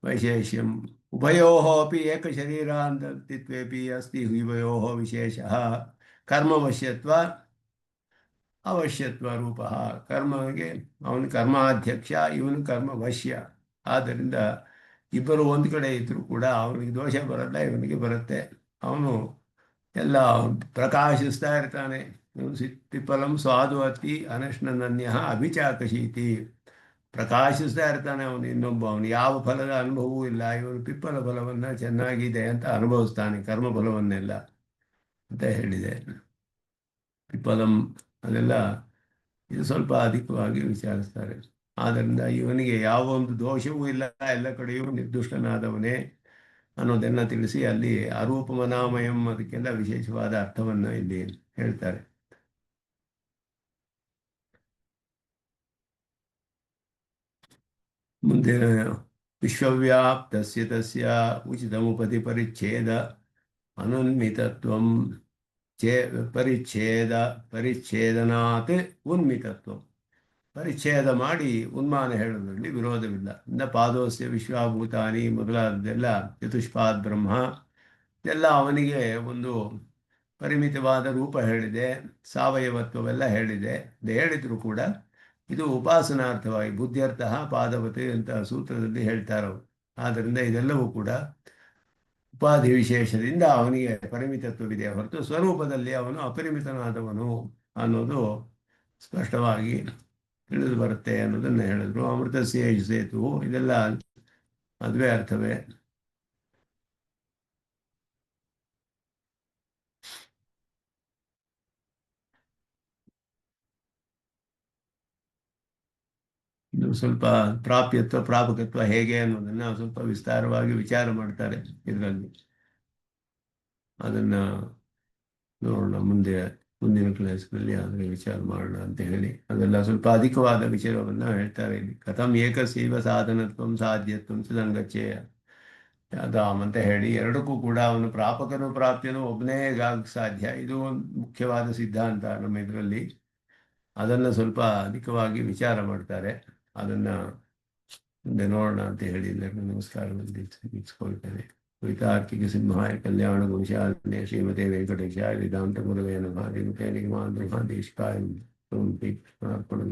ವೈಶೇಷ್ಯಂ ಉಭಯೋ ಅಪಿ ಏಕಶರೀರಾಂತರ್ತಿತ್ವೇಪಿ ಅಸ್ತಿ ಉಭಯೋ ವಿಶೇಷ ಕರ್ಮವಶ್ಯತ್ವ ಅವಶ್ಯತ್ವ ರೂಪ. ಕರ್ಮಗೆ ಅವನು ಕರ್ಮಾಧ್ಯಕ್ಷ, ಇವನು ಕರ್ಮವಶ್ಯ. ಆದ್ದರಿಂದ ಇಬ್ಬರು ಒಂದು ಕಡೆ ಇದ್ದರೂ ಕೂಡ ಅವನಿಗೆ ದೋಷ ಬರಲ್ಲ, ಇವನಿಗೆ ಬರುತ್ತೆ. ಅವನು ಎಲ್ಲ ಪ್ರಕಾಶಿಸ್ತಾ ಇರ್ತಾನೆ. ಪಿಪ್ಪಲಂ ಸ್ವಾದು ಅತಿ ಅನಶ್ನನ್ಯ ಅಭಿಚಾಕಶೀತಿ. ಪ್ರಕಾಶಿಸ್ತಾ ಇರ್ತಾನೆ ಅವನು. ಅವನು ಯಾವ ಫಲದ ಅನುಭವವೂ ಇಲ್ಲ, ಇವನು ಪಿಪ್ಪಲ ಫಲವನ್ನು ಚೆನ್ನಾಗಿದೆ ಅಂತ ಅನುಭವಿಸ್ತಾನೆ, ಕರ್ಮಫಲವನ್ನೆಲ್ಲ ಅಂತ ಹೇಳಿದೆ. ಪಿಪ್ಪಲಂ ಅದೆಲ್ಲ ಇದು ಸ್ವಲ್ಪ ಅಧಿಕವಾಗಿ ವಿಚಾರಿಸ್ತಾರೆ. ಆದ್ದರಿಂದ ಇವನಿಗೆ ಯಾವ ಒಂದು ದೋಷವೂ ಇಲ್ಲ, ಎಲ್ಲ ಕಡೆಯೂ ನಿರ್ದುಷ್ಟನಾದವನೇ ಅನ್ನೋದನ್ನು ತಿಳಿಸಿ ಅಲ್ಲಿ ಅರೂಪಮನಾಮಯಂ ಅದಕ್ಕೆಲ್ಲ ವಿಶೇಷವಾದ ಅರ್ಥವನ್ನು ಇಲ್ಲಿ ಹೇಳ್ತಾರೆ. ಮುಂದಿನ ವಿಶ್ವವ್ಯಾಪ್ತಸ್ಯ ತಸ್ಯ ಉಚಿತಮುಪತಿ ಪರಿಚ್ಛೇದ ಅನುನ್ಮಿತತ್ವಂ ಪರಿಚ್ಛೇದನಾತ್ ಉನ್ಮಿತತ್ವಂ. ಪರಿಚ್ಛೇದ ಮಾಡಿ ಉನ್ಮಾನ ಹೇಳೋದ್ರಲ್ಲಿ ವಿರೋಧವಿಲ್ಲ. ಇಂದ ಪಾದೋಸ್ಯ ವಿಶ್ವಭೂತಾನಿ ಮೊದಲಾದದೆಲ್ಲ ಚತುಷ್ಪಾದ್ ಬ್ರಹ್ಮ ಇದೆಲ್ಲ ಅವನಿಗೆ ಒಂದು ಪರಿಮಿತವಾದ ರೂಪ ಹೇಳಿದೆ, ಸಾವಯವತ್ವವೆಲ್ಲ ಹೇಳಿದೆ. ಹೇಳಿದ್ರು ಕೂಡ ಇದು ಉಪಾಸನಾರ್ಥವಾಗಿ ಬುದ್ಧಿಯರ್ಥ ಪಾದವತೆ ಅಂತ ಸೂತ್ರದಲ್ಲಿ ಹೇಳ್ತಾರವರು. ಆದ್ದರಿಂದ ಇದೆಲ್ಲವೂ ಕೂಡ ಉಪಾಧಿ ವಿಶೇಷದಿಂದ ಅವನಿಗೆ ಪರಿಮಿತತ್ವವಿದೆ ಹೊರತು ಸ್ವರೂಪದಲ್ಲಿ ಅವನು ಅಪರಿಮಿತನಾದವನು ಅನ್ನೋದು ಸ್ಪಷ್ಟವಾಗಿ ತಿಳಿದು ಬರುತ್ತೆ ಅನ್ನೋದನ್ನು ಹೇಳಿದ್ರು. ಅಮೃತ ಸೇತು ಇದೆಲ್ಲ ಅದುವೇ ಅರ್ಥವೇ. ಇದು ಸ್ವಲ್ಪ ಪ್ರಾಪ್ಯತ್ವ ಪ್ರಾಪಕತ್ವ ಹೇಗೆ ಅನ್ನೋದನ್ನು ಸ್ವಲ್ಪ ವಿಸ್ತಾರವಾಗಿ ವಿಚಾರ ಮಾಡ್ತಾರೆ ಇದರಲ್ಲಿ. ಅದನ್ನು ನೋಡೋಣ ಮುಂದಿನ ಕ್ಲಾಸ್ನಲ್ಲಿ ಆದರೆ ವಿಚಾರ ಮಾಡೋಣ ಅಂತ ಹೇಳಿ ಅದೆಲ್ಲ ಸ್ವಲ್ಪ ಅಧಿಕವಾದ ವಿಚಾರವನ್ನು ಹೇಳ್ತಾರೆ ಇಲ್ಲಿ. ಕಥಂ ಏಕಸೈವ ಸಾಧನತ್ವಂ ಸಾಧ್ಯತ್ವಂ ಸಂಗಚ್ಚೇಯ ಧಾಮ್ ಅಂತ ಹೇಳಿ ಎರಡಕ್ಕೂ ಕೂಡ ಅವನು ಪ್ರಾಪಕನು ಪ್ರಾಪ್ತಿಯನು ಒಬ್ಬನೇ ಸಾಧ್ಯ. ಇದು ಒಂದು ಮುಖ್ಯವಾದ ಸಿದ್ಧಾಂತ ನಮ್ಮ ಇದರಲ್ಲಿ. ಅದನ್ನು ಸ್ವಲ್ಪ ಅಧಿಕವಾಗಿ ವಿಚಾರ ಮಾಡ್ತಾರೆ. ಅದನ್ನ ಮುಂದೆ ನೋಡೋಣ ಅಂತ ಹೇಳಿ ಎಲ್ಲರಿಗೂ ನಮಸ್ಕಾರದಲ್ಲಿ ಮುಗಿಸ್ಕೊಳ್ತೇನೆ. ಕವಿತಾರ್ಕಿಕ ಸಿಂಹಾಯ ಕಲ್ಯಾಣ ಗುಣಶಾಲಿನೇ ಶ್ರೀಮತೆ ವೆಂಕಟೇಶಾಯ ವೇದಾಂತ ಗುರವೇ ನಮಃ. ಶ್ರೀಮತೆ ನಿಗಮಾಂತ ಮಹಾದೇಶಿಕಾಯ